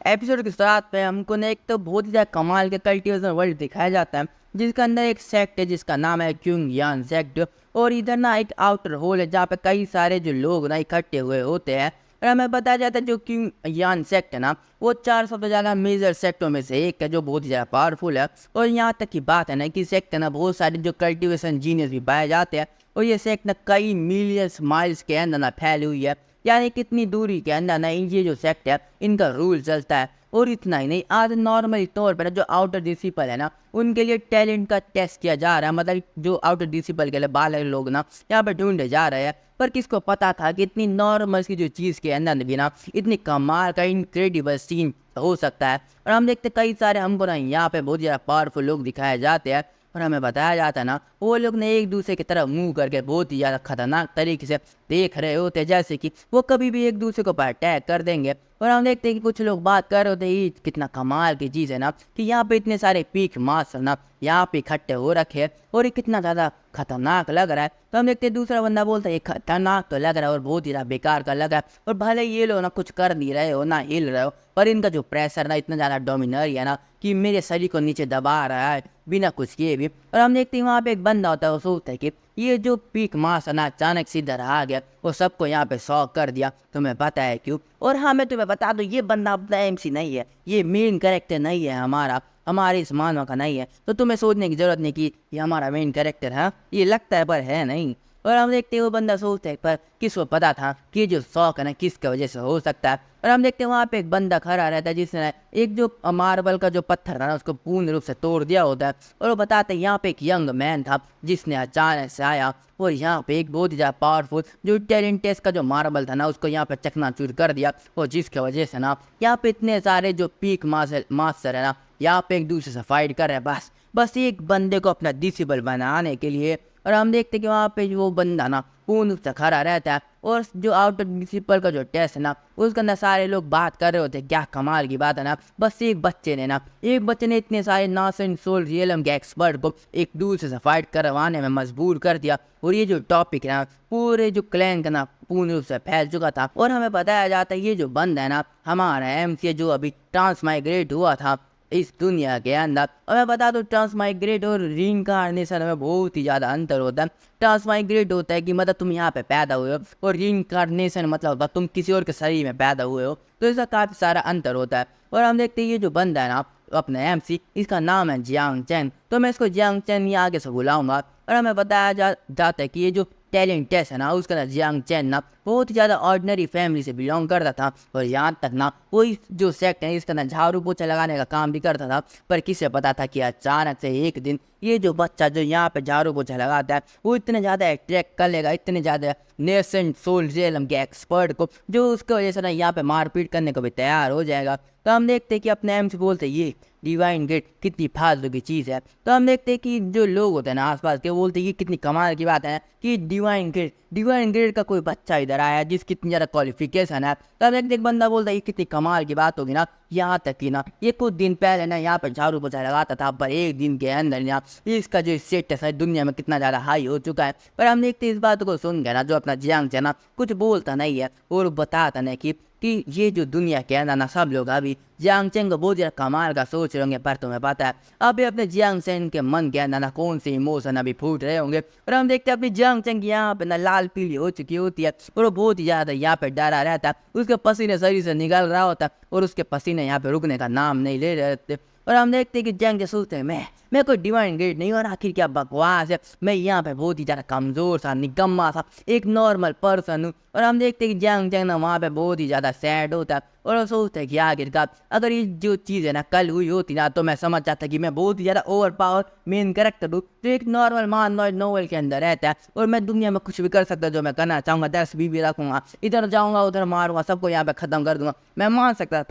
Episode के साथ में हमको ना एक तो बहुत ही ज़्यादा कमाल के कल्टिवेशन वर्ल्ड दिखाया जाता है, जिसके अंदर एक सेक्ट है जिसका नाम है क्यूंग यान सेक्ट। और इधर ना एक आउटर होल है जहाँ पे कई सारे जो लोग ना इकट्ठे हुए होते हैं। और हमें बताया जाता है जो क्यूंग यान सेक्ट है ना, वो 4 सबसे ज़्यादा मेजर सेक्टों में से एक है जो बहुत ही ज़्यादा पावरफुल है। और यहाँ तक की बात है ना कि सेक्ट है ना बहुत सारे जो कल्टिवेशन जीनियस भी पाए जाते हैं। और ये सेक्ट ना कई मिलियंस माइल्स के अंदर ना फैली हुई है, यानी कितनी दूरी के अंदर ना ये जो सेक्ट है इनका रूल चलता है। और इतना ही नहीं, आज नॉर्मली तौर पर जो आउटर डिसिपल है ना, उनके लिए टैलेंट का टेस्ट किया जा रहा है। मतलब जो आउटर डिसिपल के लिए बाहर लोग ना यहाँ पर ढूंढे जा रहे हैं। पर किसको पता था कि इतनी नॉर्मल की जो चीज़ के अंदर भी ना इतनी कमाल का इनक्रेडिबल सीन हो सकता है। और हम देखते कई सारे हमको ना यहाँ पे बहुत ज़्यादा पावरफुल लोग दिखाए जाते हैं। और हमें बताया जाता है ना वो लोग ने एक दूसरे की तरफ मुंह करके बहुत ही ज़्यादा खतरनाक तरीके से देख रहे होते हैं, जैसे कि वो कभी भी एक दूसरे को पर अटैक कर देंगे। और हम देखते हैं कि कुछ लोग बात कर रहे होते हैं, ये कितना कमाल की चीज़ है ना कि यहाँ पे इतने सारे पीक मास्टर ना यहाँ पे इकट्ठे हो रखे हैं और ये कितना ज़्यादा खतरनाक लग रहा है। तो हम देखते हैं दूसरा बंदा बोलता है ये खतरनाक तो लग रहा है और बहुत ही ज़्यादा बेकार का लग रहा है। और भले ये लोग ना कुछ कर नहीं रहे हो ना हिल रहे हो, पर इनका जो प्रेशर ना इतना ज़्यादा डोमिनरी है ना कि मेरे शरीर को नीचे दबा रहा है बिना कुछ किए भी। और हम देखते हैं वहाँ पे एक बंदा होता है, वो सोचता है कि ये जो पीक मास है ना अचानक से इधर आ गया, वो सबको यहाँ पे शॉक कर दिया। तुम्हें पता है क्यों? और हाँ मैं तुम्हें बता दूँ, ये बंदा अपना एमसी नहीं है, ये मेन कैरेक्टर नहीं है हमारे इस मानव का नहीं है। तो तुम्हें सोचने की जरूरत नहीं कि ये हमारा मेन कैरेक्टर है, ये लगता है पर है नहीं। और हम देखते हैं वो बंदा सोचता है पर किसको पता था कि ये जो शौक है ना किसकी वजह से हो सकता है। और हम देखते हैं वहाँ पे एक बंदा खड़ा रहता है जिसने एक जो मार्बल का जो पत्थर था ना उसको पूर्ण रूप से तोड़ दिया होता है। और वो बताते हैं यहाँ पे एक यंग मैन था जिसने अचानक से आया और यहाँ पे एक बहुत ही ज़्यादा पावरफुल जो टेरेंटेस का जो मार्बल था ना उसको यहाँ पे चकनाचूर कर दिया। और जिसकी वजह से ना यहाँ पे इतने सारे जो पीक मास्टर है ना यहाँ पे एक दूसरे से फाइट कर रहे हैं, बस एक बंदे को अपना डिसेबल बनाने के लिए। और हम देखते हैं कि वहाँ पे वो बंदा ना पूर्ण रूप से खड़ा रहता है और जो आउटर डिसिपल का जो टेस्ट है ना उसके अंदर सारे लोग बात कर रहे होते हैं। क्या कमाल की बात है ना, बस एक बच्चे ने इतने सारे नासन सोल रियलम के एक्सपर्ट को एक दूसरे से फाइट करवाने में मजबूर कर दिया। और ये जो टॉपिक है ना पूरे जो क्लैन का ना पूर्ण रूप से फैल चुका था। और हमें बताया जाता है ये जो बंदा है ना हमारा एमसी जो अभी ट्रांसमाइग्रेट हुआ था इस दुनिया के अंदर। और मैं बता दूं ट्रांसमाइग्रेट और रीइंकार्नेशन में बहुत ही ज़्यादा अंतर होता है। ट्रांसमाइग्रेट होता है कि मतलब तुम यहाँ पे पैदा हुए हो, और रीइंकार्नेशन मतलब तुम किसी और के शरीर में पैदा हुए हो। तो इसका काफ़ी सारा अंतर होता है। और हम देखते हैं ये जो बंदा है ना अपने एमसी, इसका नाम है जियांग चैन। तो मैं इसको जियांग चैन ही आगे से बुलाऊंगा। और हमें बताया जाता है कि ये जो टैलेंट टेस्ट है ना उसका ना जियांग चैन ना बहुत ही ज़्यादा ऑर्डिनरी फैमिली से बिलोंग करता था। और यहाँ तक ना कोई जो सेक्ट है इसका ना झाड़ू पोछा लगाने का काम भी करता था। पर किसे पता था कि अचानक से एक दिन ये जो बच्चा जो यहाँ पे झाड़ू पोछा लगाता है वो इतने ज़्यादा अट्रैक्ट कर लेगा, इतने ज़्यादा नेसेंट सोल रियलम के एक्सपर्ट को, जो उसकी वजह से ना यहाँ पे मारपीट करने को भी तैयार हो जाएगा। तो हम देखते हैं कि अपने एम से बोलते ये डिवाइन ग्रेड कितनी फालतू की चीज़ है। तो हम देखते हैं कि जो लोग होते हैं ना आसपास के बोलते हैं ये कितनी कमाल की बात है कि डिवाइन ग्रेड का कोई बच्चा इधर आया है जिसकी इतनी ज़्यादा क्वालिफिकेशन है। तो हम देखते एक बंदा बोलता है ये कितनी कमाल की बात होगी ना। यहाँ तक कि ना ये कुछ दिन पहले ना यहाँ पर झाड़ू पोछा लगाता था, पर एक दिन के अंदर ना इसका जो स्टेटस है दुनिया में कितना ज़्यादा हाई हो चुका है। पर हम देखते इस बात को सुन गए ना जो अपना जियांग है ना कुछ बोलता नहीं है और बताता नहीं कि ये जो दुनिया के अंदर ना सब लोग अभी जियांग चैन को बहुत ज़्यादा कमाल का सोच रहे होंगे। पर तुम्हें पता है अभी अपने जियांग चैन के मन के अंदर ना कौन से इमोशन अभी फूट रहे होंगे। और हम देखते हैं अपनी जियांग चैन की यहाँ पे ना लाल पीली हो चुकी होती है और वो बहुत ही ज़्यादा यहाँ पे डरा रहता है। उसके पसीने शरीर से निकल रहा होता है और उसके पसीने यहाँ पे रुकने का नाम नहीं ले रहे थे। और हम देखते हैं कि जियांग चैन सोचते हैं मैं कोई डिवाइन ग्रेड नहीं, और आखिर क्या बकवास है, मैं यहाँ पे बहुत ही ज़्यादा कमज़ोर सा निकम्मा सा एक नॉर्मल पर्सन हूँ। और हम देखते हैं कि जियांग चैन ना वहाँ पे बहुत ही ज़्यादा सैड होता है और वो सोचता है कि आखिरकार अगर ये जो चीज़ है ना कल हुई होती ना तो मैं समझ जाता कि मैं बहुत ही ज़्यादा ओवर पावर मेन कैरेक्टर हूँ जो एक नॉर्मल नोवेल के अंदर रहता है और मैं दुनिया में कुछ भी कर सकता जो मैं करना चाहूँगा, 10 बीवी रखूँगा, इधर जाऊँगा उधर मारूंगा, सबको यहाँ पे ख़त्म कर दूंगा, मैं मान सकता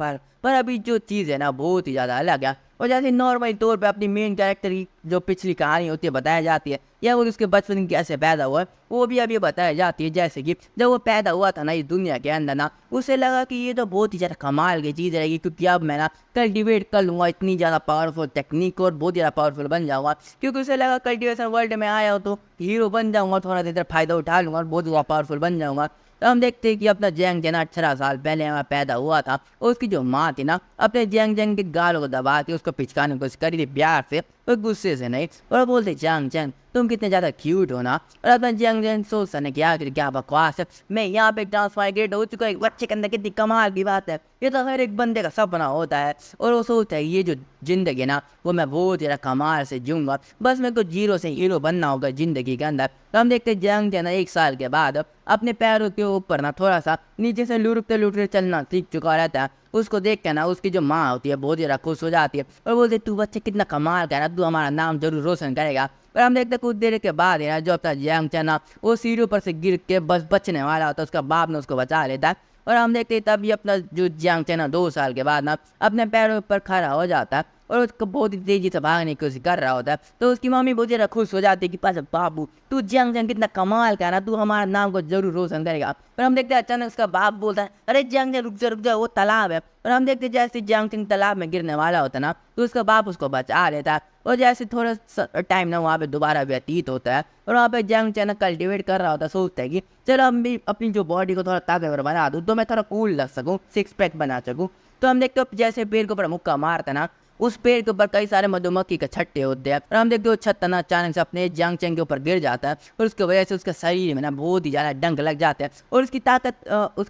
पर अभी जो चीज़ है ना बहुत ही ज़्यादा अलग है। और जैसे नॉर्मल तौर पे अपनी मेन कैरेक्टर की जो पिछली कहानी होती है बताई जाती है या वो उसके बचपन कैसे पैदा हुआ है वो भी अभी बताई जाती है। जैसे कि जब वो पैदा हुआ था ना इस दुनिया के अंदर ना उसे लगा कि ये तो बहुत ही ज़्यादा कमाल की चीज़ रहेगी क्योंकि अब मैं ना कल्टिवेट कर लूँगा इतनी ज़्यादा पावरफुल टेक्निक और बहुत ज़्यादा पावरफुल बन जाऊँगा। क्योंकि उसे लगा कल्टिवेशन वर्ल्ड में आया हो तो हीरो बन जाऊँगा, थोड़ा देर फ़ायदा उठा लूँगा और बहुत ज़्यादा पावरफुल बन जाऊँगा। तो हम देखते हैं कि अपना जैंग जना 18 साल पहले वहाँ पैदा हुआ था और उसकी जो माँ थी ना अपने जैंग जैंग के गालों को दबा के उसको पिचकाने की कोशिश करी थी, प्यार से और गुस्से से नहीं। और बोलते जैंग जैंग तुम कितने ज़्यादा क्यूट हो ना। और अपना जैंग जैंग सोचता ने क्या बकवास है, मैं यहाँ पे ट्रांसमाइग्रेट हो चुका, एक बच्चे के अंदर कितनी कमाल की बात है, ये तो हर एक बंदे का सपना होता है। और वो सोचता है ये जो जिंदगी ना वो मैं बहुत ज़्यादा कमाल से जीऊँगा, बस मेरे को जीरो से हीरो बनना होगा ज़िंदगी के अंदर। तो हम देखते जैंग जैंग 1 साल के बाद अपने पैरों के ऊपर ना थोड़ा सा नीचे से लुढ़कते चलना सीख चुका रहता है। उसको देख के ना उसकी जो माँ होती है बहुत ज़्यादा खुश हो जाती है और बोलती तू बच्चे कितना कमाल का है ना, तू हमारा नाम जरूर रोशन करेगा। और हम देखते कुछ देर के बाद है ना जो अपना जैंग चैन ना वो सीढ़ियों पर से गिर के बस बचने वाला होता है, उसका बाप ने उसको बचा लेता है। और हम देखते तब ये अपना जो जैंग चैन 2 साल के बाद ना अपने पैरों पर खड़ा हो जाता है और उसको बहुत ही तेजी से भागने की कोशिश कर रहा होता है। तो उसकी मम्मी बहुत ज़्यादा खुश हो जाती है कि पास बाबू तू जंग जंग कितना कमाल का है ना, तू हमारा नाम को जरूर रोशन करेगा। पर हम देखते हैं अचानक उसका बाप बोलता है अरे जंग जंग रुक जा वो तालाब है। और हम देखते जैसे जंग जंग तालाब में गिरने वाला होता है ना तो उसका बाप उसको बचा लेता है। और जैसे थोड़ा टाइम ना वहाँ पे दोबारा व्यतीत होता है और वहाँ पे जंग चैन कल्टिवेट कर रहा होता है, सोचता है कि चलो हम भी अपनी जो बॉडी को थोड़ा ताकतवर बना दूँ तो मैं थोड़ा कूल लग सकूँ, 6 पैक बना सकूँ। तो हम देखते हो जैसे पेड़ के ऊपर मुक्का मारता है ना उस पेड़ के ऊपर कई सारे मधुमक्खी के छट्टे होते हैं और हम देखते हो छत ना अचानक से अपने जंग चैन के ऊपर गिर जाता है और उसकी वजह से उसके शरीर में ना बहुत ही ज़्यादा डंक लग जाते हैं। और उसकी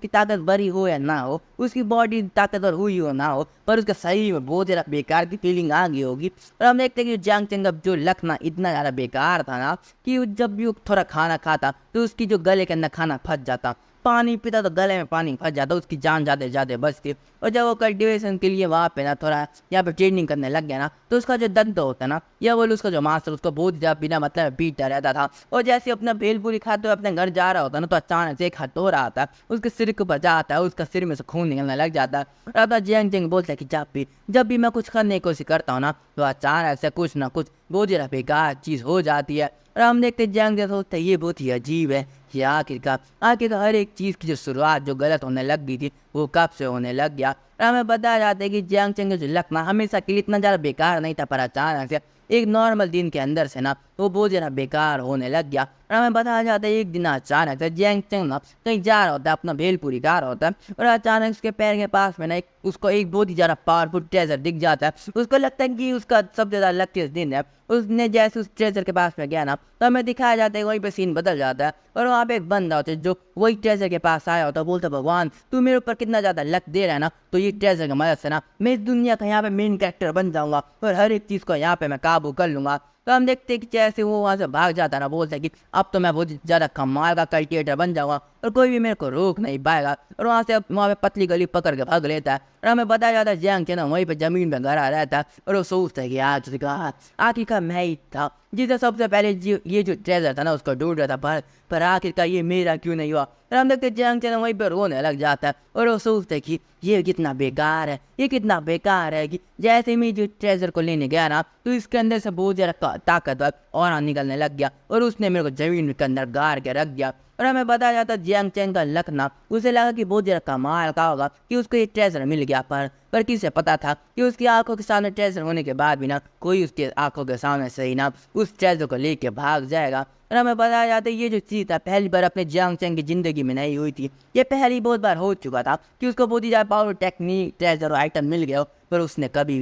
ताकत बड़ी हो या ना हो, उसकी बॉडी ताकतवर हुई हो ना हो, पर उसके शरीर में बहुत ज़्यादा बेकार की फीलिंग आ गई होगी। और हम देखते हैं कि जंग चैन का जो लक ना इतना ज़्यादा बेकार था ना कि जब भी वो थोड़ा खाना खाता तो उसकी जो गले के अंदर खाना फंस जाता, पानी पीता तो गले में पानी फंस जाता, उसकी जान ज़्यादा बचती। और जब वो कल्टिवेशन के लिए वहाँ पे ना थोड़ा यहाँ पे ट्रेनिंग करने लग गया ना तो उसका जो दंत होता है ना या बोले उसका जो मास्टर उसको बहुत ज़्यादा बिना मतलब पीटता रहता था। और जैसे अपना भेलपूरी खाते हुए अपने घर जा रहा होता ना तो अचानक से एक हथौड़ा आता है उसके सिर के ऊपर जाता है, उसका सिर में से खून निकलने लग जाता है। और अपना जैंग जैंग बोलता है कि जब भी मैं कुछ करने की कोशिश करता हूँ ना तो अचानक से कुछ ना कुछ बहुत ज़्यादा बेकार चीज़ हो जाती है। और हम देखते जंग जैसा सोचते ये बहुत ही अजीब है कि आखिरकार हर एक चीज़ की जो शुरुआत जो गलत होने लग गई थी वो कब से होने लग गया। और हमें बताया जाता है कि जंग चैन का जो लक ना हमेशा के लिए इतना ज़्यादा बेकार नहीं था, पर अचानक से एक नॉर्मल दिन के अंदर से ना वो बहुत ज़्यादा बेकार होने लग गया। और हमें बताया जाता है एक दिन अचानक से जंग चैन ना कहीं जा रहा होता है, अपना भेलपूरी खा रहा होता है और अचानक उसके पैर के पास में ना उसको एक बहुत ही ज़्यादा पावरफुल ट्रेजर दिख जाता है। उसको लगता है कि उसका सबसे ज़्यादा लकीस्ट दिन है। उसने जैसे उस ट्रेजर के पास में गया ना तो हमें दिखाया जाता है वहीं पे सीन बदल जाता है और वहाँ पे एक बंदा होता है जो वही ट्रेजर के पास आया होता है, बोलता भगवान तू मेरे ऊपर कितना ज़्यादा लक दे रहा है ना, तो ये ट्रेजर की मदद से ना मैं इस दुनिया का यहाँ पे मेन कैरेक्टर बन जाऊँगा और हर एक चीज़ को यहाँ पे मैं काबू कर लूँगा। तो हम देखते हैं कि जैसे वो वहाँ से भाग जाता है ना बोलता है कि अब तो मैं बहुत ज़्यादा कमाल का कल्टिवेटर बन जाऊँगा और कोई भी मेरे को रोक नहीं पाएगा। और वहाँ से वहाँ पे पतली गली पकड़ के भाग लेता है। और हमें बताया जाता है जंग चैन वहीं पे ज़मीन पे गड़ा रहता है और वो सोचता है कि आखिरकार मैं ही था जिसे सबसे पहले ये जो ट्रेजर था ना उसको ढूंढ रहा था, पर आखिरकार ये मेरा क्यों नहीं हुआ। और हम देखते जंग चैन वहीं पर रोने लग जाता है और वो सोचते कि ये कितना बेकार है, ये कितना बेकार है कि जैसे मैं जो ट्रेजर को लेने गया ना तो इसके अंदर से बहुत ज़्यादा ताकतवर और निकलने लग गया और उसने मेरे को ज़मीन के अंदर गाड़ के रख दिया। और हमें बताया जाता है जंग चैन का लक ना उसे लगा कि बहुत ज़्यादा कमाल का होगा कि उसको ये ट्रेजर मिल गया, पर किसे पता था कि उसकी आंखों के सामने ट्रेजर होने के बाद भी ना कोई उसके आंखों के सामने से ही ना उस ट्रेजर को लेके भाग जाएगा। और हमें बताया जाता है ये जो चीज़ था पहली बार अपने जंग चैन की ज़िंदगी में नहीं हुई थी, ये पहली बहुत बार हो चुका था कि उसको बहुत ही ज़्यादा पावर टेक्निक ट्रेजर और आइटम मिल गया पर उसने कभी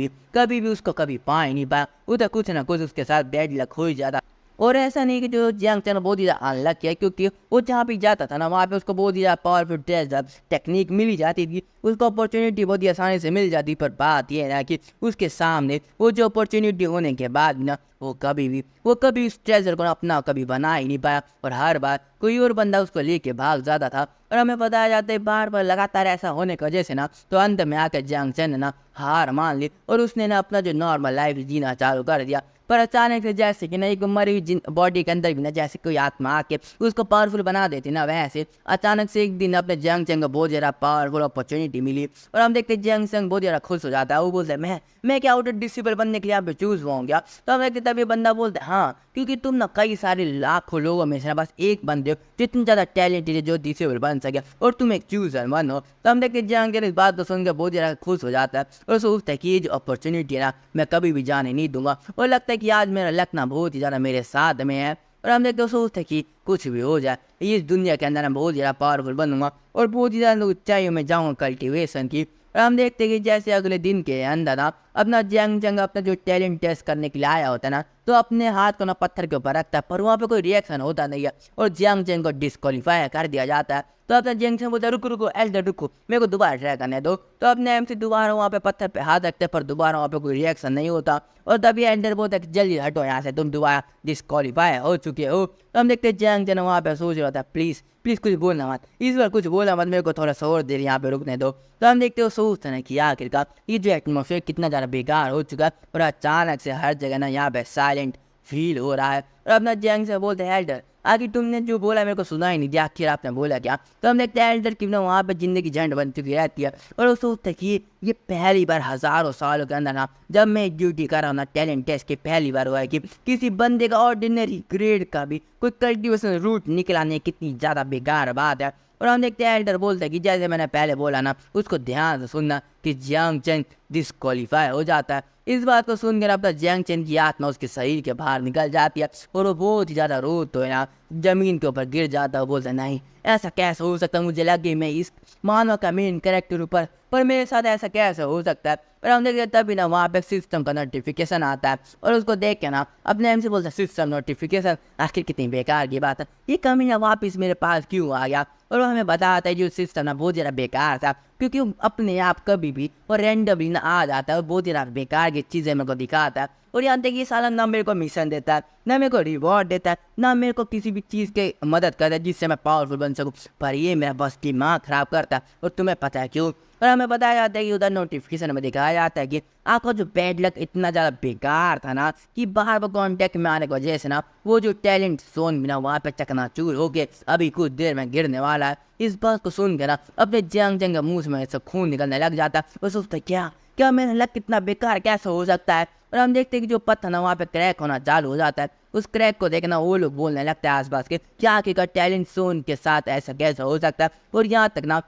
भी उसको कभी पा ही नहीं पाया। उधर कुछ ना कुछ उसके साथ बैड लक हो ही जाता। और ऐसा नहीं कि जो जंग चैन बहुत ही ज़्यादा अनलकी है क्योंकि वो जहाँ भी जाता था ना वहाँ पे उसको बहुत ही ज़्यादा पावरफुल ट्रेजर टेक्निक मिल जाती थी, उसको अपॉर्चुनिटी बहुत ही आसानी से मिल जाती। पर बात यह है ना कि उसके सामने वो जो अपॉर्चुनिटी होने के बाद ना वो कभी उस ट्रेजर को अपना कभी बना ही नहीं पाया और हर बार कोई और बंदा उसको लेके भाग जाता था। और हमें बताया जाता है बार लगातार ऐसा होने की वजह से ना तो अंत में आकर जंग चैन ने ना हार मान ली और उसने ना अपना जो नॉर्मल लाइफ जीना चालू कर दिया। पर अचानक से जैसे कि ना एक मरी हुई बॉडी के अंदर भी ना जैसे कोई आत्मा आके उसको पावरफुल बना देती ना, वैसे अचानक से एक दिन अपने जंग चैन को बहुत ज़्यादा पावरफुल अपॉर्चुनिटी मिली और हम देखते जंग चैन बहुत ज़्यादा खुश हो जाता है। वो बोलते हैं मैं क्या आउट डिसेबल बनने के लिए यहाँ पे चूज़ हुआ गया। तो हम देखते तभी बंदा बोलते हैं हाँ क्योंकि तुम ना कई सारे लाखों लोगों में से ना बस एक बंदे हो जो इतनी ज़्यादा टैलेंटेड है जो डिसेबल बन सके और तुम एक चूज़र बन हो। तो हम देखते जंग चैन इस बात को सुनकर बहुत ज़्यादा खुश हो जाता है और सोचता है कि ये जो अपॉर्चुनिटी है ना मैं कभी भी जाने नहीं दूंगा। और लगता है कि आज मेरा लक ना बहुत ही ज़्यादा मेरे साथ में है और हम देखते सोचते कि कुछ भी हो जाए, इस दुनिया के अंदर मैं बहुत ज़्यादा पावरफुल बनूंगा और बहुत ही ज़्यादा ऊंचाइयों में जाऊँगा कल्टिवेशन की। और हम देखते कि जैसे अगले दिन के अंदर ना अपना जंग जंग अपना जो टैलेंट टेस्ट करने के लिए आया होता है ना, तो अपने हाथ को ना पत्थर के ऊपर रखता है, पर वहाँ पे कोई रिएक्शन होता नहीं है और जंग जंग को डिस्क्वालीफाई कर दिया जाता है। तो अपना जंग से बोलता है रुको रुको एल्डर रुको, मेरे को दोबारा ट्राई करने दो। तो अपने एम से दोबारा वहाँ पे पत्थर पे हाथ रखते हैं, पर दोबारा वहाँ पे कोई रिएक्शन नहीं होता और तभी एल्डर बोलता है कि जल्दी हटो यहाँ से, तुम दोबारा डिस्क्वालीफाई हो चुके हो। तो हम देखते जंग जंग वहाँ पे सोच रहा था प्लीज़ प्लीज़ कुछ बोलना मत, इस बार कुछ बोलना मत, मेरे को थोड़ा सा और देर यहाँ पे रुकने दो। तो हम देखते हो सोचते हैं कि आखिरकार ये जो एटमोसफेयर कितना ज़्यादा बेकार हो चुका है और अचानक से हर जगह ना यहाँ पे साइलेंट फील हो रहा है। और अपना जंग से बोलते हैं एल्डर आखिर तुमने जो बोला मेरे को सुना ही नहीं दिया, आखिर आपने बोला क्या। तो हम देखते हैं एल्डर की ना वहाँ पे जिंदगी झंड बन चुकी रहती है और वो सोचते हैं कि ये पहली बार हज़ारों सालों के अंदर ना जब मैं ड्यूटी कर रहा हूँ ना टैलेंट टेस्ट की पहली बार हुआ है कि किसी बंदे का ऑर्डिनरी ग्रेड का भी कोई कल्टिवेशन रूट निकला नहीं, कितनी ज़्यादा बेकार बात है। और हम देखते हैं एल्डर बोलते हैं कि जैसे मैंने पहले बोला ना उसको ध्यान से सुनना कि जियांग चेन डिस्क्वालीफाई हो जाता है। इस बात को सुनकर अपना जियांग चेन की आत्मा उसके शरीर के बाहर निकल जाती है और वो बहुत ही ज़्यादा रो तो है ना जमीन के ऊपर गिर जाता है। बोलता है नहीं ऐसा कैसे हो सकता है, मुझे लगे मैं इस मानव का मेन कैरेक्टर ऊपर, पर मेरे साथ ऐसा कैसे हो सकता है। और हम देखते तभी ना वहाँ पे सिस्टम का नोटिफिकेशन आता है और उसको देख के ना अपने एम से बोलता है सिस्टम नोटिफिकेशन, आखिर कितनी बेकार की बात है, ये कमीना वापस मेरे पास क्यों आ गया। और वो हमें बताता है जो सिस्टम ना बहुत ज़्यादा बेकार था क्योंकि वो अपने आप कभी भी और रैंडमली ना आ जाता है और बहुत ज़्यादा बेकार की चीज़ें मेरे को दिखाता है। और यहाँ तक ये साला ना मेरे को मिशन देता है, ना मेरे को रिवॉर्ड देता है, ना मेरे को किसी भी चीज़ की मदद करता है जिससे मैं पावरफुल बन सकूँ, पर ये मेरा बस दिमाग ख़राब करता है। और तुम्हें पता है क्यों। और हमें बताया जाता है कि उधर नोटिफिकेशन में दिखाया जाता है कि आपका जो बैड लक इतना ज़्यादा बेकार था ना कि बाहर वो कॉन्टैक्ट में आने की वजह से ना वो जो टैलेंट जोन भी ना वहाँ पे चकनाचूर हो गए, अभी कुछ देर में गिरने वाला है। इस बात को सुन के ना अपने जंग जंग मुँह में से खून निकलने लग जाता है। वो सोचता है क्या क्या मेरा लक कितना बेकार कैसे हो सकता है। और हम देखते हैं कि जो पत्थर ना वहाँ पे क्रैक होना चालू हो जाता है। उस क्रैक को देखना वो लोग बोलने लगता है आसपास के क्या आखिरकार टैलेंट जोन के साथ ऐसा कैसे हो सकता है। और यहाँ तक ना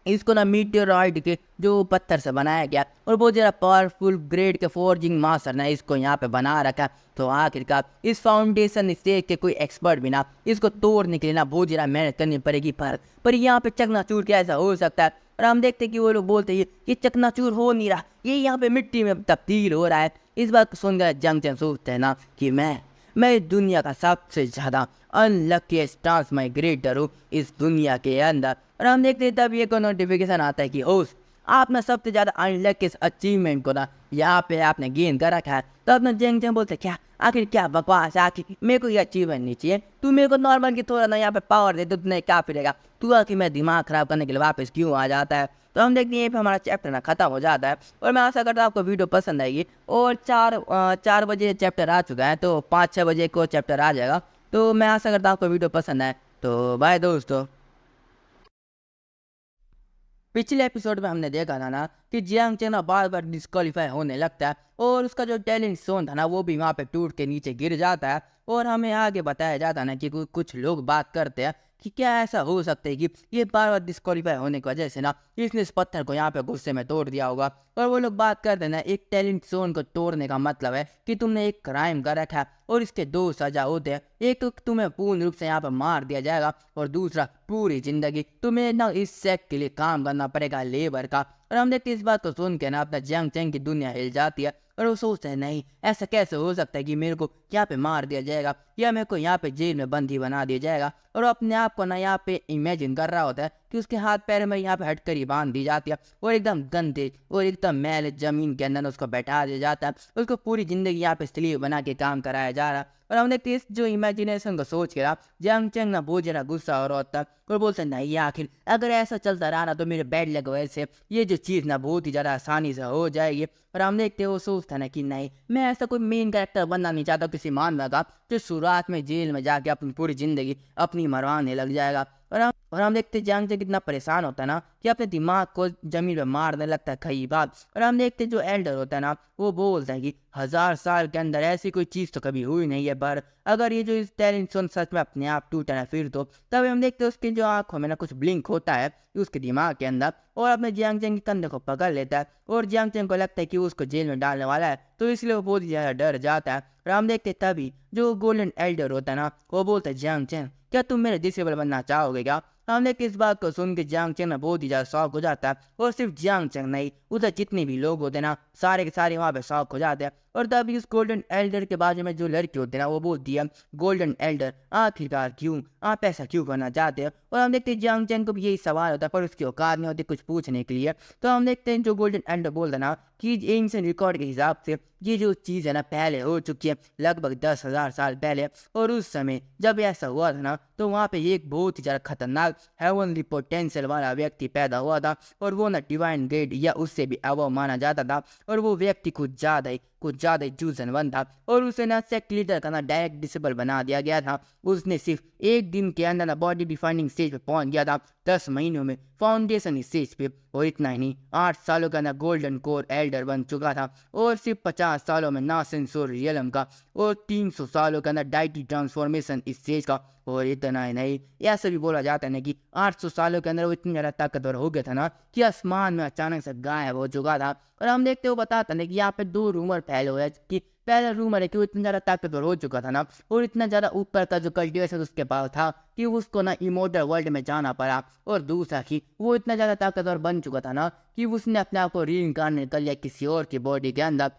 इसको ना मीटियोरॉइड के जो पत्थर से बनाया गया और बहुत ज़्यादा पावरफुल ग्रेड के फोर्जिंग मास्टर ने इसको यहाँ पे बना रखा। तो आखिरकार इस फाउंडेशन स्टेज के कोई एक्सपर्ट भी ना इसको तोड़ने के लिए ना बहुत ज़्यादा मेहनत करनी पड़ेगी, पर यहाँ पे चकनाचूर कैसा हो सकता है। और हम देखते हैं कि वो लोग बोलते हैं ये चकनाचूर हो नहीं रहा, ये यहाँ पे मिट्टी में तब्दील हो रहा है। इस बात को सुनकर जंग चैन सोचते हैं ना कि मैं इस दुनिया का सबसे ज़्यादा अनलकीस्ट ट्रांसमाइग्रेटर हूँ इस दुनिया के अंदर। और हम देखते हैं तब ये को नोटिफिकेशन आता है कि होस्ट आपने सबसे ज़्यादा अनलकीस्ट अचीवमेंट को ना यहाँ पे आपने गेन कर रखा है। तो अपना जंग जंग बोलते क्या आखिर क्या बकवास है, आखिर मेरे को ये अचीवमेंट नहीं चाहिए, तू मेरे को नॉर्मल की थोड़ा ना यहाँ पे पावर दे तो तुम्हें क्या फिरेगा, तू आखिर मैं दिमाग ख़राब करने के लिए वापस क्यों आ जाता है। तो हम देखते हैं यहीं पे हमारा चैप्टर ना ख़त्म हो जाता है और मैं आशा करता हूँ आपको वीडियो पसंद आएगी। और 4 बजे चैप्टर आ चुका है तो 5-6 बजे को चैप्टर आ जाएगा। तो मैं आशा करता हूँ आपको वीडियो पसंद आए। तो बाय दोस्तों। पिछले एपिसोड में हमने देखा था ना कि जियांग चेन बार बार डिस्क्वालीफाई होने लगता है और उसका जो टैलेंट जोन था ना वो भी वहाँ पे टूट के नीचे गिर जाता है। और हमें आगे बताया जाता है ना कि कुछ लोग बात करते हैं कि क्या ऐसा हो सकता है कि ये बार बार डिस्क्वालीफाई होने की वजह से ना इसने इस पत्थर को यहाँ पे गुस्से में तोड़ दिया होगा। और वो लोग बात करते हैं ना एक टैलेंट जोन को तोड़ने का मतलब है कि तुमने एक क्राइम कर रखा है और इसके 2 सजा होते हैं, एक तो तुम्हें पूर्ण रूप से यहाँ पर मार दिया जाएगा और दूसरा पूरी जिंदगी तुम्हें ना इस सेक्ट के लिए काम करना पड़ेगा लेबर का। और हम देखते इस बात को सुन के ना अपना जंग चैन की दुनिया हिल जाती है और वो सोचते हैं नहीं ऐसा कैसे हो सकता है कि मेरे को यहाँ पे मार दिया जाएगा या मेरे को यहाँ पे जेल में बंदी बना दिया जाएगा। और वो अपने आप को ना यहाँ पे इमेजिन कर रहा होता है कि उसके हाथ पैर में यहाँ पे हटकड़ी बांध दी जाती है और एकदम गंदे और एकदम मैल जमीन के अंदर उसको बैठा दिया जाता है, उसको पूरी जिंदगी यहाँ पे स्लीव बना के काम कराया जा रहा है। और हमने इस जो इमेजिनेशन को सोच के ना जंग चैन ना बहुत ज़्यादा गुस्सा हो रहा होता है और बोलते नहीं आखिर अगर ऐसा चलता रहा ना तो मेरे बैड लग वैसे ये जो चीज़ ना बहुत ही ज़्यादा आसानी से हो जाएगी। और हम देखते वो सोचता ना कि नहीं मैं ऐसा कोई मेन कैरेक्टर बनना नहीं चाहता किसी मानव का जो शुरुआत में जेल में जाके अपनी पूरी ज़िंदगी अपनी मरवाने लग जाएगा। और हम देखते जंग से कितना परेशान होता है ना कि अपने दिमाग को जमीन पर मारने लगता है कई बार। और हम देखते हैं जो एल्डर होता है ना, वो बोलता है कि 1000 साल के अंदर ऐसी कोई चीज़ तो कभी हुई नहीं है, पर अगर ये जो इस टेलिंगटन सच में अपने आप टूटा ना फिर तो तभी हम देखते हैं उसकी जो आंखों में ना कुछ ब्लिंक होता है उसके दिमाग के अंदर, और अपने जियांग चेंग के कंधे को पकड़ लेता है। और जियांग चेंग को लगता है कि वो उसको जेल में डालने वाला है, तो इसलिए वो बहुत ही ज़्यादा डर जाता है। और हम देखते हैं तभी जो गोल्डन एल्डर होता है ना, वो बोलता है जियांग चेंग क्या तुम मेरे डिसेबल बनना चाहोगे क्या। हम देखते इस बात को सुन के जियांग चेंग ना बहुत ही ज़्यादा शौक हो जाता है, और सिर्फ जियांग चेंग नहीं, उधर जितने भी लोग होते हैं ना सारे के सारे वहाँ पे शौक हो जाते हैं। और तभी उस गोल्डन एल्डर के बाजू में जो लड़की होती है ना, वो बोलती है गोल्डन एल्डर आखिरकार क्यों, आप ऐसा क्यों करना चाहते हैं। और हम देखते हैं जियांग चेंग को भी यही सवाल होता है, पर उसकी औकात नहीं होती कुछ पूछने के लिए। तो हम देखते हैं जो गोल्डन एल्डर बोलता है ना कि एंशिएंट रिकॉर्ड के हिसाब से ये जो चीज़ है ना पहले हो चुकी है, लगभग 10,000 साल पहले। और उस समय जब ऐसा हुआ था ना, तो वहाँ पे एक बहुत ही ज़्यादा खतरनाक हेवनली पोटेंशियल वाला व्यक्ति पैदा हुआ था, और वो ना डिवाइन ग्रेड या उससे भी अबव माना जाता था। और वो व्यक्ति कुछ ज़्यादा ही चूजनवन था, और उसे ना सेक्ट लीडर का ना डायरेक्ट डिसेबल बना दिया गया था। उसने सिर्फ एक दिन के अंदर ना बॉडी डिफाइनिंग स्टेज पे पहुंच गया था, 10 महीनों में फाउंडेशन स्टेज पे। और इतना ही नहीं, 8 सालों का ना गोल्डन कोर एल्डर बन चुका था, और सिर्फ 50 सालों में ना सेंसोर रियलम का, और 300 सालों का ना डाइटी ट्रांसफॉर्मेशन स्टेज का। और इतना ही नहीं, ऐसा भी बोला जाता है ना कि 800 सालों के अंदर वो इतनी ज़्यादा ताकतवर हो गया था ना कि आसमान में अचानक से गायब हो चुका था। और हम देखते हो बताता ना कि यहाँ पे 2 रूमर फैले हुए हैं कि पहला रूमर है कि वो इतना ज़्यादा ताकतवर हो चुका था ना, और इतना ज़्यादा ऊपर का जो कल्टिवेशन उसके पास था कि उसको ना इमोर्टल वर्ल्ड में जाना पड़ा। और दूसरा कि वो इतना ज़्यादा ताकतवर बन चुका था ना कि उसने अपने आप को रीइंकार्नेट कर लिया किसी और की बॉडी के अंदर।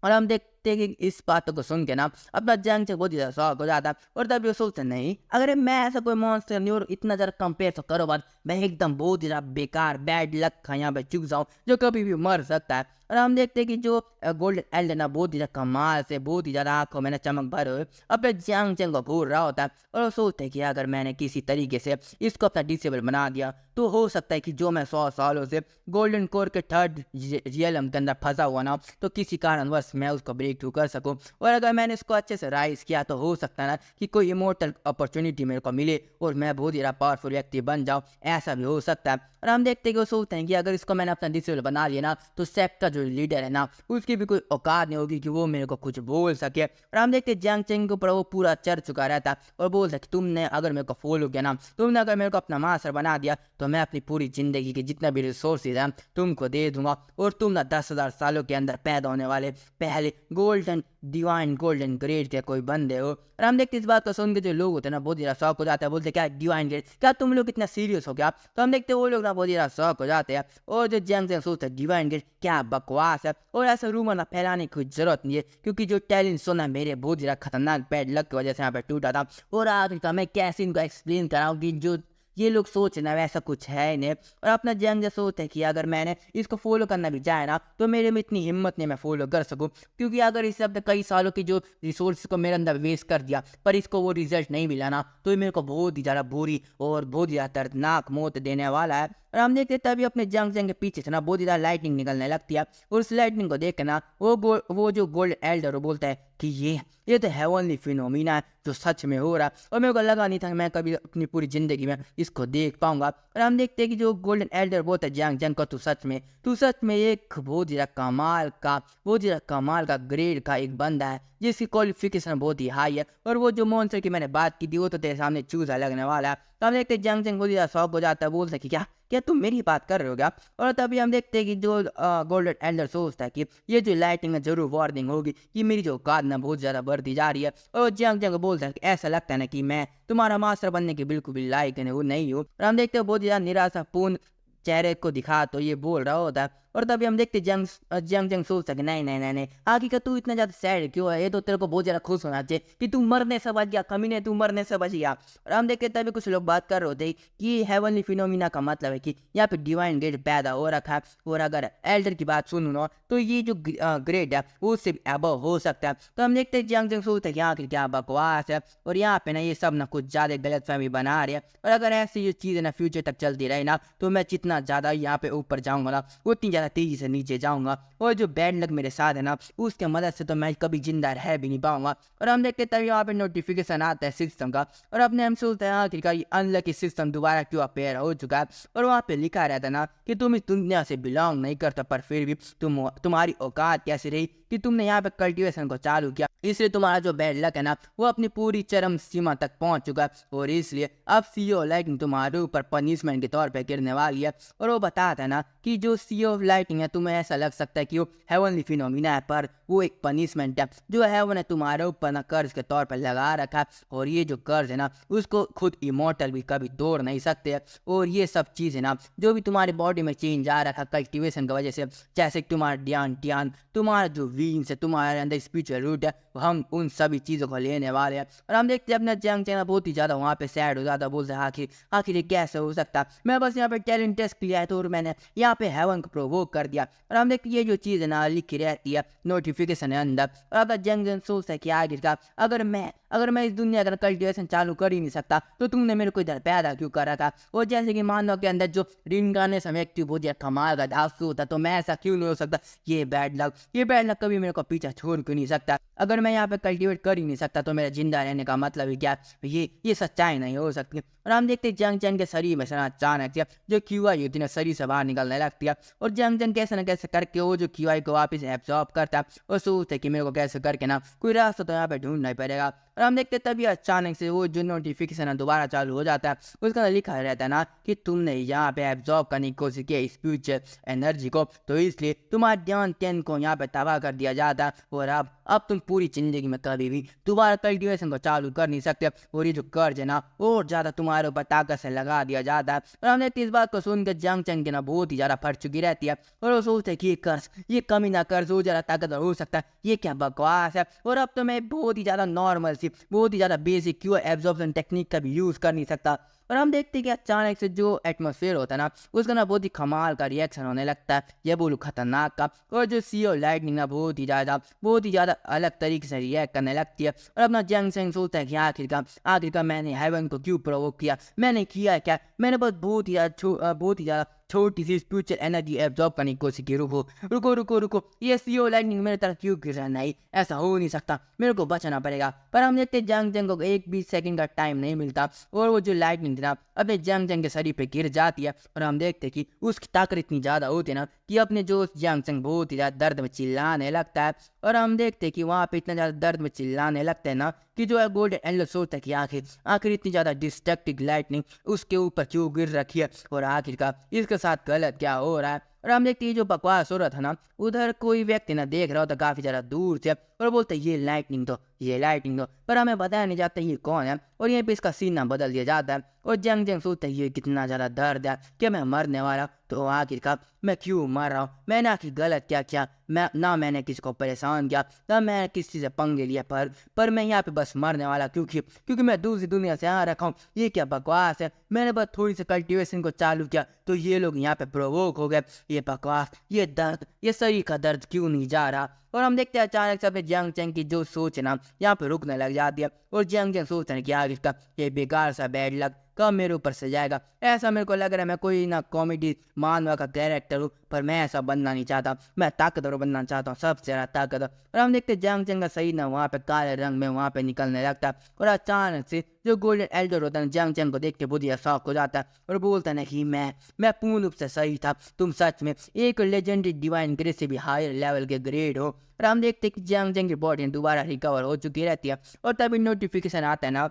और हम देखते हैं कि इस बातों को सुन के ना अपना जंग से बहुत ज़्यादा शौक हो जाता है। और तब ये सोचते नहीं, अगर मैं ऐसा कोई मॉन्स्टर नहीं और इतना ज़्यादा कंपेयर तो करो बात, मैं एकदम बहुत ही ज़्यादा बेकार बैड लक का यहाँ पे चूक जाऊँ जो कभी भी मर सकता है। और हम देखते हैं कि जो गोल्डन एल्डर ना बहुत ही ज़्यादा कमाल से बहुत ही ज़्यादा आंखों में ना चमक भरे हुए अपने जियांग चेंग को घूर रहा होता है। और वो सोचते हैं कि अगर मैंने किसी तरीके से इसको अपना डिसेबल बना दिया तो हो सकता है कि जो मैं 100 सालों से गोल्डन कोर के 3rd रियलम के अंदर फंसा हुआ ना, तो किसी कारणवश मैं उसको ब्रेक थ्रू कर सकूं। और अगर मैंने इसको अच्छे से राइज किया तो हो सकता है ना कि कोई इमोर्टल अपॉर्चुनिटी मेरे को मिले और मैं बहुत ही पावरफुल व्यक्ति बन जाऊं, ऐसा भी हो सकता है। और हम देखते हैं कि वो सोचते हैं कि अगर इसको मैंने अपना डिसेबल बना लिया ना, तो सेक्ट का जो लीडर है ना उसकी भी कोई औकात नहीं होगी कि वो मेरे को कुछ बोल सके। और हम देखते हैं जियांग चेंग के ऊपर वो पूरा चढ़ चुका रहता है और बोलता है कि तुमने अगर मेरे को फॉलो किया ना, तुमने अगर मेरे को अपना मास्टर बना दिया, तो मैं अपनी पूरी जिंदगी के जितना भी रिसोर्सेज हैं तुमको दे दूंगा, और तुम ना 10,000 सालों के अंदर पैदा होने वाले पहले गोल्डन डिवाइन गोल्डन ग्रेड के कोई बंदे हो। और हम देखते इस बात को सुन के जो लोग होते हैं ना बहुत ज़्यादा शौक हो जाते हैं, बोलते क्या डिवाइन ग्रेड, क्या तुम लोग इतना सीरियस हो क्या। तो हम देखते वो लोग ना बहुत ज़्यादा शौक हो जाते हैं, और जो जियांग चेंग सोचते हैं डिवाइन ग्रेड क्या बकवास है, और ऐसा रूमर ना फैलाने की कोई जरूरत नहीं है, क्योंकि जो टैलेंट सोना मेरे बहुत ज़्यादा खतरनाक बैड लक की वजह से यहाँ पे टूटा था। और आखिर मैं कैसे इनको एक्सप्लेन कराऊँ कि जो ये लोग सोच ना वैसा कुछ है नहीं। और अपना जियांग चेंग सोचते हैं कि अगर मैंने इसको फॉलो करना भी चाहे ना, तो मेरे में इतनी हिम्मत नहीं मैं फॉलो कर सकूं, क्योंकि अगर इस अपने कई सालों की जो रिसोर्स को मेरे अंदर वेस्ट कर दिया पर इसको वो रिजल्ट नहीं मिला ना, तो ये मेरे को बहुत ही ज़्यादा बुरी और बहुत ही ज़्यादा दर्दनाक मौत देने वाला है। और हम देखते तभी अपने जियांग चेंग के पीछे से ना बहुत ज़्यादा लाइटनिंग निकलने लगती है, और उस लाइटनिंग को देख के ना वो जो गोल्ड एल्डर बोलता है कि ये तो हेवनली फिनोमिना है जो सच में हो रहा है, और मेरे को लगा नहीं था कि मैं कभी अपनी पूरी ज़िंदगी में इसको देख पाऊंगा। और हम देखते हैं कि जो गोल्डन एल्डर बोलता है जियांग चेंग को, तू सच में एक बहुत ज़्यादा कमाल का ग्रेड का एक बंदा है जिसकी क्वालिफिकेशन बहुत ही हाई है, और वो जो मॉन्स्टर की मैंने बात की थी वो तो तेरे सामने चूजा लगने वाला है। तो हम देखते हैं जियांग चेंग बहुत ज़्यादा शौक हो जाता है, बोलता है कि क्या तुम मेरी बात कर रहे हो क्या। और तभी हम देखते हैं कि जो गोल्डन एल्डर सोचता है कि ये जो लाइटिंग है जरूर वार्निंग होगी कि मेरी जो औकात ना बहुत ज़्यादा बढ़ती जा रही है। और जियांग चेंग बोलता है कि ऐसा लगता है ना कि मैं तुम्हारा मास्टर बनने के बिल्कुल भी लायक नहीं हूँ। और हम देखते हैं बहुत ज़्यादा निराशापूर्ण चेहरे को दिखा तो ये बोल रहा होता है। और तभी हम देखते जियांग चेंग सोचता है कि नहीं आखिर तू इतना ज़्यादा सैड क्यों है, ये तो तेरे को बहुत ज़्यादा खुश होना चाहिए कि तू मरने से बच गया, कमीने तू मरने से बच गया। और हम देखते तभी कुछ लोग बात कर रहे होते कि हेवनली फिनोमिना का मतलब है कि यहाँ पे डिवाइन ग्रेड पैदा हो रखा है, और अगर एल्डर की बात सुनूँ ना तो ये जो ग्रेड है वो उससे अबव हो सकता है। तो हम देखते हैं जियांग चेंग सोचते हैं कि आखिर क्या बकवास है, और यहाँ पे ना ये सब ना कुछ ज़्यादा गलतफहमी बना रही है, और अगर ऐसी ये चीज़ें ना फ्यूचर तक चलती रही ना, तो मैं जितना ज़्यादा यहाँ पे ऊपर जाऊँगा ना उतनी ज़्यादा तेज़ी से नीचे जाऊँगा और जो बैड लक मेरे साथ है ना उसके मदद से तो मैं कभी जिंदा रह भी नहीं पाऊँगा। और हम देखते तभी यहाँ पे नोटिफिकेशन आता है सिस्टम का और अपने हम सोचते हैं आखिरकार ये अनलकी सिस्टम दोबारा क्यों अपेयर हो चुका है। और वहाँ पे लिखा रहता है ना कि तुम इस दुनिया से बिलोंग नहीं करता पर फिर भी तुम्हारी औकात कैसी रही कि तुमने यहाँ पे कल्टीवेशन को चालू किया, इसलिए तुम्हारा जो बैड लक है ना वो अपनी पूरी चरम सीमा तक पहुंच चुका है और इसलिए अब सीईओ लाइटिंग तुम्हारे ऊपर पनिशमेंट के तौर पे गिरने वाली है। और वो बताता है ना कि जो सीईओ ऑफ लाइटिंग है तुम्हें ऐसा लग सकता है कि वो हेवनली फिनोमिना है पर वो एक पनिशमेंट है जो हेवन है तुम्हारे ऊपर ना कर्ज के तौर पर लगा रखा है और ये जो कर्ज है ना उसको खुद इमोर्टल भी कभी तोड़ नहीं सकते। और ये सब चीज़ें ना जो भी तुम्हारी बॉडी में चेंज आ रखा कल्टिवेशन की वजह से, जैसे कि तुम्हारा ध्यान तुम्हारा जो वीन्स है तुम्हारे अंदर स्पिरिचुअल रूट है, हम उन सभी चीज़ों को लेने वाले हैं। और हम देखते हैं अपना जंग चैनल बहुत ही ज़्यादा वहाँ पे सैड हो जाता, बोलते हैं आखिर ये कैसे हो सकता, मैं बस यहाँ पे टैलेंट टेस्ट किया है तो और मैंने यहाँ पे हेवन को प्रोवोक कर दिया। और हम देखते ये जो चीज़ है ना लिखी रहती है नोटिफिकेशन है अंदर। और अब जंग सोचता है कि आखिरकार अगर मैं इस दुनिया का कल्टिवेशन चालू कर ही नहीं सकता तो तुमने मेरे को इधर पैदा क्यों करा था। और जैसे कि मानव के अंदर जो रिनकार्नेशन एक्टिव हो जाए कमाल का धासु होता तो मैं ऐसा क्यों नहीं हो सकता। ये बैड लक कभी मेरे को पीछा छोड़ क्यों नहीं सकता। अगर मैं यहाँ पे कल्टिवेट कर ही नहीं सकता तो मेरा जिंदा रहने का मतलब ही क्या, ये सच्चाई नहीं हो सकती। और हम देखते जंग चैन के शरीर में से अचानक से जो क्यूआई होती है शरीर से बाहर निकलने लगती है और जंग चैन कैसे न कैसे करके वो जो क्यूआई को वापस एब्जॉर्ब करता है और सोचते है कि मेरे को कैसे करके ना कोई रास्ता तो यहाँ पे ढूंढना ही पड़ेगा। और हम देखते तभी अचानक से वो जो नोटिफिकेशन है दोबारा चालू हो जाता है, उसका अंदर लिखा रहता है ना कि तुमने यहाँ पे एब्जॉर्ब करने की कोशिश की स्पिरिचुअल एनर्जी को, तो इसलिए तुम्हारा ध्यान चैन को यहाँ पे तबाह कर दिया जाता है और अब तुम पूरी जिंदगी में कभी भी दोबारा कल्टिवेशन को चालू कर नहीं सकते। और ये जो कर्ज है ना और ज्यादा तुम्हारे ऊपर ताकत से लगा दिया जाता है। और हमने इस बात को सुनकर जंग चंग की ना बहुत ही ज्यादा फट चुकी रहती है और वो सोचते हैं कि ये कमी ना कर्ज हो ज्यादा ताकतवर हो सकता है, ये क्या बकवास है। और अब तो मैं बहुत ही ज्यादा नॉर्मल सी बहुत ही ज्यादा बेसिक क्यू एब्जॉर्प्शन टेक्निक का भी यूज कर नहीं सकता। और हम देखते हैं कि अचानक से जो एटमॉस्फेयर होता है ना उसका ना बहुत ही कमाल का रिएक्शन होने लगता है, ये बोलूँ खतरनाक का। और जो सीईओ लाइटनिंग ना बहुत ही ज़्यादा अलग तरीके से रिएक्ट करने लगती है। और अपना जंग सेंग सोचता है कि आखिरकार मैंने हेवन को क्यों प्रोवोक किया, मैंने किया क्या, मैंने बस बहुत ही ज़्यादा छोटी सी स्पिरिचुअल एनर्जी एब्जॉर्ब करने की कोशिश की। रुको ये सीईओ लाइटनिंग मेरे तरफ क्यों गिर रहा है, नहीं ऐसा हो नहीं सकता, मेरे को बचाना पड़ेगा। पर हम देखते जंग को एक भी सेकंड का टाइम नहीं मिलता और वो जो लाइटनिंग थी ना अपने जंग के शरीर पे गिर जाती है। और हम देखते कि उसकी ताकत इतनी ज़्यादा होती है ना कि अपने जो जंग बहुत ही ज़्यादा दर्द में चिल्लाने लगता है। और हम देखते कि वहाँ पे इतना ज़्यादा दर्द में चिल्लाने लगता है ना कि जो है गोल्डन एंजल सोचता है कि आखिर इतनी ज़्यादा डिस्ट्रक्टिव लाइटनिंग उसके ऊपर क्यों गिर रखी है और आखिरकार इसके साथ गलत क्या हो रहा है। और हम देखते जो बकवास हो रहा था ना उधर कोई व्यक्ति ना देख रहा होता काफी ज्यादा दूर से और बोलते ये लाइटनिंग दो, पर हमें बताया नहीं जाता ये कौन है। और यहीं पे इसका सीना बदल दिया जाता है और जंग सोचता है ये कितना ज्यादा दर्द है कि मैं मरने वाला, तो आखिरकार मैं क्यों मर रहा हूँ, मैंने आखिर गलत क्या किया, मैंने किसी को परेशान किया ना मैंने किसी से पंगे लिया, पर मैं यहाँ पे बस मरने वाला क्योंकि मैं दूसरी दुनिया से आ रखा हूँ। ये क्या बकवास है, मैंने बस थोड़ी सी कल्टिवेशन को चालू किया तो ये लोग यहाँ पे प्रोवोक हो गए, ये बकवास, ये दर्द, ये शरीर का दर्द क्यों नहीं जा रहा। और हम देखते हैं अचानक से अपने जंग चंग की जो सोच है ना यहाँ पे रुकने लग जाती है और जंग सोचते हैं कि यार इसका ये बेकार सा बैड लक कब मेरे ऊपर से जाएगा। ऐसा मेरे को लग रहा है मैं कोई ना कॉमेडी मानवा का कैरेक्टर हूँ, पर मैं ऐसा बनना नहीं चाहता, मैं ताकतवर बनना चाहता हूँ, सबसे ज़्यादा ताकतवर। और हम देखते जंग चंग का सही ना वहाँ पे काले रंग में वहाँ पे निकलने लगता है और अचानक से जो गोल्डन एल्डर होता है जंग चंग को देख के बहुत ही शौक हो जाता है और बोलता है कि मैं पूर्ण रूप से सही था, तुम सच में एक लेजेंडरी डिवाइन ग्रेड से भी हायर लेवल के ग्रेड हो। और हम देखते कि जंग की बॉडी दोबारा रिकवर हो चुकी रहती है और तभी नोटिफिकेशन आता है ना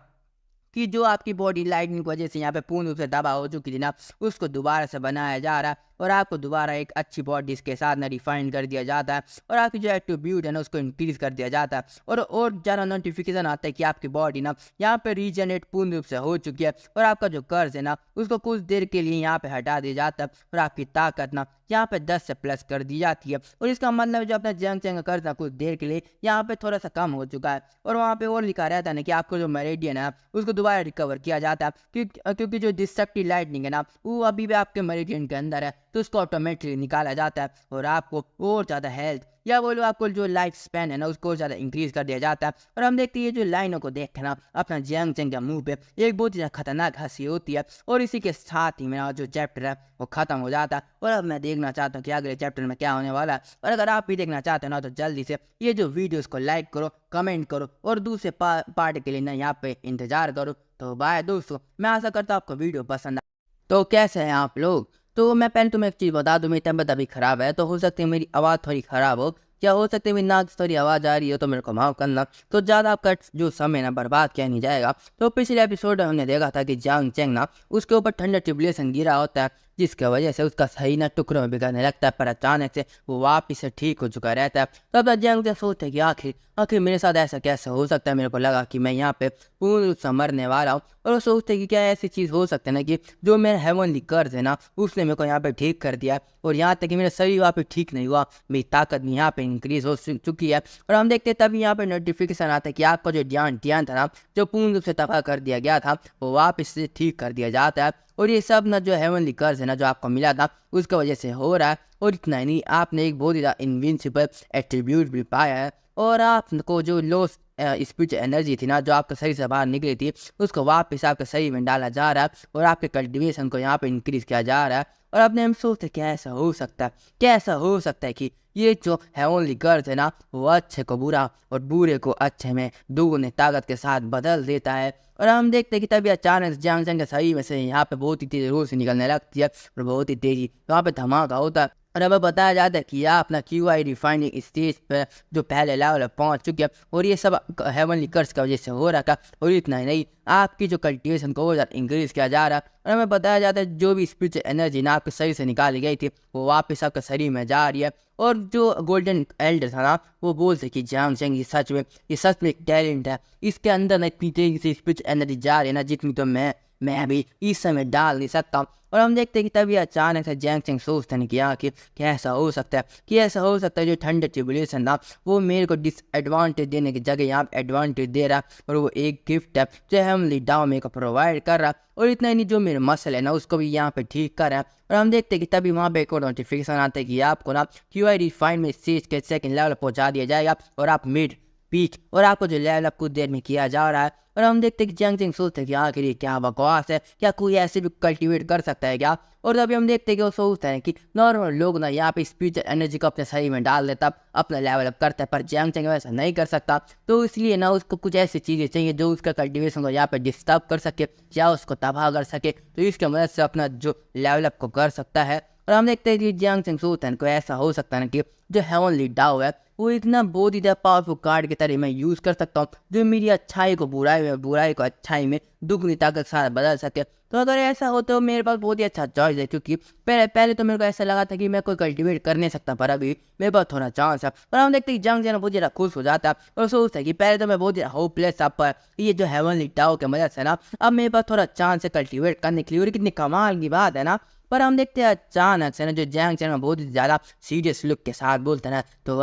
कि जो आपकी बॉडी लाइटनिंग की वजह से यहाँ पे पूर्ण रूप से तबाह हो चुकी थी ना उसको दोबारा से बनाया जा रहा है और आपको दोबारा एक अच्छी बॉडी के साथ ना रिफाइन कर दिया जाता है और आपकी जो एट्रीब्यूट है ना उसको इंक्रीज कर दिया जाता है और ज़्यादा नोटिफिकेशन आता है कि आपकी बॉडी ना यहाँ पे रीजनरेट पूर्ण रूप से हो चुकी है और आपका जो कर्ज है ना उसको कुछ देर के लिए यहाँ पे हटा दिया जाता है और आपकी ताकत ना यहाँ पे 10 से प्लस कर दी जाती है। और इसका मतलब जो अपना जंग का कर्ज ना कुछ देर के लिए यहाँ पे थोड़ा सा कम हो चुका है और वहाँ पे और लिखा रहता है ना कि आपको जो मेरिडियन है उसको दोबारा रिकवर किया जाता है क्योंकि जो डिस्ट्रक्टिव लाइटनिंग है ना वो अभी भी आपके मेरिडियन के अंदर है, तो उसको ऑटोमेटिकली निकाला जाता है और आपको और ज़्यादा हेल्थ या बोलो आपको जो लाइफ स्पैन है ना उसको ज़्यादा इंक्रीज कर दिया जाता है। और हम देखते हैं ये जो लाइनों को देख के ना अपना जियांग चेंग के मुंह पे एक बहुत ही ज़्यादा खतरनाक हंसी होती है। और इसी के साथ ही मेरा जो चैप्टर है वो खत्म हो जाता है। और अब मैं देखना चाहता हूँ कि अगले चैप्टर में क्या होने वाला है। और अगर आप भी देखना चाहते हो ना तो जल्दी से ये जो वीडियोस को लाइक करो, कमेंट करो और दूसरे पार्ट के लिए ना यहाँ पे इंतजार करो। तो बाय दोस्तों, मैं आशा करता हूँ आपको वीडियो पसंद आए। तो कैसे हैं आप लोग? तो मैं पहले तुम्हें एक चीज़ बता दूं, मेरी तबीयत अभी ख़राब है तो हो सकती है मेरी आवाज़ थोड़ी ख़राब हो, या हो सकती है मेरी नाक से थोड़ी आवाज़ आ रही हो, तो मेरे को माफ़ करना। तो ज़्यादा आपका जो समय ना बर्बाद किया नहीं जाएगा। तो पिछले एपिसोड में हमने देखा था कि जियांग चेंग ना उसके ऊपर ठंडा ट्यूबलेशन गिरा होता है, जिसकी वजह से उसका सही ना टुकड़ों में बिगड़ने लगता है, पर अचानक से वो वापिस से ठीक हो चुका रहता है। तो अब जियांग चेंग सोचते हैं कि आखिर मेरे साथ ऐसा कैसे हो सकता है। मेरे को लगा कि मैं यहाँ पे पूर्ण रूप से मरने वाला हूँ। और वो सोचते हैं कि क्या ऐसी चीज़ हो सकती है ना कि जो मेरा हेवनली कर्ज है ना उसने मेरे को यहाँ पे ठीक कर दिया है। और यहाँ तक कि मेरा शरीर वहाँ पे ठीक नहीं हुआ, मेरी ताकत भी यहाँ पे इंक्रीज हो चुकी है। और हम देखते हैं तभी यहाँ पे नोटिफिकेशन आता है कि आपका जो ध्यान था ना जो पूर्ण रूप से तबाह कर दिया गया था वो वापस से ठीक कर दिया जाता है। और ये सब ना जो हेवनली कर्ज है ना जो आपको मिला था उसकी वजह से हो रहा है। और इतना ही नहीं, आपने एक बहुत ही ज़्यादा इनविंसिबल एट्रीब्यूट भी पाया है। और आपको जो लॉस स्पिरिचुअल एनर्जी थी ना जो आपके शरीर से बाहर निकली थी उसको वापस आपके शरीर में डाला जा रहा है और आपके कल्टिवेशन को यहाँ पे इंक्रीज किया जा रहा है। और अपने हम सोचते क्या ऐसा हो सकता है, क्या ऐसा हो सकता है कि ये जो हेवनली कर्ज है ना वो अच्छे को बुरा और बुरे को अच्छे में दोगुने ताकत के साथ बदल देता है। और हम देखते हैं कि तभी अचानक से जियांग चेंग के शरीर में से यहाँ पे बहुत ही तेज रोशनी निकलने लगती है और बहुत ही तेजी वहाँ पे धमाका होता है। और हमें बताया जाता है कि यह अपना QI रिफाइनिंग स्टेज पर जो पहले लेवल पर पहुंच चुकी है। और ये सब हेवनली कर्ज की वजह से हो रहा था। और इतना ही नहीं, आपकी जो कल्टिवेशन को और इंक्रीज किया जा रहा है। और हमें बताया जाता है जो भी स्पिरिचुअल एनर्जी ना आपके शरीर से निकाली गई थी वो वापस आपके शरीर में जा रही है। और जो गोल्डन एल्डर था ना वो बोलते कि जियांग चेंग ये सच में एक टैलेंट है, इसके अंदर ना इतनी तेजी से स्पिरिचुअल एनर्जी जा रही है ना जितनी तो मैं अभी इस समय डाल नहीं सकता। और हम देखते हैं कि तभी अचानक से जियांग चेंग सोचते हैं कि आखिर क्या ऐसा हो सकता है, कि ऐसा हो सकता है जो ठंडे ट्रिब्यूलेशन था वो मेरे को डिसएडवांटेज देने की जगह यहाँ पे एडवांटेज दे रहा है। और वो एक गिफ्ट है जो हेवनली डाओ मेरे को प्रोवाइड कर रहा है। और इतना ही नहीं, जो मेरे मसल है ना उसको भी यहाँ पे ठीक कर रहा है। और हम देखते हैं कि तभी वहाँ पे एक और नोटिफिकेशन आता है कि आपको ना QI रिफाइनमेंट स्टेज के सेकंड लेवल पहुँचा दिया जाएगा और आप मिड पीक और आपको जो लेवल अप कुछ देर में किया जा रहा है। और हम देखते हैं कि जियांग चेंग सोचते हैं कि आखिर ये क्या बकवास है, क्या कोई ऐसे भी कल्टीवेट कर सकता है क्या। और तभी हम देखते हैं कि वो सोचते हैं कि नॉर्मल लोग ना यहाँ पे स्पिरिचुअल एनर्जी को अपने शरीर में डाल देता अपना लेवल अप करता है, पर जियांग चेंग वैसा नहीं कर सकता। तो इसलिए ना उसको कुछ ऐसी चीज़ें चाहिए जो उसका कल्टिवेशन को यहाँ पे डिस्टर्ब कर सके या उसको तबाह कर सके, तो इसकी मदद से अपना जो लेवल अप को कर सकता है। और हम देखते हैं कि जियांग चेंग सोचते हैं को ऐसा हो सकता है ना कि जो हेवनली डाओ है वो इतना बहुत ही ज़्यादा पावरफुल कार्ड की तरह मैं यूज़ कर सकता हूँ जो मेरी अच्छाई को बुराई में, बुराई को अच्छाई में दुगनी ताकत के साथ बदल सके। तो अगर ऐसा हो तो मेरे पास बहुत ही अच्छा चॉइस है, क्योंकि पहले तो मेरे को ऐसा लगा था कि मैं कोई कल्टीवेट कर नहीं सकता, पर अभी मेरे पास थोड़ा चांस है। और हम देखते हैं जियांग चेंग बहुत ज़्यादा खुश हो जाता है और सोचता है कि पहले तो मैं बहुत ज़्यादा होपलेस था, पर ये जो हेवनली डाओ की मदद से ना अब मेरे पास थोड़ा चांस है कल्टीवेट करने के लिए। और कितनी कमाल की बात है ना। पर हम देखते हैं अचानक से ना जो जियांग चेंग बहुत ही ज़्यादा सीरियस लुक के साथ बोलते हैं ना, तो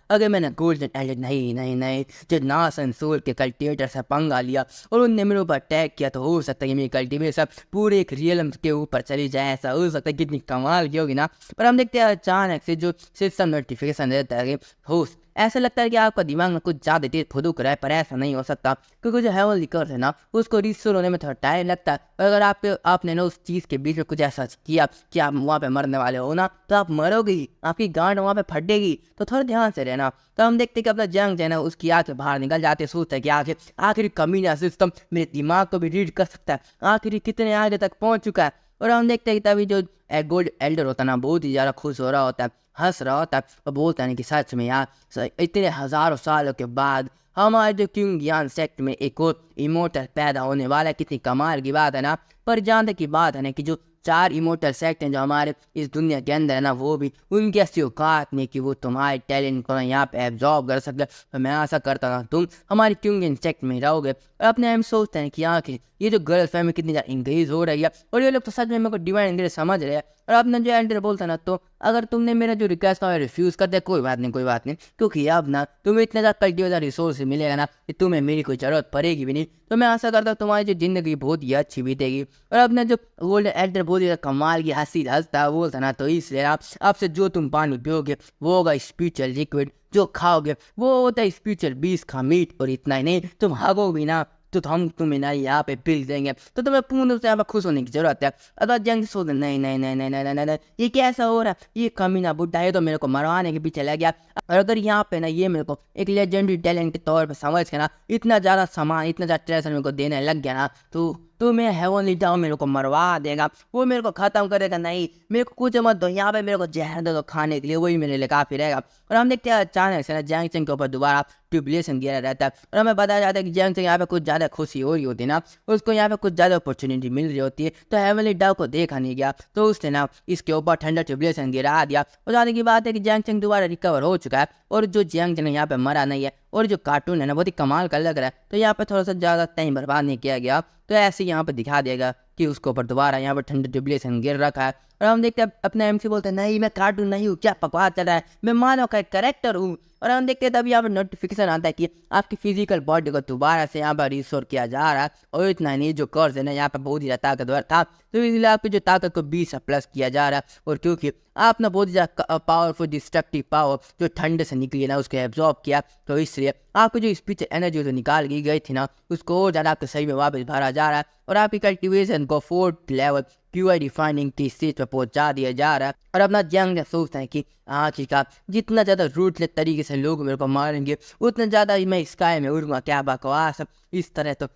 अगर मैंने गोल्डन एल्डर नहीं जो नासन सोल के कल्टिवेटर से पंगा लिया और उनने मेरे ऊपर अटैक किया, तो हो सकता है कि मेरी कल्टिवेशन पूरे एक रियलम के ऊपर चली जाए। ऐसा हो सकता है, कितनी कमाल की होगी ना। पर हम देखते हैं अचानक से जो सिस्टम नोटिफिकेशन देता है कि होस्ट, ऐसा लगता है कि आपका दिमाग में कुछ ज़्यादा तेज फुदुक रहा है, पर ऐसा नहीं हो सकता क्योंकि जो हेवनली कर्ज है ना उसको रिस्टोर होने में थोड़ा टाइम लगता है। और अगर आपने ना उस चीज़ के बीच में कुछ ऐसा किया कि आप वहाँ पे मरने वाले हो ना, तो आप मरोगे ही, आपकी गांड वहाँ पे फटेगी। तो थोड़ा ध्यान से रहना। तो हम देखते हैं कि अपना जियांग चेंग ना उसकी आँख से बाहर निकल जाते, सोचता है कि आखिर कमीना सिस्टम मेरे दिमाग को भी रीड कर सकता है, आखिर कितने आगे तक पहुँच चुका है। और हम देखते हैं कि तभी जो गोल्ड एल्डर होता है ना बहुत ही ज़्यादा खुश हो रहा होता है, हंस रहा होता है और बोलता है कि सच में यार इतने हज़ारों सालों के बाद हमारे जो क्योंग यान सेक्ट में एक और इमोर्टल पैदा होने वाला है। कितनी कमाल की बात है ना। पर जहाँ तक की बात है ना कि जो 4 इमोर्टल सेक्ट हैं जो हमारे इस दुनिया के अंदर है ना, वो भी उनकी ऐसी औकात नहीं कि वो तुम्हारे टैलेंट को यहाँ पे एब्जॉर्ब कर सकते। तो मैं आशा करता था तुम हमारे क्योंग सेक्ट में रहोगे। और अपने हम सोचते हैं कि आखिर ये जो गर्ल फैमिली कितनी ज़्यादा इंक्रीज हो रही है और ये लोग तो सच में मेरे को डिवाइन इंग्रेज समझ रहे हैं। और अपना जो एल्डर बोलता है ना, तो अगर तुमने मेरा जो रिक्वेस्ट था रिफ्यूज़ कर दिया, कोई बात नहीं कोई बात नहीं, क्योंकि अब ना तुम्हें इतना ज़्यादा कल्टीवेटर रिसोर्स मिलेगा ना कि तुम्हें मेरी कोई ज़रूरत पड़ेगी भी नहीं। तो मैं आशा करता हूँ तुम्हारी जो ज़िंदगी बहुत ही अच्छी बीतेगी। और अपना जो गोल्ड एल्डर बहुत ही कमाल की हंसी हंसता है बोलता ना, तो इसलिए आपसे जो तुम पानी पियोगे वो होगा स्पिरिचुअल लिक्विड, जो खाओगे वो होता है स्पिरिचुअल बीस का मीट। और इतना ही नहीं, तुम भागो भी ना तो हम तुम्हें ना यहाँ पे पिल देंगे, तो तुम्हें पूर्ण रूप से यहाँ पर खुश होने की जरूरत है। अगर जंग सोच नहीं नहीं नहीं नहीं नहीं नहीं नहीं, ये कैसा हो रहा है, ये कमीना बुड्ढा है तो मेरे को मरवाने के पीछे लग गया। और अगर यहाँ पे ना ये मेरे को एक लेजेंडरी टैलेंट के तौर पे समझ के ना इतना ज़्यादा सामान इतना ज़्यादा ट्रेजर मेरे को देने लग गया ना, तो मैं हेवनली टाउन मेरे को मरवा देगा, वो मेरे को ख़त्म करेगा। नहीं मेरे को कुछ मत दो, यहाँ पे मेरे को जहर दे दो खाने के लिए, वही मेरे लिए काफ़ी रहेगा। और हम देखते हैं अचानक से ना जैंग चेंग के ऊपर दोबारा ट्यूबलेशन गिरा रहता है और हमें बताया जाता है कि जैंग चेंग यहाँ पे कुछ ज़्यादा खुशी हो रही होती है ना, उसको यहाँ पे कुछ ज़्यादा अपॉर्चुनिटी मिल रही होती है। तो हेवनली डाउ को देखा नहीं गया, तो उसने ना इसके ऊपर ठंडा ट्यूबलेशन गिरा दिया। और जाने की बात है कि जैंग चेंग दोबारा रिकवर हो चुका है और जो जैंग चेंग यहाँ पे मरा नहीं है। और जो कार्टून है ना बहुत ही कमाल का लग रहा है, तो यहाँ पे थोड़ा सा ज़्यादा टाइम बर्बाद नहीं किया गया, तो ऐसे यहाँ पे दिखा देगा कि उसके ऊपर दोबारा यहाँ पर ठंडा ट्यूबलेशन गिर रखा है। और हम देखते हैं अपने एमसी बोलते हैं नहीं मैं कार्टून नहीं हूँ, क्या बकवास चल रहा है, मैं मानव का एक करेक्टर हूँ। और हम देखते हैं तब यहाँ पर नोटिफिकेशन आता है कि आपकी फिजिकल बॉडी को दोबारा से यहाँ पर रिस्टोर किया जा रहा है। और इतना नहीं, जो कर्ज है ना यहाँ पर बहुत ही ज़्यादा ताकतवर था, तो इसलिए आपकी जो ताकत को 20 प्लस किया जा रहा है। और क्योंकि आप ना बहुत ही ज़्यादा पावरफुल डिस्ट्रक्टिव पावर जो ठंड से निकली ना उसको एब्जॉर्ब किया, तो इसलिए आपको जो स्पीच एनर्जी जो निकाल की गई थी ना उसको और ज़्यादा आपके सही में वापस भरा जा रहा है। और आपकी कल्टिवेशन को 4th level QI defining T stage पर पहुंचा दिया जा रहा है। और अपना जंग सोचता है कि आखिरकार जितना ज़्यादा रूटलेस तरीके से लोग मेरे को मारेंगे उतना ज़्यादा मैं स्काई में उड़ूंगा, क्या बकवास। इस तरह तो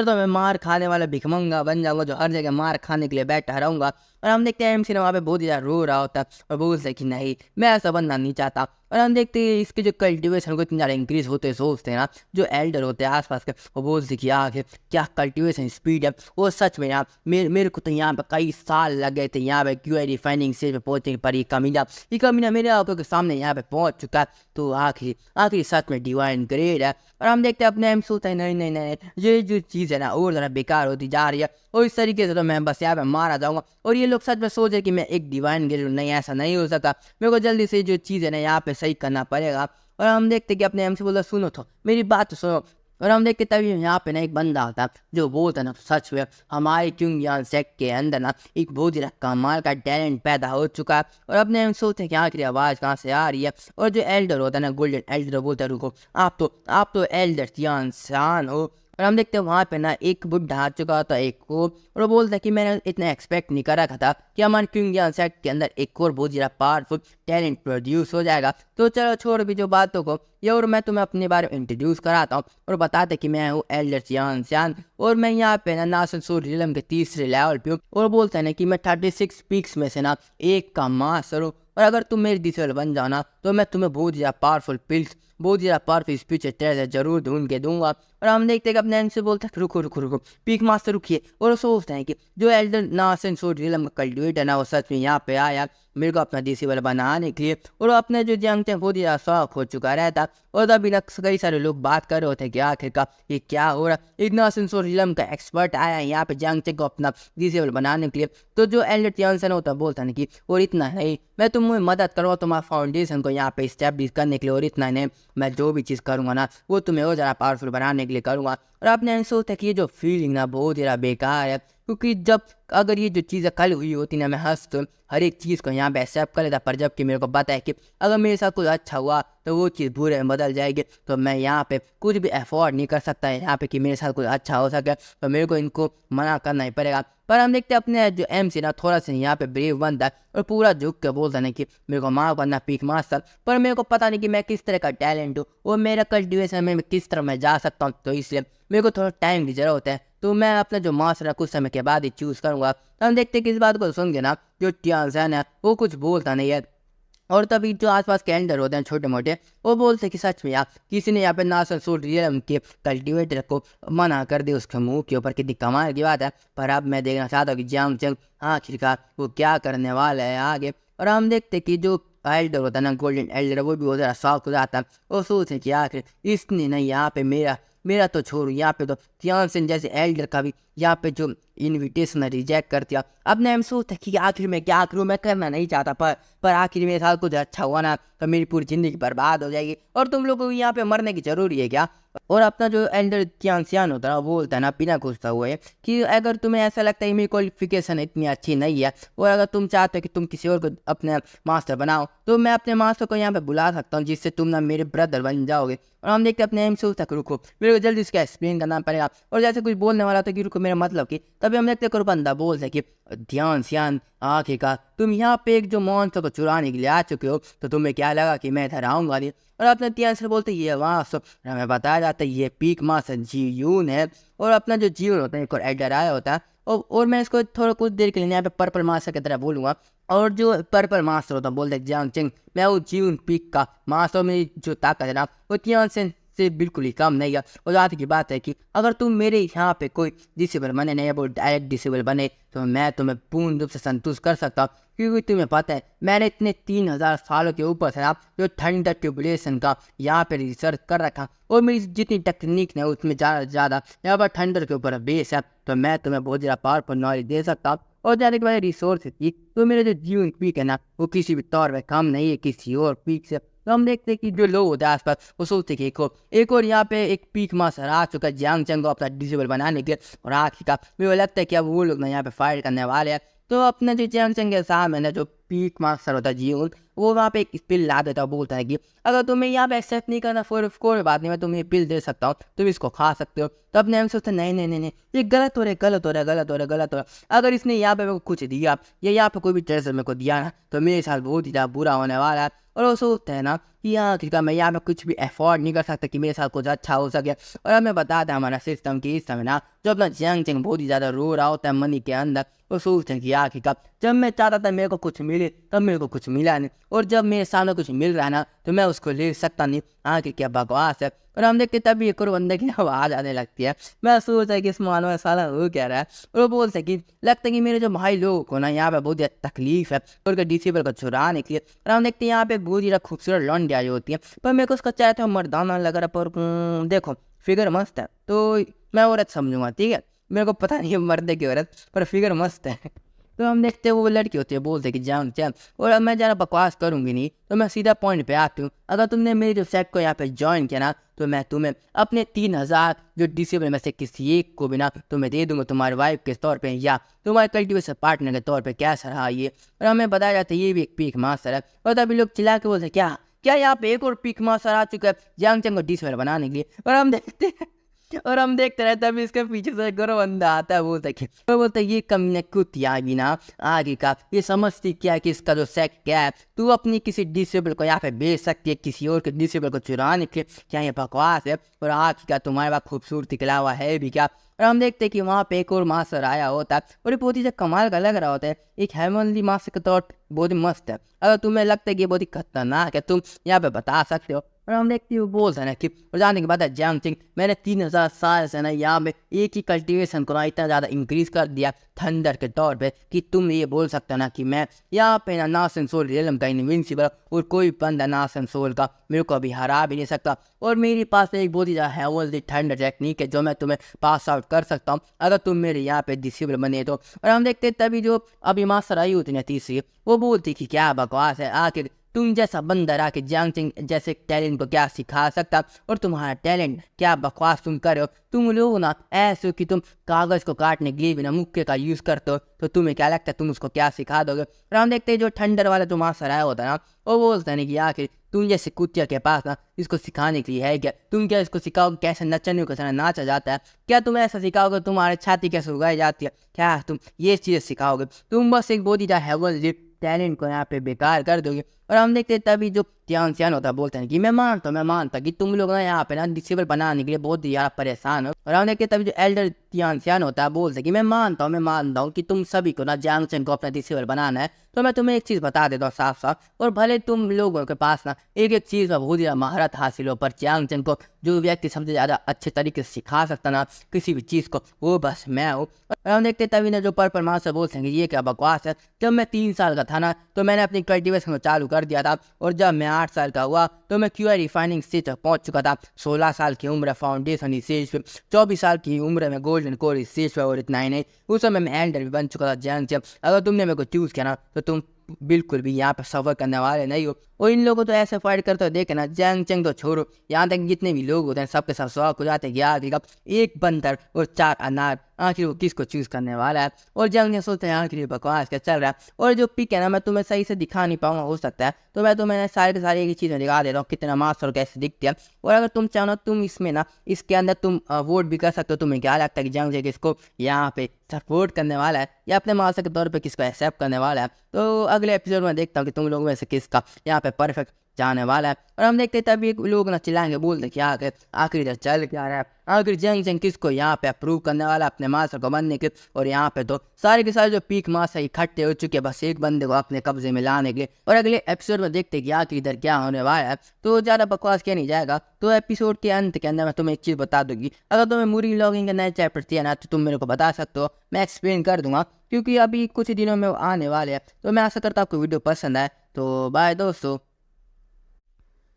मैं मार खाने वाला भिखमंगा बन जाऊंगा जो हर जगह मार खाने के लिए बैठा रहूंगा। और हम देखते हैं एमसी ने वहाँ पे बहुत ज़्यादा रो रहा होता है और बोलते हैं कि नहीं मैं ऐसा बनना नहीं चाहता। और हम देखते हैं इसके जो कल्टिवेशन को इतने ज़्यादा इंक्रीज होते सोचते हैं ना, जो एल्डर होते हैं आसपास के, वो बोलते कि आगे क्या कल्टिवेशन स्पीड है। वो सच में यहाँ मेरे को तो यहाँ पे कई साल लग गए थे यहाँ पे क्यूआई रिफाइनिंग स्टेज पे पहुँचने पर ये कमीना मेरे आंखों के सामने यहाँ पे पहुँच चुका है। तो आखिरी सच में डिवाइन ग्रेड है। और हम देखते हैं अपने एम सोचते हैं नहीं नहीं नहीं ये जो चीज़ है ना और ज़रा बेकार होती जा रही है, और इस तरीके से तो मैं बस यहाँ पे मारा जाऊँगा। और ये लोग सच में सोचे कि मैं एक डिवाइन ग्रेड, नहीं ऐसा नहीं हो सकता, मेरे को जल्दी से जो चीज़ है ना यहाँ पे सही करना पड़ेगा। और हम देखते कि अपने एम से बोला सुनो तो मेरी बात तो सुनो। और हम देखते तभी यहाँ पे ना एक बंदा आता है जो बोलता ना सच में हमारे क्योंगियान सेक्ट के अंदर ना एक बहुत ही कमाल का टैलेंट पैदा हो चुका है। और अपने हम सोचते हैं कि आखिर आवाज़ कहाँ से आ रही है। और जो एल्डर होता है ना गोल्डन एल्डर बोलता है रुको आप तो एल्डर इंसान हो। और हम देखते हैं वहाँ पे ना एक बुढ़ा आ चुका था एक को, और वो बोलता है कि मैंने इतना एक्सपेक्ट नहीं कर रखा था कि हमारे क्योंगियान सेक्ट के अंदर एक और बहुत ज़्यादा पावरफुल टैलेंट प्रोड्यूस हो जाएगा। तो चलो छोड़ भी जो बातों को, ये और मैं तुम्हें अपने बारे में इंट्रोड्यूस कराता हूँ और बताते कि मैं हूँ एल्डर चियान और मैं यहाँ पे ना नासनसूर रिलम के 3रे लेवल पे हूँ। और बोलते हैं ना कि मैं 36 पीक्स में से ना एक का मास्टर हूँ, और अगर तुम मेरी डिसेबल बन जाओ ना तो मैं तुम्हें बहुत ज़्यादा पावरफुल पिल्स बहुत ज़्यादा पावरफुल स्पीच ट्रेजर जरूर ढूंढ के दूंगा। और हम देखते हैं कि अपने से बोलते हैं रुको पीक मास्टर रुकिए। और सोचते हैं कि जो एल्डर नासनसूर रिलम का कल्टिवेटर ना वो सच में यहाँ पे आया मेरे को अपना डिसेबल बनाने के लिए, और अपने जो जंग थे बहुत ही ज़्यादा शौक हो चुका रहता। और तभी ना कई सारे लोग बात कर रहे होते कि आखिरकार ये क्या हो रहा है, एक नासनसूर रिलम का एक्सपर्ट आया है यहाँ पे जंग को अपना डिसेबल बनाने के लिए। तो जो एल्डर चियान होता बोलता नहीं कि और इतना नहीं मैं तुम्हें मदद करूँगा तुम्हारा फाउंडेशन को यहाँ पे इस्टेब्लिश करने के लिए, और इतना नहीं मैं जो भी चीज़ करूँगा ना वो तुम्हें और ज़्यादा पावरफुल बनाने के लिए करूँगा। और आपने सोचा कि ये जो फीलिंग ना बहुत ज़्यादा बेकार है, क्योंकि जब अगर ये जो चीज़ें कल हुई होती ना मैं हंस तो हर एक चीज़ को यहाँ पे एक्सेप्ट कर लेता, पर जबकि मेरे को पता है कि अगर मेरे साथ कुछ अच्छा हुआ तो वो चीज़ बुरे में बदल जाएगी, तो मैं यहाँ पे कुछ भी अफोर्ड नहीं कर सकता है यहाँ पे कि मेरे साथ कुछ अच्छा हो सके, तो मेरे को इनको मना करना ही पड़ेगा। पर हम देखते हैं अपने जो एमसी ना थोड़ा सा यहाँ पे ब्रेव बनता है और पूरा झुक के बोलता नहीं कि मेरे को माफ करना पीक मास्टर, पर मेरे को पता नहीं कि मैं किस तरह का टैलेंट हूँ और मेरा कल्टिवेशन में किस तरह मैं जा सकता हूँ, तो इसलिए मेरे को थोड़ा टाइम की जरूरत है। तो मैं अपना जो मास्टर है कुछ समय के बाद ही चूज़ करूँगा। तो हम देखते हैं कि इस बात को सुन के ना जो टियान है वो कुछ बोलता नहीं है। और तभी जो आसपास के एल्डर होते हैं छोटे मोटे वो बोलते हैं कि सच में यार किसी ने यहाँ पे नासनसूर रिलम के कल्टिवेटर को मना कर दिया, उसके मुंह के ऊपर कितनी कमाल की बात है। पर अब मैं देखना चाहता हूँ कि जंग आखिरकार वो क्या करने वाला है आगे। और हम देखते हैं कि जो एल्डर होता है ना गोल्डन एल्डर वो भी बहुत ज़्यादा शौक हो जाता है और सोचते कि आखिर इसने नहीं यहाँ पे मेरा तो छोड़ू यहाँ पे तो थियान जैसे एल्डर का भी यहाँ पे जो इनविटेशन रिजेक्ट कर दिया। अब मैं सोचता कि आखिर मैं क्या करूँ, मैं करना नहीं चाहता पर आखिर मेरे साथ कुछ अच्छा हुआ ना तो मेरी पूरी ज़िंदगी बर्बाद हो जाएगी और तुम लोगों को यहाँ पे मरने की ज़रूरी है क्या। और अपना जो एल्डर चियांग होता है ना वो बोलता है ना बिना घुसता हुए कि अगर तुम्हें ऐसा लगता है कि मेरी क्वालिफिकेशन इतनी अच्छी नहीं है और अगर तुम चाहते हो कि तुम किसी और को अपने मास्टर बनाओ तो मैं अपने मास्टर को यहाँ पे बुला सकता हूँ जिससे तुम ना मेरे ब्रदर बन जाओगे। और हम देखते अपने एम से तक रुको, मेरे को जल्दी इसका एक्सप्लेन करना पड़ेगा। और जैसे कुछ बोलने वाला था कि रुको मेरा मतलब कि तभी हम देखते करो बंदा बोल सके ध्यान श्यान आखिरकार तुम यहाँ पे एक जो मॉन्स्टर को चुराने के लिए आ चुके हो तो तुम्हें क्या लगा कि मैं इधर आऊँगा नहीं। और अपने ध्यान से बोलते ये वहाँ हमें बताया जाता है ये पीक मास्टर जीयून है और अपना जो जीवन होता है एक और एडर आया होता है। और मैं इसको थोड़ा कुछ देर के लिए यहाँ पे पर्पल मास्टर की तरह बोलूँगा। और जो पर्पल मास्टर होता है बोलते हैं जियांग चिंग मैं वो जीवन पीक का मास्टर, मेरी जो ताकत है ना वो तियान से बिल्कुल ही कम नहीं है। और बात की बात है कि अगर तुम मेरे यहाँ पे कोई डिसेबल बने नहीं वो डायरेक्ट डिसेबल बने तो मैं तुम्हें पूर्ण रूप से संतुष्ट कर सकता हूँ क्योंकि तुम्हें पता है मैंने इतने 3000 सालों के ऊपर से आप जो थंडर ट्यूबुलेशन का यहाँ पे रिसर्च कर रखा और मेरी जितनी टेक्निक है उसमें ज़्यादा यहाँ पर थंडर के ऊपर बेस है तो मैं तुम्हें बहुत ज़्यादा पावरफुल नॉलेज दे सकता हूँ। और ज़्यादा के बाद रिसोर्स की तो मेरे जो जीवन पीक है ना वो किसी भी तौर पर कम नहीं है किसी और पीक से। तो हम देखते हैं कि जो लोग होते हैं आसपास वो सोचते कि एक और यहाँ पे एक पीक मास्टर आ चुका है जियांग चिंग को अपना डिसेबल बनाने के और आखिर का मेरे को लगता है कि अब वो लोग ना यहाँ पे फाइट करने वाले हैं। तो अपने जो जियांग चिंग के सामने ना जो पीक मास्टर होता है जीवन वो वहाँ पे एक पिल ला देता है, बोलता है कि अगर तुम्हें यहाँ पे एक्सेप्ट नहीं करना फिर कोई बात नहीं मैं तुम्हें पिल दे सकता हूँ तुम इसको खा सकते हो। तो अपने हम सोचते नहीं नहीं नहीं नहीं ये गलत हो रहा है गलत हो रहा है गलत हो रहा है गलत हो रहा है। अगर इसने यहाँ पे मेरे को कुछ दिया या यहाँ पे कोई भी ट्रेजर मेरे को दिया ना तो मेरे साथ बहुत ही ज़्यादा बुरा होने वाला है। और वो सोचते हैं ना कि आखिरकार मैं यहाँ पे कुछ भी अफोर्ड नहीं कर सकता कि मेरे साथ कुछ अच्छा हो सके। और हमें बताता है हमारा सिस्टम कि इस समय ना जो अपना जियांग चिंग बहुत ही ज़्यादा रो रहा होता है मनी के अंदर वो सोचते हैं कि आखिरकार जब मैं चाहता था मेरे को कुछ मिले तब मेरे को कुछ मिला नहीं और जब मेरे सामने कुछ मिल रहा है ना तो मैं उसको ले सकता नहीं। आगे क्या बकवास है। और हम देखते तभी एक और बंदे की आवाज़ आने लगती है। मैं सोच रहा कि इस मानव साला हो कह रहा है और वो बोल सकी लगता है कि मेरे जो भाई लोगों को ना यहाँ पे बहुत ज़्यादा तकलीफ है और उनका डिसेबल को चुराने के लिए। और हम देखते हैं यहाँ पे बहुत ज़्यादा खूबसूरत लौंडी आई होती है पर मेरे को उसका चाहे तो मर्दाना लग रहा पर देखो फिगर मस्त है तो मैं औरत समझूंगा ठीक है। मेरे को पता नहीं है मर्दे की औरत पर फिगर मस्त है। तो हम देखते हैं वो लड़की होती है बोलते कि जान चैन। और अब मैं ज़रा बकवास करूँगी नहीं तो मैं सीधा पॉइंट पे आती हूँ। अगर तुमने मेरे जो सेट को यहाँ पे ज्वाइन किया ना तो मैं तुम्हें अपने 3000 जो डिसेबल में से किसी एक को भी ना तुम्हें दे दूंगा तुम्हारे वाइफ के तौर पे या तुम्हारे कल्टिवेशन पार्टनर के तौर पे। कैसा रहा ये। और हमें बताया जाता है ये भी एक पीक मास्टर है। और तभी लोग चिल्ला के बोलते क्या क्या यहाँ पे एक और पीक मास्टर आ चुका है जियांग चिंग को डिसेबल बनाने के लिए। और हम देखते रहते हैं अभी इसके पीछे से एक और बंदा आता है बोलता है ये कमीने कुतिया भी ना आगे का ये समझती क्या है कि इसका जो सेक्ट क्या है तू अपनी किसी डिसेबल को यहाँ पे बेच सकती है किसी और के डिसेबल को चुराने के क्या ये बकवास है। और आगे का तुम्हारे पास खूबसूरती के अलावा है भी क्या। और हम देखते हैं कि वहाँ पे एक और मास्टर आया होता है और ये बहुत ही कमाल का लग रहा होता है एक हेवनली मास्टर के तौर बहुत ही मस्त है। अगर तुम्हें लगता है कि ये बहुत ही खतरनाक है तुम यहाँ पे बता सकते हो। और हम देखते हैं वो बोलते हैं ना कि और जानने के बाद है जियांग चिंग मैंने 3000 साल से ना यहाँ में एक ही कल्टीवेशन को ना इतना ज़्यादा इंक्रीज़ कर दिया थंडर के तौर पे कि तुम ये बोल सकते हो ना कि मैं यहाँ पे ना नासन सोल रियलम का इनविंसिबल और कोई बंदा नासन सोल का मेरे को अभी हरा भी नहीं सकता। और मेरे पास एक बहुत ही ज़्यादा हेवनली थंडर टेक्निक है जो मैं तुम्हें पास आउट कर सकता हूँ अगर तुम मेरे यहाँ पे डिसेबल बने तो। और हम देखते तभी जो अभी मास्टर आई होती ना तीसरी वो बोलती कि क्या बकवास है आखिर तुम जैसा बंदा रहा कि जियांग चिंग जैसे टैलेंट को क्या सिखा सकता और तुम्हारा टैलेंट क्या बकवास तुम कर रहे हो। तुम लोग ना ऐसे हो कि तुम कागज़ को काटने के लिए बिना मुक्के का यूज़ करते हो तो तुम्हें क्या लगता है तुम उसको क्या सिखा दोगे। और हम देखते हैं जो थंडर वाला जो मास्टर आया होता है ना वो बोलता है कि आखिर तुम जैसे कुतिया के पास ना इसको सिखाने के लिए है क्या। तुम क्या इसको सिखाओगे कैसे नचने को कैसे नाचा जाता है क्या तुम ऐसा सिखाओगे तुम्हारे छाती कैसे उगाई जाती है क्या तुम ये चीज़ सिखाओगे। तुम बस एक बहुत ही हेवनली टैलेंट को यहाँ पे बेकार कर दोगे। और हम देखते तभी जो ध्यान श्यान होता है बोलते हैं कि मैं मानता कि तुम लोग ना यहाँ पे ना डिसेबल बनाने के लिए बहुत ही ज़्यादा परेशान हो। और हम देखते तभी जो एल्डर ध्यान श्यान होता है बोलते हैं कि मैं मानता हूँ कि तुम सभी को ना जियांग चिंग को अपना डिसेबल बनाना है। तो मैं तुम्हें एक चीज़ बता देता हूँ साफ साफ और भले तुम लोगों के पास ना एक एक चीज़ में बहुत ज़्यादा महारत हासिल हो पर जियांग चिंग को जो व्यक्ति सबसे ज़्यादा अच्छे तरीके से सिखा सकता ना किसी भी चीज़ को वो बस मैं हूँ। और हम देखते तभी ना जो पर्पल मास्टर बोलते हैं कि ये क्या बकवास है। जब मैं 3 साल का था ना तो मैंने अपनी कल्टिवेशन को चालू कर कर दिया था और जब मैं 8 साल का हुआ तो मैं क्यूआई रिफाइनिंग स्टेज तक पहुंच चुका था। 16 साल की उम्र फाउंडेशन स्टेज पे, 24 साल की उम्र में गोल्डन कोर स्टेज पे, और इतना ही नहीं उस समय मैं एल्डर भी बन चुका था जंग चैंप। अगर तुमने मेरे को चूज़ किया ना तो तुम बिल्कुल भी यहाँ पे सफर करने वाले नहीं हो। और इन लोगों तो ऐसे फाइट करते हो देखे ना, जंग चंग तो छोड़ो, यहाँ तक जितने भी लोग होते हैं सबके सब शौक हो जाते हैं कि आखिर कब एक बंदर और 4 अनार, आखिर वो किसको चूज करने वाला है। और जंग ने सोचते हैं आखिर बकवास क्या चल रहा है। और जो पिक है ना मैं तुम्हें सही से दिखा नहीं पाऊंगा, हो सकता है तो मैं तुम्हें सारी की सारी एक ही चीज़ दिखा दे रहा हूँ कितना मास्टर और कैसे दिखते हैं। और अगर तुम चाहो ना तुम इसमें ना इसके अंदर तुम वोट भी कर सकते हो। तुम्हें क्या लगता है कि जंग से किसको यहाँ पे सपोर्ट करने वाला है या अपने मास्टर के तौर पे किसको एक्सेप्ट करने वाला है। तो अगले एपिसोड में देखता हूँ कि तुम लोगों में से किसका यहाँ पे परफेक्ट जाने वाला है। और हम देखते तभी लोग ना चिल्लाएंगे, बोलते क्या आखिर आखिर इधर चल क्या रहा है, आखिर जंग जंग किसको यहाँ पे अप्रूव करने वाला है अपने मास्टर को बनने के। और यहाँ पे तो सारे के सारे जो पीक मास्टर इकट्ठे हो चुके हैं बस एक बंदे को अपने कब्जे में लाने के लिए। और अगले एपिसोड में देखते कि आखिर इधर क्या होने वाला है। तो ज़्यादा बकवास किया नहीं जाएगा। तो एपिसोड के अंत के अंदर मैं तुम्हें एक चीज़ बता दूंगी, अगर तुम्हें मुरी लॉगिंग के नए चैप्टर चाहिए ना तो तुम मेरे को बता सकते हो, मैं एक्सप्लेन कर दूंगा क्योंकि अभी कुछ दिनों में वो आने वाले हैं। तो मैं आशा करता हूँ आपको वीडियो पसंद आए। तो बाय दोस्तों।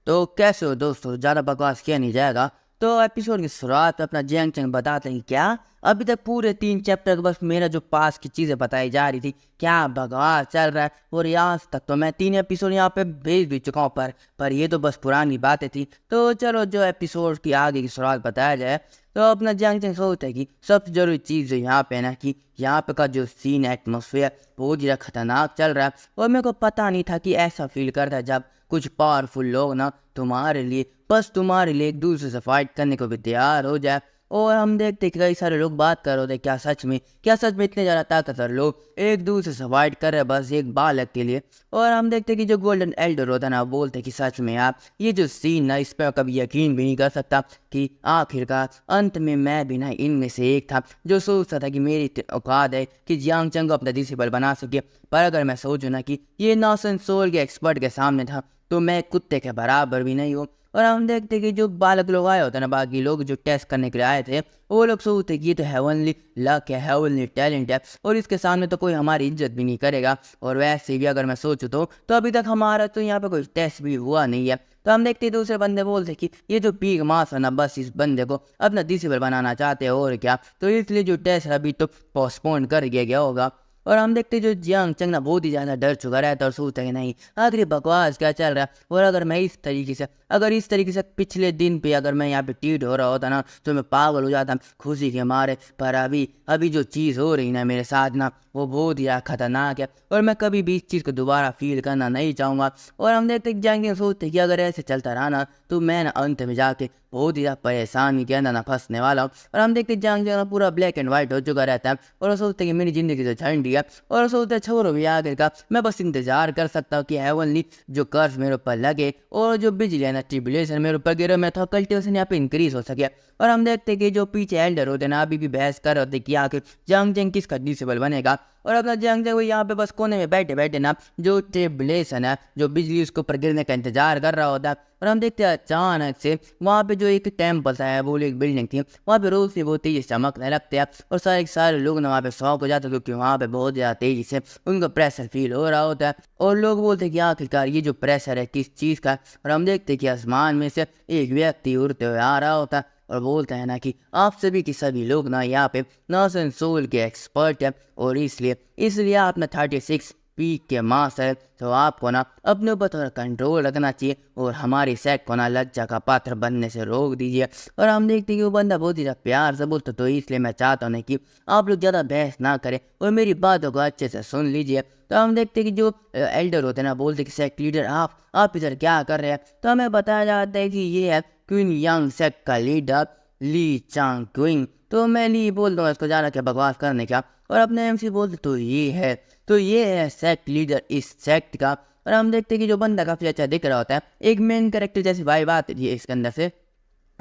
तो कैसे हो दोस्तों, ज़्यादा बकवास किया नहीं जाएगा। तो एपिसोड की शुरुआत में अपना जैंग चैंग बताते हैं कि क्या अभी तक पूरे 3 चैप्टर के बस मेरा जो पास की चीज़ें बताई जा रही थी, क्या बकवास चल रहा है। और यहाँ तक तो मैं 3 एपिसोड यहाँ पे भेज भी चुका हूँ, पर ये तो बस पुरानी बातें थी। तो चलो जो एपिसोड की आगे की शुरुआत बताया जाए। तो अपना जैंग चैंग सोचता है कि सबसे जरूरी चीज़ जो यहाँ पे है ना कि यहाँ पे का जो सीन एटमोसफेयर बहुत ज़्यादा खतरनाक चल रहा है। और मेरे को पता नहीं था कि ऐसा फील करता है जब कुछ पावरफुल लोग ना तुम्हारे लिए एक दूसरे से फाइट करने को भी तैयार हो जाए। और हम देखते कि कई सारे लोग बात कर रहे थे क्या सच में इतने ज़्यादा ताकतवर लोग एक दूसरे से फाइट कर रहे बस एक बालक के लिए। और हम देखते कि जो गोल्डन एल्डर होता है ना बोलते कि सच में आप ये जो सीन ना इस पर कभी यकीन भी नहीं कर सकता कि आखिरकार अंत में मैं भी ना इनमें से एक था जो सोचता था कि मेरी औकात है कि जियांग चंग को अपना डिसेबल बना सके। पर अगर मैं सोचूं ना कि ये नॉसन सोल के एक्सपर्ट के सामने था तो मैं कुत्ते के बराबर भी नहीं हूँ। और हम देखते कि जो बालक लोग आए होते हैं ना, बाकी लोग जो टेस्ट करने के लिए आए थे, वो लोग सोचते कि ये तो हेवनली लक है, हेवनली टैलेंट है और इसके सामने तो कोई हमारी इज्जत भी नहीं करेगा। और वैसे भी अगर मैं सोचूं तो अभी तक हमारा तो यहाँ पे कोई टेस्ट भी हुआ नहीं है। तो हम देखते दूसरे बंदे बोलते कि ये जो पीक मास है ना बस इस बंदे को अपना डिसेबल बनाना चाहते हैं और क्या, तो इसलिए जो टेस्ट अभी तो पोस्टपोन कर दिया गया होगा। और हम देखते जो जियांग चंग ना बहुत ही ज़्यादा डर चुका रहता है और सोचता है कि नहीं आखिर बकवास क्या चल रहा है। और अगर मैं इस तरीके से पिछले दिन पे अगर मैं यहाँ पे टीट हो रहा होता ना तो मैं पागल हो जाता खुशी के मारे। पर अभी जो चीज़ हो रही ना मेरे साथ ना वो बहुत ही खतरनाक है और मैं कभी भी इस चीज़ को दोबारा फील करना नहीं चाहूँगा। और हम देखते जाएंगे सोचते कि अगर ऐसे चलता रहा ना तो मैं ना अंत में जाके बहुत ही परेशानी के अंदर ना फंसने वाला हूँ। और हम देखते जंग ना पूरा ब्लैक एंड व्हाइट हो चुका रहता है और वो सोचते कि मेरी ज़िंदगी तो झंडी है। और वो सोचते छोड़ो भी आगे का, मैं बस इंतजार कर सकता हूँ कि हेवनली जो कर्ज मेरे ऊपर लगे और जो बिजली है ना ट्रिब्यूलेशन मेरे ऊपर गिरे, मैं तो कल्टिवेशन यहाँ पे इंक्रीज हो सके। और हम देखते कि जो पीछे एल्डर होते ना अभी भी बहस कर रहे होते कि आखिर जंग जंग किसका डिसेबल बनेगा। और अपना जंग जंग यहाँ पे बस कोने में बैठे बैठे ना जो ट्रिब्यूलेशन है जो बिजली उसके ऊपर गिरने का इंतजार कर रहा होता है। और हम देखते हैं अचानक से वहाँ पे जो एक टेम्पल था है वो एक बिल्डिंग थी, वहाँ पे रोशनी बहुत तेजी से चमकने लगते हैं और सारे लोग ना वहाँ पे शौक हो जाते हैं क्योंकि वहाँ पे बहुत ज़्यादा तेजी से उनको प्रेशर फील हो रहा होता है। और लोग बोलते हैं कि आखिरकार ये जो प्रेशर है किस चीज़ का। और हम देखते हैं कि आसमान में से एक व्यक्ति उड़ते हुए आ रहा होता है और बोलते हैं ना कि आप सभी के सभी लोग ना यहाँ पे नॉर्दर्न सोल के एक्सपर्ट हैं और इसलिए आप ना 36 पीक के मास है तो आपको ना अपने ऊपर थोड़ा कंट्रोल रखना चाहिए और हमारी सेट को ना लज्जा का पात्र बनने से रोक दीजिए। और हम देखते हैं कि वो बंदा बहुत ही प्यार से बोलता तो इसलिए मैं चाहता हूँ कि आप लोग ज़्यादा बहस ना करें और मेरी बातों को अच्छे से सुन लीजिए। तो हम देखते हैं कि जो एल्डर होते हैं ना बोलते कि सेक्ट लीडर आप इधर क्या कर रहे हैं। तो हमें बताया जाता है कि ये है क्वीन यांग सेक्ट का लीडर ली चांग क्विंग। तो मैं ली बोल दूँगा इसको ज़्यादा क्या बकवास करने का। और अपने एमसी बोलते तो ये है सेक्ट लीडर इस सेक्ट का। और हम देखते हैं कि जो बंदा काफ़ी अच्छा दिख रहा होता है, एक मेन कैरेक्टर जैसी वाइब आती है इसके अंदर से।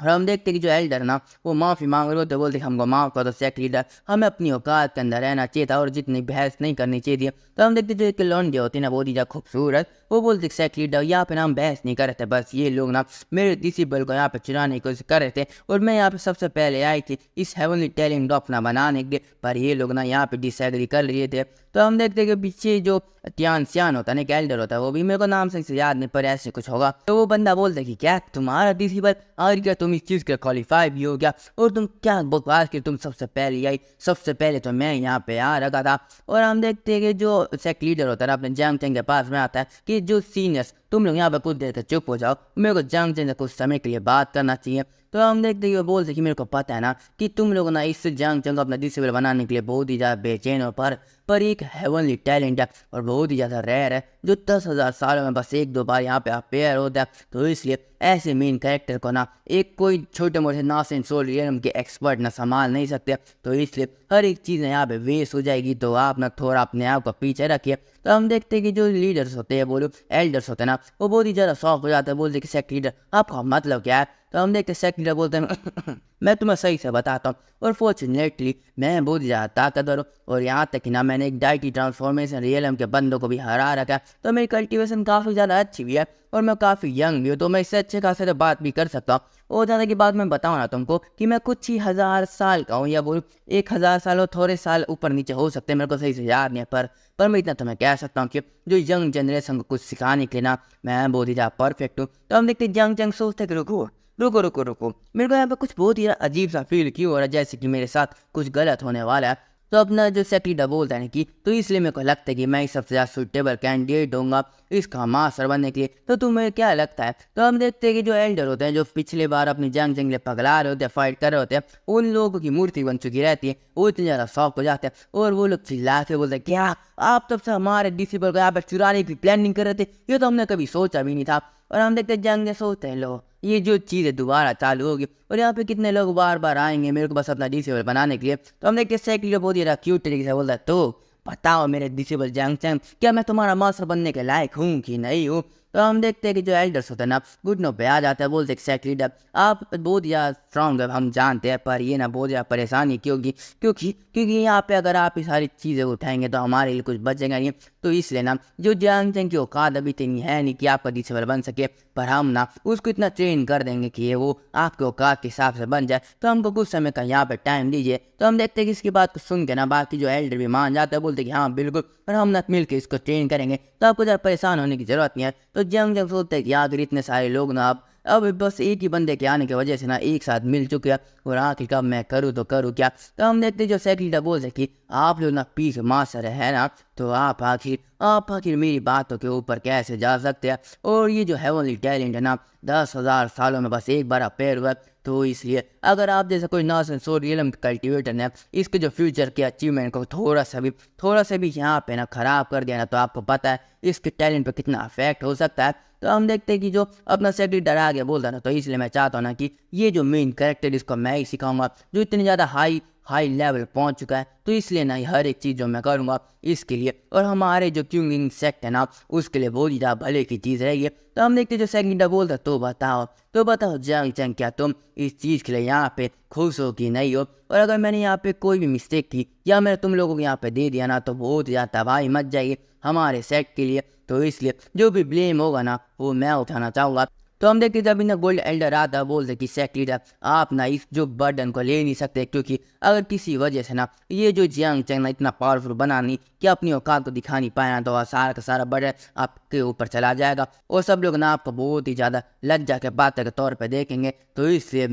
और हम देखते कि जो एल्डर ना वो माफ़ी मांग रहे होते, बोलते हमको माफ़ कर दो सेक्ट लीडर, हमें अपनी औकात के अंदर रहना चाहिए था और जितनी बहस नहीं करनी चाहिए थी। तो हम देखते जो एक लौंडे होती है ना बहुत ही ज़्यादा खूबसूरत, वो बोलते सेक्ट लीडर यहाँ पे ना हम बहस नहीं कर रहे थे, बस ये लोग ना मेरे डिसेबल को यहाँ पे चुराने की कोशिश कर रहे थे और मैं यहाँ पे सबसे पहले आई थी इस हेवनली टैलेंट ड्रॉप ना बनाने के लिए, पर ये लोग ना यहाँ पे डिसएग्री कर रहे थे। तो हम देखते कि पीछे जो टियान सियान होता है ना, एक एल्डर होता है, वो भी मेरे को नाम से याद नहीं पर ऐसे कुछ होगा। तो वो बंदा बोलता है कि क्या तुम्हारा डिसेबल और क्या तुम इस चीज़ के क्वालिफाई भी हो गया और तुम क्या बकवास की, तुम सबसे पहले आई, सबसे पहले तो मैं यहाँ पे आ रखा था। और हम देखते हैं कि जो सेक्ट लीडर होता है ना अपने जंग चंग के पास में आता है कि जो सीनियर्स तुम लोग यहाँ पे कुछ देर तक चुप हो जाओ, मेरे को जंग चंग से कुछ समय के लिए बात करना चाहिए। तो हम देखते हैं वो बोलते कि मेरे को पता है ना कि तुम लोग ना इस जंग चंग अपना डिसेबल बनाने के लिए बहुत ही ज़्यादा बेचैन हो, पर एक हेवनली टैलेंट है और बहुत ही ज़्यादा रेयर है जो 10,000 सालों में बस एक दो बार यहाँ पे अपेयर होता है। तो इसलिए ऐसे मेन कैरेक्टर को ना एक कोई छोटे मोटे नास एंड सोल रियलम के एक्सपर्ट ना संभाल नहीं सकते, तो इसलिए हर एक चीज़ यहाँ पे वेस्ट हो जाएगी। तो आप ना थोड़ा अपने आप को पीछे रखिए। तो हम देखते हैं कि जो लीडर्स होते हैं, वो लोग एल्डर्स होते हैं ना, वो बहुत ही ज़्यादा शौक हो जाता है, बोलते कि सेक्ट लीडर आपका मतलब क्या है। तो हम देखते सेक्ट लीडर बोलते हैं मैं तुम्हें सही से बताता हूँ, और फॉर्चुनेटली मैं बहुत ज़्यादा ताकतवर हूँ और यहाँ तक कि ना मैंने एक डाइटी ट्रांसफॉर्मेशन रियलम के बंदों को भी हरा रखा है। तो मेरी कल्टीवेशन काफ़ी ज़्यादा अच्छी भी है और मैं काफ़ी यंग भी हूँ, तो मैं इससे अच्छे खासे से बात भी कर सकता हूँ। और ज़्यादा की बात मैं बताऊँ ना तुमको कि मैं कुछ ही हज़ार साल का हूँ, या बोलूँ 1,000 साल और थोड़े साल ऊपर नीचे हो सकते हैं, मेरे को सही से याद नहीं है, पर मैं इतना तो मैं कह सकता हूँ कि जो यंग जनरेशन को कुछ सिखाने के लिए ना मैं बहुत ही ज़्यादा परफेक्ट हूँ। तो हम देखते यंग जंग सोचते कि रुको रुको रुको रुको, मेरे को यहाँ पे कुछ बहुत ही अजीब सा फील क्यों हो रहा है, जैसे कि मेरे साथ कुछ गलत होने वाला है। तो अपना जो सेक्रेटरी बोलता है कि तो इसलिए मेरे को लगता है कि मैं सबसे ज़्यादा सुटेबल कैंडिडेट होऊंगा इसका मास्टर बनने के लिए। तो तुम्हें क्या लगता है? तो हम देखते हैं कि जो एल्डर होते हैं, जो पिछले बार अपनी जंग जंगले पगला रहे होते हैं, फाइट कर रहे होते हैं, उन लोगों की मूर्ति बन चुकी रहती है, वो इतने ज़्यादा शौक हो जाते हैं और वो लोग चिल्ला के बोलते हैं क्या आप तब से हमारे डिसेबल को यहाँ पर चुराने की प्लानिंग कर रहे थे, ये तो हमने कभी सोचा भी नहीं था। और हम देखते हैं जंग ने सोचते हैं लो ये जो चीज़ें दोबारा चालू होगी और यहाँ पे कितने लोग बार बार आएंगे मेरे को बस अपना डिसेबल बनाने के लिए। तो हम देखते हैं सेक्रेटरी बहुत ही क्यूट तरीके से बोलता है तो बताओ मेरे डिसेबल जंग चंग, क्या मैं तुम्हारा मास्टर बनने के लायक हूँ कि नहीं हूँ? तो हम देखते हैं कि जो एल्डर्स होते हैं ना घुटनों पे आ जाता है, बोलते सेक्रेटरी आप बहुत ज़्यादा स्ट्रांग है हम जानते हैं, पर ये ना बहुत ज़्यादा परेशानी क्योंकि क्योंकि क्योंकि यहाँ पे अगर आप ये सारी चीज़ें उठाएंगे तो हमारे लिए कुछ बचेगा नहीं। तो इसलिए ना जो जंग चंग की औकात अभी इतनी है नहीं कि आपका डिसेबल बन सके, पर हम ना उसको इतना ट्रेन कर देंगे कि ये वो आपके औकात के हिसाब से बन जाए। तो हमको कुछ समय का यहाँ पे टाइम दीजिए। तो हम देखते हैं कि इसकी बात को सुन के ना बाकी जो एल्डर भी मान जाता है, बोलते कि हाँ बिल्कुल, पर हम ना मिल के इसको ट्रेन करेंगे, तो आपको ज़्यादा परेशान होने की ज़रूरत नहीं है। तो जंग जंग सोचते हैं कि अगर इतने सारे लोग ना अब बस एक ही बंदे के आने की वजह से ना एक साथ मिल चुके हैं और आखिरकार मैं करूँ तो करूँ क्या। तो हम देखते जो सेक्रेटरी बोल सके आप लोग ना पीस मास्टर है ना, तो आप आखिर मेरी बातों के ऊपर कैसे जा सकते हैं। और ये जो हेवनली टैलेंट है ना 10,000 सालों में बस एक बार अपेयर हुआ, तो इसलिए अगर आप जैसा कोई नासन सो रियलम कल्टिवेटर ने इसके जो फ्यूचर के अचीवमेंट को थोड़ा सा भी यहाँ पे ना ख़राब कर दिया ना, तो आपको पता है इसके टैलेंट पे कितना अफेक्ट हो सकता है। तो हम देखते हैं कि जो अपना सेक्रेटरी डरा के बोलता है ना, तो इसलिए मैं चाहता हूँ ना कि ये जो मेन कैरेक्टर इसको मैं ही सिखाऊंगा जो इतनी ज़्यादा हाई लेवल पहुंच चुका है। तो इसलिए ना हर एक चीज़ जो मैं करूँगा इसके लिए और हमारे जो क्यूंगिंग सेक्ट है ना उसके लिए बहुत ज़्यादा भले की चीज़ रहेगी। तो हम देखते जो सेकंड बोलता तो बताओ जंग चंग क्या तुम इस चीज़ के लिए यहाँ पे खुश हो कि नहीं हो? और अगर मैंने यहाँ पे कोई भी मिस्टेक की या मैंने तुम लोगों को यहाँ पे दे दिया ना, तो बहुत ज़्यादा तबाही मच जाएगी हमारे सेक्ट के लिए। तो इसलिए जो भी ब्लेम होगा ना वो मैं उठाना चाहूँगा। तो हम देखते जब इन्हें गोल्ड एल्डर आता बोलते कि सेक्ट लीडर आप ना इस जो बर्डन को ले नहीं सकते, क्योंकि अगर किसी वजह से ना ये जो जंग चंग ना इतना पावरफुल बनानी कि अपनी औकात को दिखा नहीं पाया ना, तो सारा का सारा बर्डन आपके ऊपर चला जाएगा और सब लोग ना आपको बहुत ही ज़्यादा लज्जा के पात्र के तौर पर देखेंगे। तो इसलिए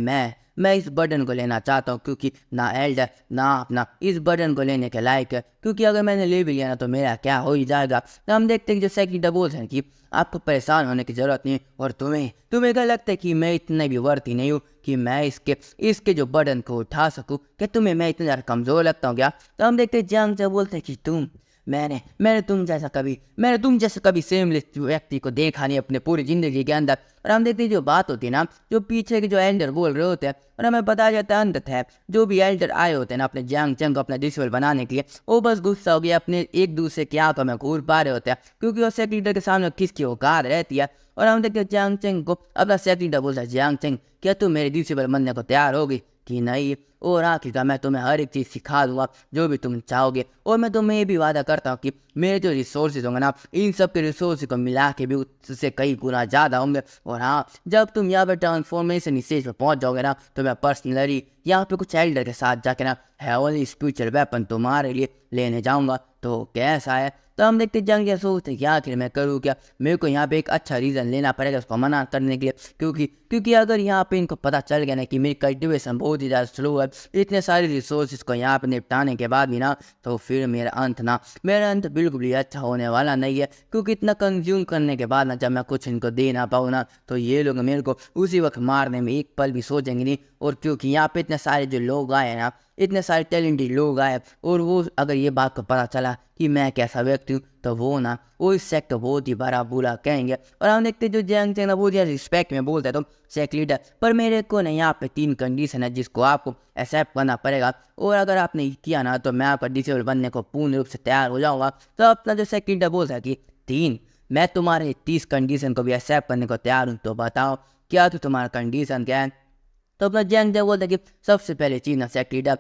मैं इस बर्डन को लेना चाहता हूँ, क्योंकि ना एल्डर ना अपना इस बर्डन को लेने के लायक है, क्योंकि अगर मैंने ले भी लिया ना तो मेरा क्या हो ही जाएगा। तो हम देखते हैं कि जो सेक्रेटरी बोलते हैं कि आपको परेशान होने की ज़रूरत नहीं है, और तुम्हें क्या लगता है कि मैं इतने भी वर्ती नहीं हूँ कि मैं इसके जो बर्डन को उठा सकूँ? क्या तुम्हें मैं इतना ज़्यादा कमज़ोर लगता हूँ क्या? तो हम देखते हैं जंग से बोलते हैं कि मैंने तुम जैसा कभी सेमलेस व्यक्ति को देखा नहीं अपने पूरी जिंदगी के अंदर। और हम देखते हैं जो बात होती है ना, जो पीछे के जो एल्डर बोल रहे होते हैं, और हमें बताया जाता है अंततः जो भी एल्डर आए होते हैं ना अपने जियांग चैंग को अपना डिसेबल बनाने के लिए, वो बस गुस्सा हो गया अपने एक दूसरे की आंखों में घूर पा रहे होते हैं, क्योंकि वो सेक्रेटरी लीडर के सामने किसकी औकात रहती है। और हम देखते हैं जियांग चैंग को अपना सेक्रेटरी लीडर बोलता है, जियांग चैंग क्या तुम मेरे डिसेबल बनने को तैयार होगी कि नहीं, और आखिरकार मैं तुम्हें हर एक चीज़ सिखा दूंगा जो भी तुम चाहोगे। और मैं तुम्हें ये भी वादा करता हूँ कि मेरे जो रिसोर्सेज होंगे ना, इन सब के रिसोर्सेज को मिला के भी उससे कई गुना ज़्यादा होंगे। और हाँ, जब तुम यहाँ पर ट्रांसफॉर्मेशन स्टेज पर पहुँच जाओगे ना, तो मैं पर्सनली यहाँ पे कुछ एल्डर के साथ जाके ना हेवनली स्पिरिचुअल वेपन तुम्हारे लिए लेने जाऊँगा। तो कैसा है? तो हम देखते जंग या सोचते कि आखिर मैं करूँ क्या, मेरे को यहाँ पे एक अच्छा रीज़न लेना पड़ेगा उसको मना करने के लिए, क्योंकि अगर यहाँ पे इनको पता चल गया ना कि मेरी कल्टिवेशन बहुत ही ज़्यादा स्लो है, इतने सारे रिसोर्सेज को यहाँ पे निपटाने के बाद भी ना, तो फिर मेरा अंत बिल्कुल भी अच्छा होने वाला नहीं है। क्योंकि इतना कंज्यूम करने के बाद ना जब मैं कुछ इनको दे ना पाऊँ ना, तो ये लोग मेरे को उसी वक्त मारने में एक पल भी सोचेंगे नहीं। और क्योंकि यहाँ पे इतने सारे जो लोग आए ना, इतने सारे टैलेंटेड लोग आए, और वो अगर ये बात को पता चला कि मैं कैसा व्यक्ति हूँ, तो वो इस सेक्टर बहुत ही बड़ा बुरा कहेंगे। और हम देखते जो जियांग चैंग बहुत ज़्यादा रिस्पेक्ट में बोलते तो सेक्ट लीडर, पर मेरे को नहीं, यहाँ पे 3 कंडीशन है जिसको आपको एक्सेप्ट करना पड़ेगा, और अगर आपने किया ना तो मैं आपका डिसेबल बनने को पूर्ण रूप से तैयार हो जाऊँगा। तो अपना जो सेक्ट लीडर बोलता है कि 3, मैं तुम्हारे 30 कंडीशन को भी एक्सेप्ट करने को तैयार हूँ, तो बताओ क्या तो तुम्हारा कंडीशन क्या है। तो अपना जियांग चैंग बोलता है कि सबसे पहले चीज़ ना सेक्ट लीडर,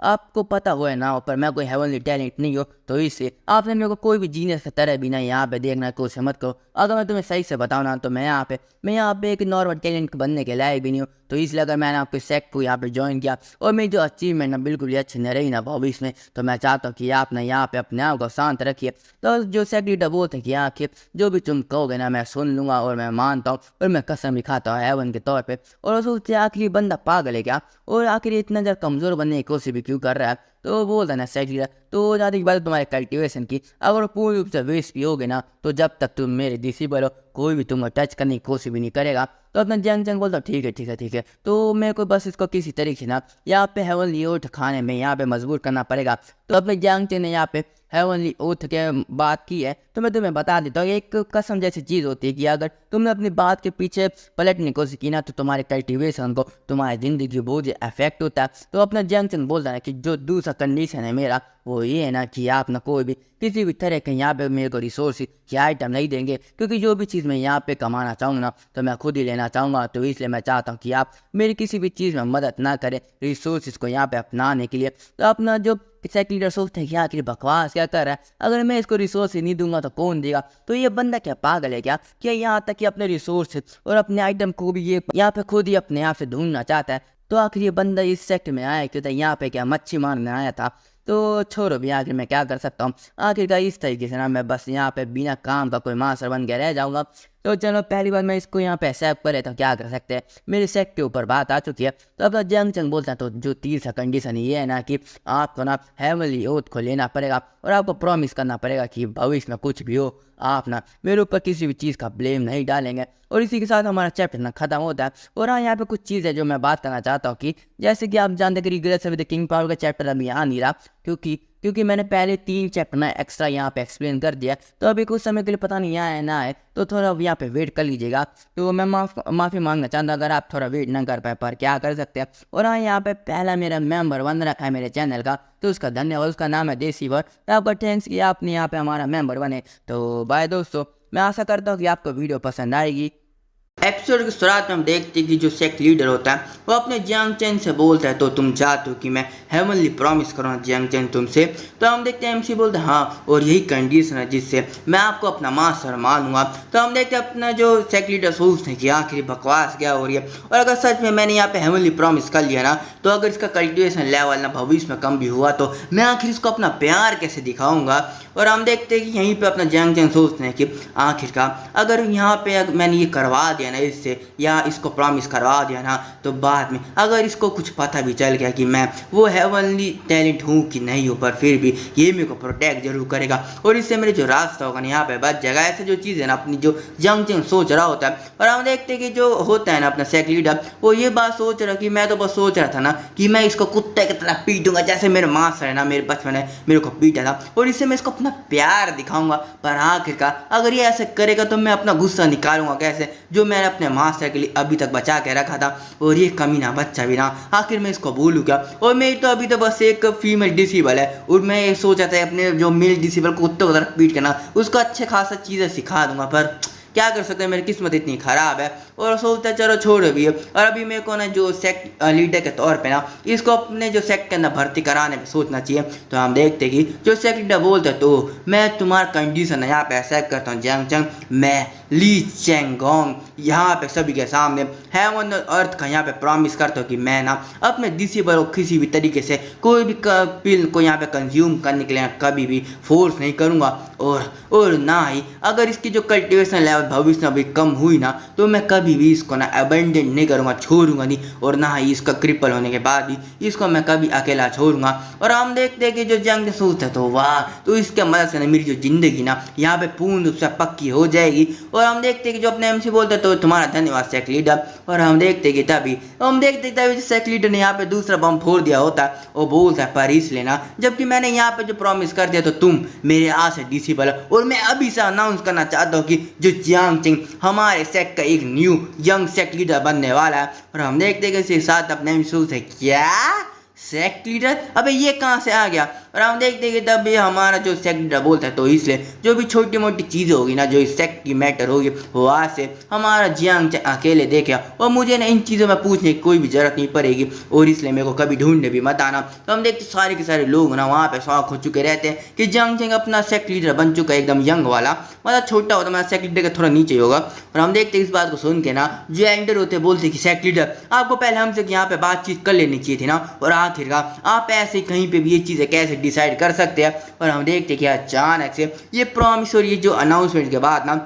आपको पता हो है ना, पर मैं कोई हेवनली टैलेंट नहीं हो, तो इससे आपने मेरे को कोई भी जीनियस की तरह भी ना यहाँ पे देखना कोशिश मत करो। अगर मैं तुम्हें सही से बताऊँ ना, तो मैं यहाँ पे एक नॉर्मल टैलेंट बनने के लायक भी नहीं हूँ। तो इसलिए अगर मैंने आपके सेक्ट को यहाँ पे ज्वाइन किया और मेरी जो अचीवमेंट ना बिल्कुल ही अच्छी न रही ना भविष्य में, तो मैं चाहता हूँ कि आप ना यहाँ पे अपने आप को शांत रखिए। तो जो सेक्ट लीडर बोलते हैं कि आखिर जो भी तुम कहोगे ना मैं सुन लूँगा, और मैं मानता हूँ, और मैं कसम भी खाता हूँ हेवन के तौर पर। और सोचते आखिर बंदा पागल है क्या, और आखिर इतना ज़्यादा कमज़ोर बनने की कोशिश भी क्यों कर रहा है। तो बोलता है ना सेक्ट लीडर, तो ज़्यादा की बात तुम्हारे कल्टिवेशन की अगर पूर्ण रूप से वेस्ट भी होगे ना, तो जब तक तुम मेरे डिसेबल हो कोई भी तुमको टच करने की कोशिश भी नहीं करेगा। तो अपना जियांग चैंग बोलता ठीक है, तो मेरे को बस इसको किसी तरीके से ना यहाँ पे हेवनली ओथ खाने में यहाँ पे मजबूर करना पड़ेगा। तो अपने जियांग चैंग ने यहाँ पे हेवनली ओथ के बात की है, तो मैं तुम्हें बता देता हूँ, एक कसम जैसी चीज़ होती है कि अगर तुमने अपनी बात के पीछे पलटने की कोशिश की ना, तो तुम्हारे कल्टिवेशन को, तुम्हारी ज़िंदगी बहुत इफेक्ट होता है। तो अपना जियांग चैंग बोलता है कि जो दूसरा कंडीशन है मेरा, वो ये है ना कि आप ना कोई भी किसी भी तरह के यहाँ पे मेरे को रिसोर्स या आइटम नहीं देंगे, क्योंकि जो भी चीज़ मैं यहाँ पे कमाना चाहूँगा ना, तो मैं खुद ही लेना चाहूँगा। तो इसलिए मैं चाहता हूँ कि आप मेरी किसी भी चीज़ में मदद ना करें रिसोर्सेज को यहाँ पे अपनाने के लिए। तो अपना जो सेक्ट लीडर सोचते हैं कि आखिर बकवास क्या कर रहा है, अगर मैं इसको रिसोर्स नहीं दूंगा तो कौन देगा। तो ये बंदा क्या पागल है क्या यहाँ तक कि अपने रिसोर्स और अपने आइटम को भी ये यहाँ पे खुद ही अपने आप से ढूंढना चाहता है। तो आखिर ये बंदा इस सेक्ट में आया क्यों था, यहाँ पे क्या मच्छी मारने आया था। तो छोड़ो भी, आखिर मैं क्या कर सकता हूँ, आखिरकार इस तरीके से ना मैं बस यहाँ पे बिना काम का कोई मास्टर बन के रह जाऊँगा। तो चलो पहली बार मैं इसको यहाँ पे एक्सेप्ट करे, तो क्या कर सकते हैं, मेरे सेक्ट के ऊपर बात आ चुकी है। तो अब जियांग चैंग बोलता है, तो जो तीसरा कंडीशन ये है ना कि आपको ना हेवनली ओथ को लेना पड़ेगा, और आपको प्रॉमिस करना पड़ेगा कि भविष्य में कुछ भी हो आप ना मेरे ऊपर किसी भी चीज़ का ब्लेम नहीं डालेंगे। और इसी के साथ हमारा चैप्टर ना खत्म होता है। और हाँ, यहाँ पे कुछ चीज़ें जो मैं बात करना चाहता हूँ कि जैसे कि आप जानते हैं कि regress with the king power का चैप्टर अभी आ नहीं रहा, क्योंकि मैंने पहले 3 चैप्टर ना एक्स्ट्रा यहाँ पे एक्सप्लेन कर दिया। तो अभी कुछ समय के लिए पता नहीं यहाँ है ना है, तो थोड़ा यहाँ पे वेट कर लीजिएगा। तो मैं माफ़ी मांगना चाहता अगर आप थोड़ा वेट ना कर पाए, पर क्या कर सकते हैं। और हाँ, यहाँ पे पहला मेरा मेंबर 1 रखा है मेरे चैनल का, तो उसका धन्यवाद। उसका नाम है देसी वर। तो आपका थैंक्स कि आपने यहाँ पे हमारा मेंबर बने। तो बाय दोस्तों, मैं आशा करता हूँ कि आपको वीडियो पसंद आएगी। एपिसोड की शुरुआत में हम देखते हैं कि जो सेक्ट लीडर होता है वो अपने जियांग चैंग से बोलता है, तो तुम चाहते हो कि मैं हेवनली प्रॉमिस करूँ जियांग चैंग तुमसे। तो हम देखते हैं एमसी बोलते हैं हाँ, और यही कंडीशन है जिससे मैं आपको अपना मास्टर मानूंगा। तो हम देखते हैं अपना जो सेक्ट लीडर सोचते हैं कि आखिर बकवास क्या हो रही है, और अगर सच में मैंने यहाँ पे हेवनली प्रॉमिस कर लिया ना, तो अगर इसका कल्टिवेशन लेवल ना भविष्य में कम भी हुआ, तो मैं आखिर इसको अपना प्यार कैसे दिखाऊंगा। और हम देखते हैं कि यहीं पर अपना जियांग चैंग सोचते हैं कि आखिरकार अगर यहाँ पे मैंने ये करवा दिया दिया ना इससे या इसको प्रॉमिस करवा दिया ना, तो बाद में अगर इसको कुछ पता भी चल गया कि मैं वो हेवनली टैलेंट हूँ कि नहीं हूँ, पर फिर भी ये मेरे को प्रोटेक्ट जरूर करेगा और इससे मेरे जो रास्ता होगा ना यहाँ पे बच जाएगा। ऐसे जो चीज़ है ना अपनी जो जंग जंग सोच रहा होता है। और हम देखते हैं कि जो होता है ना अपना सेक लीडर, वो ये बात सोच रहा कि मैं तो बस सोच रहा था ना कि मैं इसको कुत्ते की तरह पीटूंगा, जैसे मेरे मास्टर है ना मेरे बचपन में मेरे को पीटा था, और इससे मैं इसको अपना प्यार दिखाऊंगा। पर आखिरकार अगर ये ऐसे करेगा तो मैं अपना गुस्सा निकालूंगा कैसे, जो मैंने अपने मास्टर के लिए अभी तक बचा के रखा था। और ये कमीना बच्चा भी ना, आखिर मैं इसको बोलूँ क्या। और मेरी तो अभी तो बस एक फीमेल डिसेबल है और मैं ये सोचा था अपने जो मेल डिसेबल को कुत्ते की तरह पीट के ना उसको अच्छे खासा चीज़ें सिखा दूंगा, पर क्या कर सकते हैं, मेरी किस्मत इतनी ख़राब है। और सोचता है चलो छोड़ भी है। और अभी मेरे को ना जो सेक्ट लीडर के तौर पे ना इसको अपने जो सेक्ट के अंदर भर्ती कराने पे सोचना चाहिए। तो हम देखते कि जो सेक्ट लीडर बोलते तो मैं तुम्हारा कंडीशन है यहाँ पे एक्सेप्ट करता हूँ जंग जंग, मैं ली चेंगोंग यहाँ पे सभी के सामने हेवन और अर्थ का यहाँ पे प्रॉमिस करता हूँ कि मैं ना अपने डिसेबल को किसी भी तरीके से कोई भी पिल को यहाँ पे कंज्यूम करने के लिए कभी भी फोर्स नहीं करूँगा। और ना ही अगर इसकी जो कल्टिवेशन लेवल भविष्य में भी कम हुई ना तो मैं कभी भी इसको ना अबेंडन नहीं करूँगा, छोड़ूंगा नहीं। और ना ही इसका क्रिपल होने के बाद भी इसको मैं कभी अकेला छोड़ूंगा। और हम देखते हैं कि जो जंग सोचता तो वाह, तो इसके मदद से ना मेरी जो जिंदगी ना यहाँ पे पूर्ण रूप से पक्की हो जाएगी। और हम देखते हैं कि जो अपने एमसी बोलते तो तुम्हारा धन्यवाद सेक लीडर। और हम देखते कि तभी सेक लीडर ने यहाँ पे दूसरा बम फोड़ दिया होता है और बोलता है पर इस लेना, जबकि मैंने यहाँ पे जो प्रॉमिस कर दिया तो तुम मेरे आज से डिसेबल। और मैं अभी से अनाउंस करना चाहता हूँ कि जो जियांग चिंग हमारे सेक्ट का एक न्यू यंग सेक्ट लीडर बनने वाला है। और हम देखते हैं कि इसके साथ अपने एमसी से क्या सेक्ट लीडर, अबे ये कहाँ से आ गया। और हम देखते हैं कि तब भी हमारा जो सेक्ट लीडर बोलता है तो इसलिए जो भी छोटी मोटी चीज़ें होगी ना जो इस सेक्ट की मैटर होगी वो आज से हमारा जियांग अकेले देखेगा और मुझे ना इन चीज़ों में पूछने की कोई भी जरूरत नहीं पड़ेगी। और इसलिए मेरे को कभी ढूंढने भी मत आना। तो हम देखते सारे के सारे लोग ना वहाँ पे शौक हो चुके रहते हैं कि जियांग चिंग अपना सेक्ट लीडर बन चुका है, एकदम यंग वाला, मतलब छोटा होता मतलब सेक्ट लीडर का थोड़ा नीचे होगा। और हम देखते इस बात को सुन के ना जो एंडर होते बोलते कि सेक्ट लीडर आपको पहले हमसे यहाँ पे बातचीत कर लेनी चाहिए थी ना, और आखिरकार आप ऐसे कहीं पे भी ये चीज़ें कैसे डिसाइड कर सकते हैं। और हम देखते कि अचानक से ये प्रॉमिस और ये जो अनाउंसमेंट के बाद ना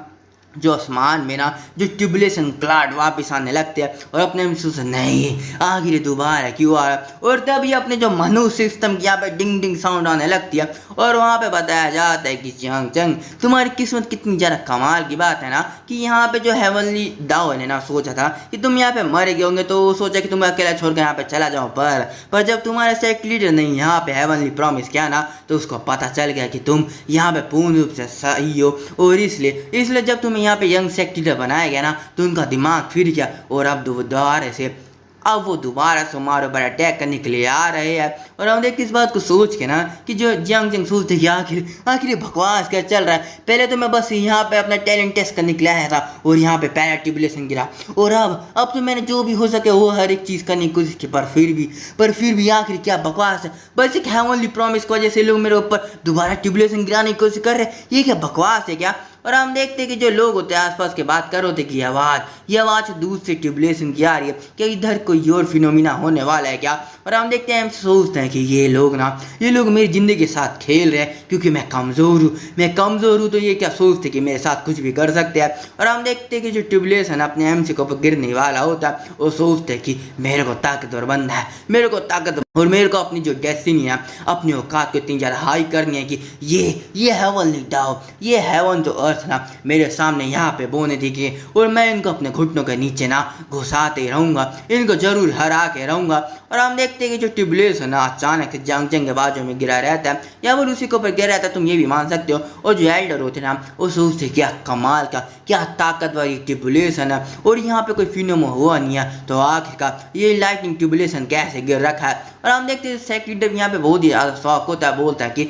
जो आसमान में ना जो ट्यूबुलेशन क्लाउड वापस आने लगते हैं। और अपने से नहीं आखिर दोबारा क्यों आ रहा। और तभी अपने जो मनु सिस्टम की यहाँ पे डिंग डिंग साउंड आने लगती है और वहाँ पे बताया जाता है कि जियांग चिंग तुम्हारी किस्मत कितनी ज़्यादा कमाल की बात है ना कि यहाँ पे जो हेवनली डाओ ने ना सोचा था कि तुम यहाँ पे मर गए होंगे तो सोचा कि तुम अकेला छोड़ कर यहाँ पे चला जाओ, पर जब तुम्हारे सेक्ट लीडर ने यहाँ पे हेवनली प्रॉमिस किया ना तो उसको पता चल गया कि तुम यहाँ पे पूर्ण रूप से सही हो। और इसलिए जब तुम यहाँ पे यंग सेक्ट लीडर बनाया गया ना तो उनका दिमाग फिर गया और अब दोबारा से वो दोबारा से हमारे ऊपर अटैक करने के लिए आ रहे हैं। और हम देखते इस बात को सोच के ना कि जो जियांग चिंग सोचते कि आखिर बकवास क्या चल रहा है। पहले तो मैं बस यहाँ पे अपना टैलेंट टेस्ट करने के लिए आया था और यहाँ पे पैरा ट्यूबुलेशन गिरा, और अब तो मैंने जो भी हो सके वो हर एक चीज़ करने की कोशिश की, पर फिर भी आखिर क्या बकवास है। बस एक हेवनली प्रॉमिस की वजह से लोग मेरे ऊपर दोबारा ट्यूबुलेशन गिराने की कोशिश कर रहे हैं, ये क्या बकवास है क्या। और हम देखते हैं कि जो लोग होते हैं आसपास के बात कर रहे होते कि ये आवाज़ दूर से ट्यूबुलेशन की आ रही है, क्या इधर कोई और फिनोमिना होने वाला है क्या। और हम देखते हैं हम सोचते हैं कि ये लोग मेरी ज़िंदगी के साथ खेल रहे हैं क्योंकि मैं कमज़ोर हूँ तो ये क्या सोचते कि मेरे साथ कुछ भी कर सकते हैं। और हम देखते हैं कि जो ट्यूबुलेशन अपने एमसी को गिरने वाला होता है वो सोचते हैं कि मेरे को ताकतवर बनना है, मेरे को अपनी जो डेस्टिनी है अपनी औकात को इतनी ज़्यादा हाई करनी है कि ये हेवन डाओ, ये हेवन जो अर्थ ना मेरे सामने यहाँ पे बोने दिखे और मैं इनको अपने घुटनों के नीचे ना घुसाते रहूँगा, इनको जरूर हरा के रहूँगा। और हम देखते हैं कि जो ट्यूबुलेशन ना अचानक से जियांग चिंग के बाजू में गिरा रहता है या वो उसी के ऊपर गिरा रहता है, तुम ये भी मान सकते हो। और जो एल्डर होते ना वो सोचते क्या कमाल का क्या ताकतवर ट्यूबुलेशन है और यहाँ पे कोई फिनोमिना हुआ नहीं है, तो आखिरकार ये लाइटनिंग ट्यूबुलेशन कैसे गिर रखा है। और हम देखते हैं सेक्ट लीडर यहाँ पे बहुत ही ज़्यादा शौक होता है, बोलता है कि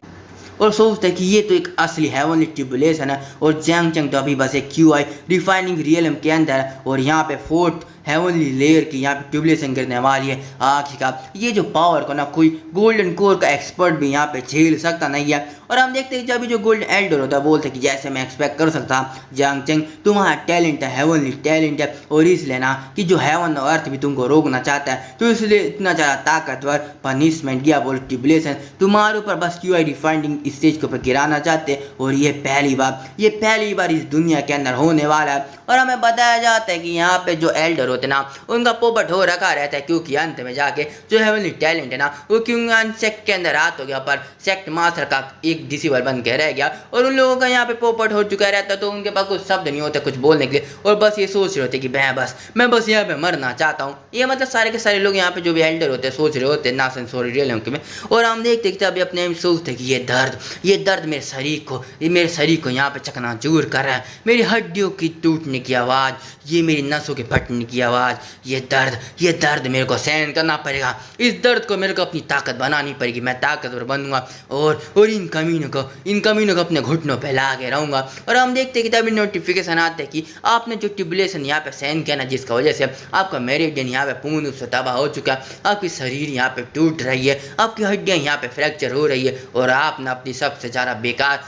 और सोचता है कि ये तो एक असली हेवनली ट्यूबुलेशन है और जियांग चिंग तो अभी बस एक क्यूआई रिफाइनिंग रियलम के अंदर है और यहाँ पे फोर्थ हेवनली लेयर की यहाँ पे ट्यूबलेशन गिरने वाली है आखिरकार। ये जो पावर को ना कोई गोल्डन कोर का एक्सपर्ट भी यहाँ पे झेल सकता नहीं है। और हम देखते हैं जब जो गोल्डन एल्डर होता है बोलते कि जैसे मैं एक्सपेक्ट कर सकता जियांग चेंग तुम्हारा टैलेंट है, हेवनली टैलेंट है, और इसलिए ना कि जो हेवन और अर्थ भी तुमको रोकना चाहता है तो इसलिए इतना ज़्यादा ताकतवर पनिशमेंट दिया बोल ट्यूबलेशन तुम्हारे ऊपर बस QID फाइंडिंग स्टेज के ऊपर गिराना चाहते हैं। और ये पहली बार इस दुनिया के अंदर होने वाला है। और हमें बताया जाता है कि यहाँ पे जो एल्डर होते ना उनका पोपट हो रखा रहता है, क्योंकि अंत में जाके जो हेवनली टैलेंट है ना वो क्यों सेक्ट के अंदर रात हो गया पर सेक्ट मास्टर का एक डिसीवर बन के रह गया और उन लोगों का यहाँ पे पोपट हो चुका रहता है, तो उनके पास कुछ शब्द नहीं होते कुछ बोलने के लिए और बस ये सोच रहे होते कि मैं बस यहाँ पे मरना चाहता हूँ। ये मतलब सारे के सारे लोग यहाँ पे जो भी एल्डर होते हैं सोच रहे होते हैं ना सॉरी रियल में। और हम देखते अभी अपने में सोचते कि ये दर्द मेरे शरीर को यहाँ पे चकनाचूर कर रहा है, मेरी हड्डियों की टूटने की आवाज़, ये मेरी नसों के फटने की आवाज़, ये दर्द मेरे को सहन करना पड़ेगा। इस दर्द को मेरे को अपनी ताकत बनानी पड़ेगी, मैं ताकतवर बनूंगा और इन कमीनों को अपने घुटनों पे ला के रहूँगा। और हम देखते हैं कि तभी नोटिफिकेशन आते हैं कि आपने जो ट्यूबुलेशन यहाँ पे सहन किया ना जिसका वजह से आपका मेरिडियन यहाँ पे पूर्ण रूप से तबाह हो चुका है, आपकी शरीर यहाँ पे टूट रही है, आपकी हड्डियाँ यहाँ पे फ्रैक्चर हो रही है और आप ना अपनी सबसे ज़्यादा बेकार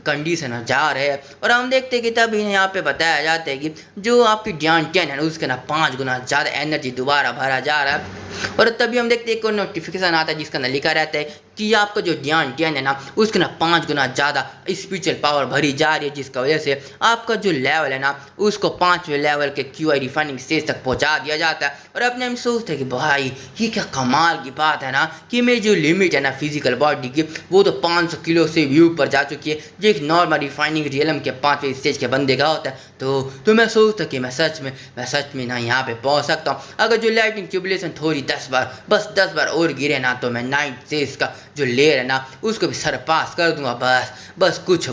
कंडीशन जा रहे हैं। और हम देखते हैं कि तभी यहाँ पे बताया जाता है कि जो आपकी ड्यान है उसके ना 5 गुना ज़्यादा एनर्जी दोबारा भरा जा रहा है। और तभी हम देखते हैं एक नोटिफिकेशन आता है जिसका ना लिखा रहता है कि आपका जो ड्यान है ना उसके ना 5 गुना ज़्यादा स्पिरिचुअल पावर भरी जा रही है, जिसका वजह से आपका जो लेवल है ना उसको 5वें लेवल के QID फाइंडिंग स्टेज तक पहुँचा दिया जाता है। और अपने हम सोचते हैं कि भाई ये क्या कमाल की बात है ना कि मेरी जो लिमिट है ना फिजिकल बॉडी की वो तो 500 किलो से भी ऊपर जा चुकी है, जो एक नॉर्मल रिफाइनिंग रियलम के 5वें स्टेज के बंदे का होता है। तो मैं सोचता कि मैं सच में ना यहाँ पे पहुँच सकता हूँ। अगर जो लाइटिंग ट्यूबुलेशन थोड़ी 10 बार और गिरे ना तो मैं 9 स्टेज का जो लेयर है ना उसको भी सरपास कर दूंगा। बस कुछ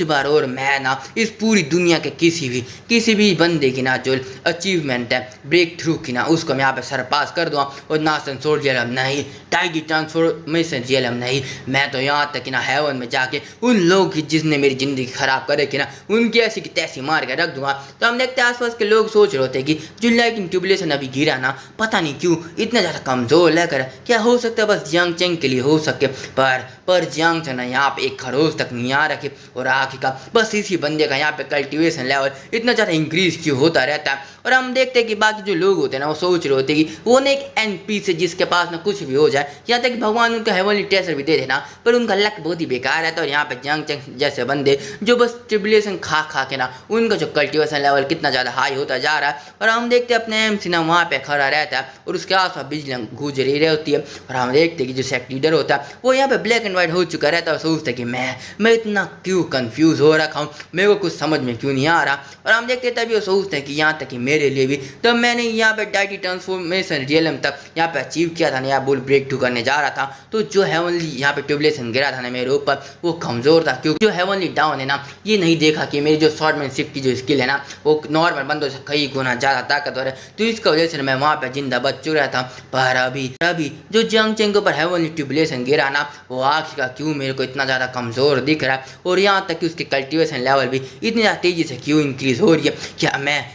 बार और मैं ना इस पूरी दुनिया के किसी भी बंदे की ना जो अचीवमेंट है ब्रेक थ्रू की ना उसको मैं यहाँ पे सरपास कर दूंगा। और ना सेंसोर रियलम नहीं, टाइडी ट्रांसफॉर्मेशन रियलम नहीं, मैं तो यहाँ तक कि ना हेवन में जाके उन लोगों की जिसने मेरी ज़िंदगी ख़राब करे कि ना उनकी ऐसी की तैसी मार के रख दूंगा। तो हम देखते हैं आसपास के लोग सोच रहे होते हैं कि जो लाइटिंग ट्यूबुलेशन अभी गिरा ना पता नहीं क्यों इतना ज़्यादा कमज़ोर लेकर, क्या हो सकता है बस जियांग चेंग के लिए हो सके, पर जियांग चेंग ना यहाँ पे एक खरोच तक नहीं आ रखे। और आखिरकार बस इसी बंदे का यहाँ पे कल्टिवेशन लेवल इतना ज़्यादा इंक्रीज क्यों होता रहता है। और हम देखते हैं कि बाकी जो लोग होते हैं ना वो सोच रहे होते हैं कि वो ना एक NPC से जिसके पास ना कुछ भी हो जाए, यहाँ तक कि भगवान उनका हेवनली टेसर भी दे देना पर उनका लक बहुत ही बेकार है। तो यहाँ पे जियांग चेंग जैसे बंदे जो बस ट्रिबुलेशन खा के ना उनका जो कल्टिवेशन लेवल कितना ज़्यादा हाई होता जा रहा है। और हम देखते हैं अपने MC ना वहाँ पे खड़ा रहता है और उसके आसपास बिजली गूंज रही होती है। और हम देखते हैं कि जो सेक्ट लीडर होता है वो यहाँ पे ब्लैक एंड व्हाइट हो चुका रहता है और सोचता है कि मैं इतना क्यों कंफ्यूज हो रखा हूँ, मेरे को कुछ समझ में क्यों नहीं आ रहा। और हम देखते हैं तभी वो सोचते हैं कि यहाँ तक कि मेरे लिए भी तब मैंने यहाँ पे डाइटी ट्रांसफॉर्मेशन रियलम तक यहाँ पे अचीव किया था ना, यहाँ बुल ब्रेक थ्रू करने जा रहा था। तो जो हेवनली यहाँ पे ट्यूबुलेशन गिरा था ना मेरे ऊपर वो कमज़ोर था, क्योंकि जो हेवनली डाउन है ना ये नहीं देखा कि मेरी जो शॉर्टमैनशिप की जो स्किल है ना वो नॉर्मल बंदों से कई गुना ज़्यादा ताकतवर है। तो इसका वजह से मैं वहाँ पे जिंदा बच चुका था। पर अभी जो जियांग चेंग के ऊपर हेवनली ट्यूबुलेशन गिरा ना वो आखिर का क्यों मेरे को इतना ज़्यादा कमज़ोर दिख रहा है और यहाँ तक कि उसकी कल्टिवेशन लेवल भी इतनी ज़्यादा तेज़ी से क्यों इंक्रीज हो रही है।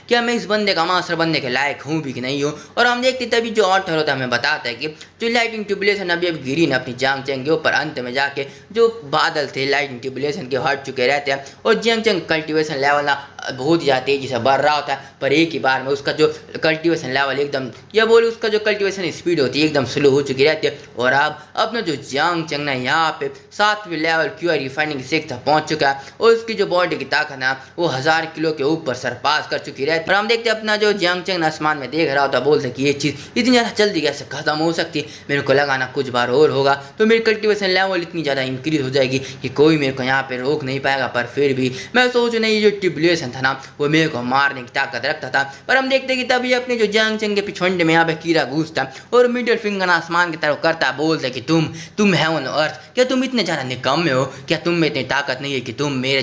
क्या मैं इस बंदे का मास्टर बनने के लायक हूँ भी कि नहीं हूँ। और हम देखते तभी जो ऑथर होता है हमें बताता है कि जो लाइटिंग ट्यूबुलेशन अभी गिरी ना अपनी जियांग चेंग के ऊपर, अंत में जाके जो बादल थे लाइटिंग ट्यूबुलेशन के हट चुके रहते हैं और जियांग चेंग कल्टिवेशन लेवल ना बहुत ज़्यादा तेज़ी से बढ़ रहा होता है। पर एक ही बार में उसका जो कल्टिवेशन लेवल एकदम या बोले उसका जो कल्टिवेशन स्पीड होती है एकदम स्लो हो चुकी रहती है। और अब अपना जो जियांग चेंग ना यहाँ पे 7वें लेवल QID रिफाइनिंग स्टेज तक पहुँच चुका है और उसकी जो बॉडी की ताकत है वो 1000 किलो के ऊपर सरपास कर चुकी रहती है। और हम देखते हैं अपना जो जियांग चेंग आसमान में देख रहा होता बोलते कि ये चीज़ इतनी ज़्यादा जल्दी कैसे खत्म हो सकती है, मेरे को लगाना कुछ बार और होगा तो मेरी कल्टिवेशन लेवल इतनी ज़्यादा इंक्रीज हो जाएगी कि कोई मेरे को यहाँ पे रोक नहीं पाएगा। पर फिर भी मैं सोचूँ नहीं, ये जो ट्यूबुलेशन था ना वो मेरे को मारने की ताकत रखता था। पर हम देखते कि तभी अपने जो जियांग चेंग के पिछवंडे में यहाँ पे कीड़ा घुसता और मिडिल फिंगर आसमान की तरफ करता बोलते कि तुम हेवन अर्थ, क्या तुम इतने ज़्यादा निकम्मे हो? क्या तुम में इतनी ताकत नहीं है कि तुम मेरे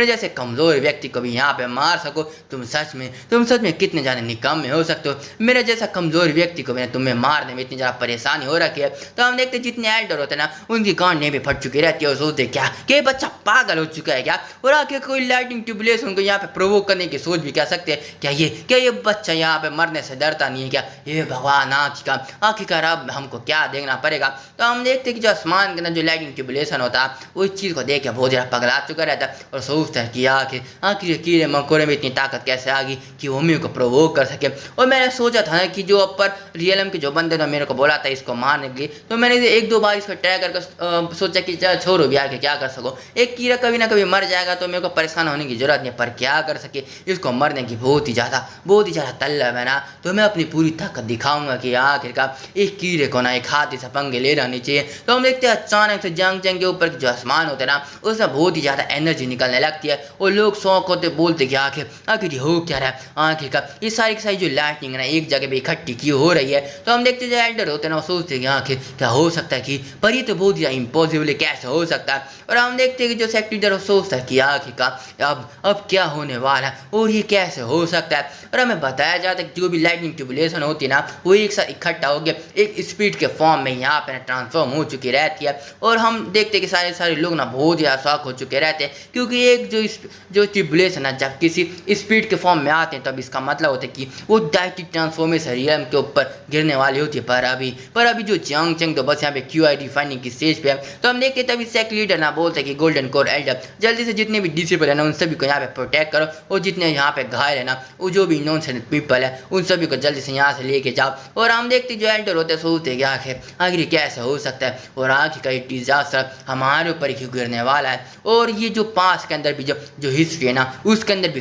जैसे कमज़ोर व्यक्ति को भी यहाँ पे मार सको? तुम सच में कितने ज़्यादा निकम्मे हो सकते हो? मेरे जैसा कमज़ोर व्यक्ति को तुम्हें मारने में इतनी ज़्यादा परेशानी हो रखी है। तो हम देखते जितने एल्डर होते हैं ना, उनकी गांडें भी फट चुकी रहती है और सोचते क्या कि बच्चा पागल हो चुका है क्या? और आखिर कोई लाइटिंग ट्यूबलेस उनको यहाँ पे प्रोवोक करने की सोच भी क्या सकते हैं? क्या ये बच्चा यहाँ पे मरने से डरता नहीं है क्या? ये भगवान आखिरकार अब हमको क्या देखना पड़ेगा? तो हम देखते हैं कि जो आसमान के अंदर जो लाइटिंग ट्यूबलेशन होता है, वो इस चीज़ को देख के बहुत ज़्यादा पगला चुका रहता है और सोचता है कि आखिर कीड़े मकोड़े में इतनी ताकत कैसे आ गई कि वो मेरे को प्रोवोक कर सके। और मैंने सोचा था कि जो अपर रियलम के जो बंदे ने मेरे को बोला था इसको मारने के लिए, तो मैंने एक दो बार इसको ट्राई करके सोचा कि छोड़ो भी आके क्या कर सको, एक कीड़ा कभी ना कभी मर जाएगा तो मेरे को परेशान होने की जरूरत नहीं, पर क्या कर सके, इसको मरने की बहुत ही ज़्यादा तलब है ना। तो मैं अपनी पूरी ताकत दिखाऊंगा कि आखिरकार एक कीड़े को ना एक हाथी से पंगे ले रहनी चाहिए। तो हम देखते हैं अचानक से जंग के ऊपर जो आसमान होते हैं ना, उसमें बहुत ही ज़्यादा एनर्जी निकलने लगती है और लोग शौक होते बोलते कि आखिर हो क्या रहा है, आखिरकार ये सारी की सारी जो लाइटनिंग है ना एक जगह पे इकट्ठी की हो रही है। तो हम देखते जो एल्डर होते हैं ना, वो सोचते हैं कि आखिर क्या हो सकता है कि, पर ये तो बहुत ही इम्पॉसिबल कैसे हो सकता है। और हम देखते हैं कि जो सेक्रेटरी सोचता है कि आखिरकार अब क्या होने वाला है और ये कैसे हो सकता है। और हमें बताया जाता है कि जो भी लाइटनिंग ट्यूबुलेशन होती है ना, वो एक साथ इकट्ठा हो गया एक स्पीड के फॉर्म में यहाँ पे ट्रांसफॉर्म हो चुकी रहती है। और हम देखते हैं कि सारे लोग ना बहुत ज़्यादा शॉक हो चुके रहते हैं, क्योंकि एक जो ट्यूबुलेशन है जब किसी स्पीड के फॉर्म में आते हैं तब इसका मतलब होता है कि वो डायरेक्टली ट्रांसफॉर्मेशन रियम के ऊपर गिरने वाली होती है। पर अभी जो जियांग चेंग तो बस यहाँ पे QI डिफाइनिंग की स्टेज पे है। तो हम देखते तभी सेक लीडर ना बोलते हैं कि गोल्डन कोर एल्डर जल्दी से जितने भी डिसेबल है ना उन सभी को यहाँ पे प्रोटेक्ट करो, और जितने यहाँ पे घायल है ना, वो जो भी नॉनसेंस पीपल है उन सभी को जल्दी से यहाँ से लेके जाओ। और हम देखते जो एल्डर होते हैं सोचते हैं कि आखिर कैसे हो सकता है और आखिर का ये डिजास्टर हमारे ऊपर ही गिरने वाला है। और ये जो पास के अंदर भी जो हिस्ट्री है ना, उसके अंदर भी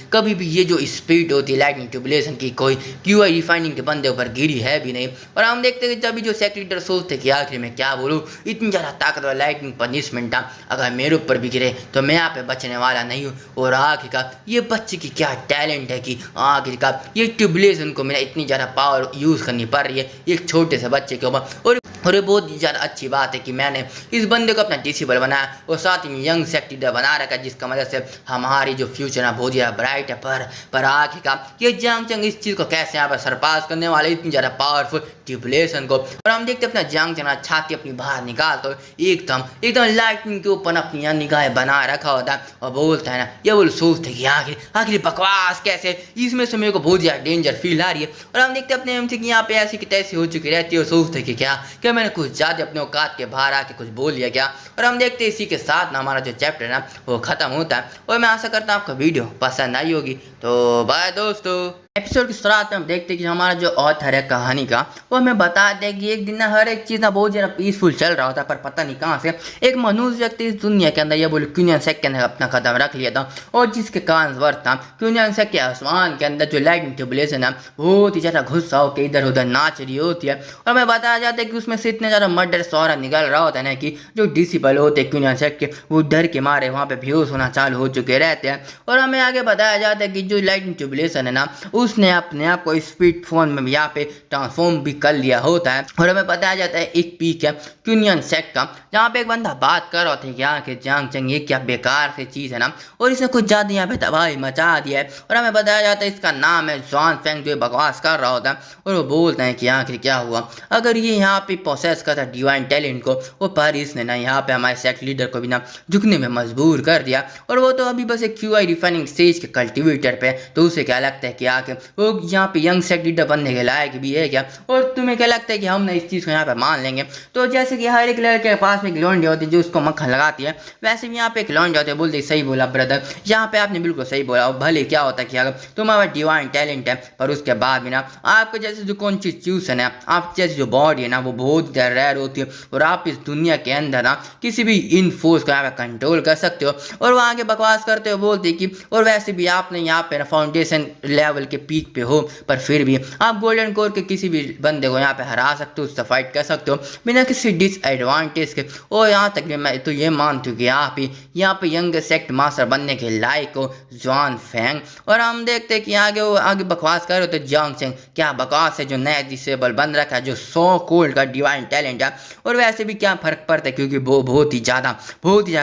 कभी भी ये जो स्पीड होती है लाइटनिंग ट्यूबुलेशन की कोई QI रिफाइनिंग के बंदे ऊपर गिरी है भी नहीं। और हम देखते हैं जब जो सेक्रेटरी सोचते कि आखिर में क्या बोलूँ, इतनी ज़्यादा ताकतवर लाइटनिंग पनिशमेंट था, अगर मेरे ऊपर भी गिरे तो मैं यहाँ पे बचने वाला नहीं हूँ। और आखिरकार ये बच्चे की क्या टैलेंट है कि आखिरकार ये ट्यूबुलेशन को मेरा इतनी ज़्यादा पावर यूज़ करनी पड़ रही है एक छोटे से बच्चे के ऊपर। और ये बहुत ही ज़्यादा अच्छी बात है कि मैंने इस बंदे को अपना डिसेबल बनाया और साथ ही में यंग सेक्रेटरी बना रखा, जिसका मदद से हमारी जो फ्यूचर है बहुत ज़्यादा ब्राइट है। पर आखिरकार ये जियांग चेंग इस चीज़ को कैसे यहाँ पर सरपास करने वाले इतनी ज़्यादा पावरफुल ट्यूबुलेशन को। और हम देखते अपना जियांग चेंग छाती अपनी बाहर निकाल तो एकदम लाइटनिंग के ऊपर अपनी यहाँ निगाहें बना रखा होता है और बोलता है ना, ये बोल सोचते कि आखिर बकवास कैसे, इसमें से मेरे को बहुत ज़्यादा डेंजर फील आ रही है। और हम देखते अपने MC की यहाँ पे ऐसी की तैसी हो चुकी रहती है और सोचते कि क्या मैंने कुछ ज़्यादा अपने औकात के बाहर आके कुछ बोल लिया क्या। और हम देखते इसी के साथ ना हमारा जो चैप्टर है ना वो ख़त्म होता है। और मैं आशा करता हूँ आपको वीडियो पसंद आई होगी। तो बाय दोस्तों। एपिसोड की शुरुआत में हम देखते हैं कि हमारा जो ऑथर है कहानी का, वो हमें बताते हैं कि एक दिन ना हर एक चीज़ ना बहुत ज़्यादा पीसफुल चल रहा होता है, पर पता नहीं कहाँ से एक मनुष्य व्यक्ति इस दुनिया के अंदर ये बोले क्यूनियन सेक के अंदर अपना कदम रख लिया था, और जिसके कारण वर्थ था क्यूनियन सेक के आसमान के अंदर जो लाइटिंग ट्यूबुलेशन है बहुत ही ज़्यादा गुस्सा होकर इधर उधर नाच रही होती है। और हमें बताया जाता है कि उसमें से इतने ज़्यादा मर्डर सौरा निकल रहा होता है ना कि जो डिसिबल होते हैं क्यूनियन सेक के, वो डर के मारे वहाँ पे बेहोश होना चालू हो चुके रहते हैं। और हमें आगे बताया जाता है कि जो लाइटिंग ट्यूबुलेशन है ना, उसने अपने आप को स्पीड फोन में यहाँ पे ट्रांसफॉर्म भी कर लिया होता है। और हमें बताया जाता है एक पीक है क्यूनियन सेक का, जहाँ पे एक बंदा बात कर रहा था कि यहाँ के जियांग चेंग ये क्या बेकार से चीज़ है ना, और इसने कुछ ज़्यादा यहाँ पे तबाही मचा दिया है। और हमें बताया जाता है इसका नाम है जॉन फेंग, जो बकवास कर रहा होता है। और वो बोलते हैं कि आखिर क्या हुआ अगर ये यहाँ पे प्रोसेस करता डिवाइन टैलेंट को, वो पर इसने ना यहाँ पे हमारे सेक्ट लीडर को भी ना झुकने में मजबूर कर दिया। और वो तो अभी बस एक QI रिफाइनिंग स्टेज के कल्टिवेटर पे, तो उसे क्या लगता है कि आके वो यहाँ पे यंग सेक्ट लीडर बनने के लायक भी है क्या। और तुम्हें क्या लगता है कि हम ना इस चीज़ को यहाँ पे मान लेंगे। तो जैसे कि हर एक लड़के के पास में एक लौंडी होती है जो उसको मक्खन लगाती है, वैसे भी यहाँ पे एक लौंडी होती है। बोलते सही बोला ब्रदर, यहाँ पे आपने बिल्कुल सही बोला। और भले क्या होता है कि अगर तुम्हारा डिवाइन टैलेंट है, पर उसके बाद भी ना आपको जैसे जो कॉन्स्टिट्यूशन है, आप जैसे जो बॉडी है ना, वो बहुत रेयर होती है। और आप इस दुनिया के अंदर ना किसी भी इन फोर्स को यहाँ पे कंट्रोल कर सकते हो। और वहाँ के बकवास करते हो बोलते कि और वैसे भी आपने यहाँ पे ना फाउंडेशन लेवल के पीक पे हो, पर फिर भी आप गोल्डन कोर के किसी भी बंदे को यहाँ पे हरा सकते हो, उससे फाइट कर सकते हो बिना किसी डिसएडवांटेज के। और यहाँ तक मैं तो ये मानती हूँ कि आप ही यहाँ पे यंग सेक्ट मास्टर बनने के लायक हो, जॉन फैंग। और हम देखते हैं कि आगे बकवास कर रहे हो तो जियांग चेंग क्या बकवास है, जो नया डिसेबल बन रखा है, जो सो कोल्ड का डिवाइन टैलेंट है। और वैसे भी क्या फर्क पड़ता है, क्योंकि वो बहुत ही ज़्यादा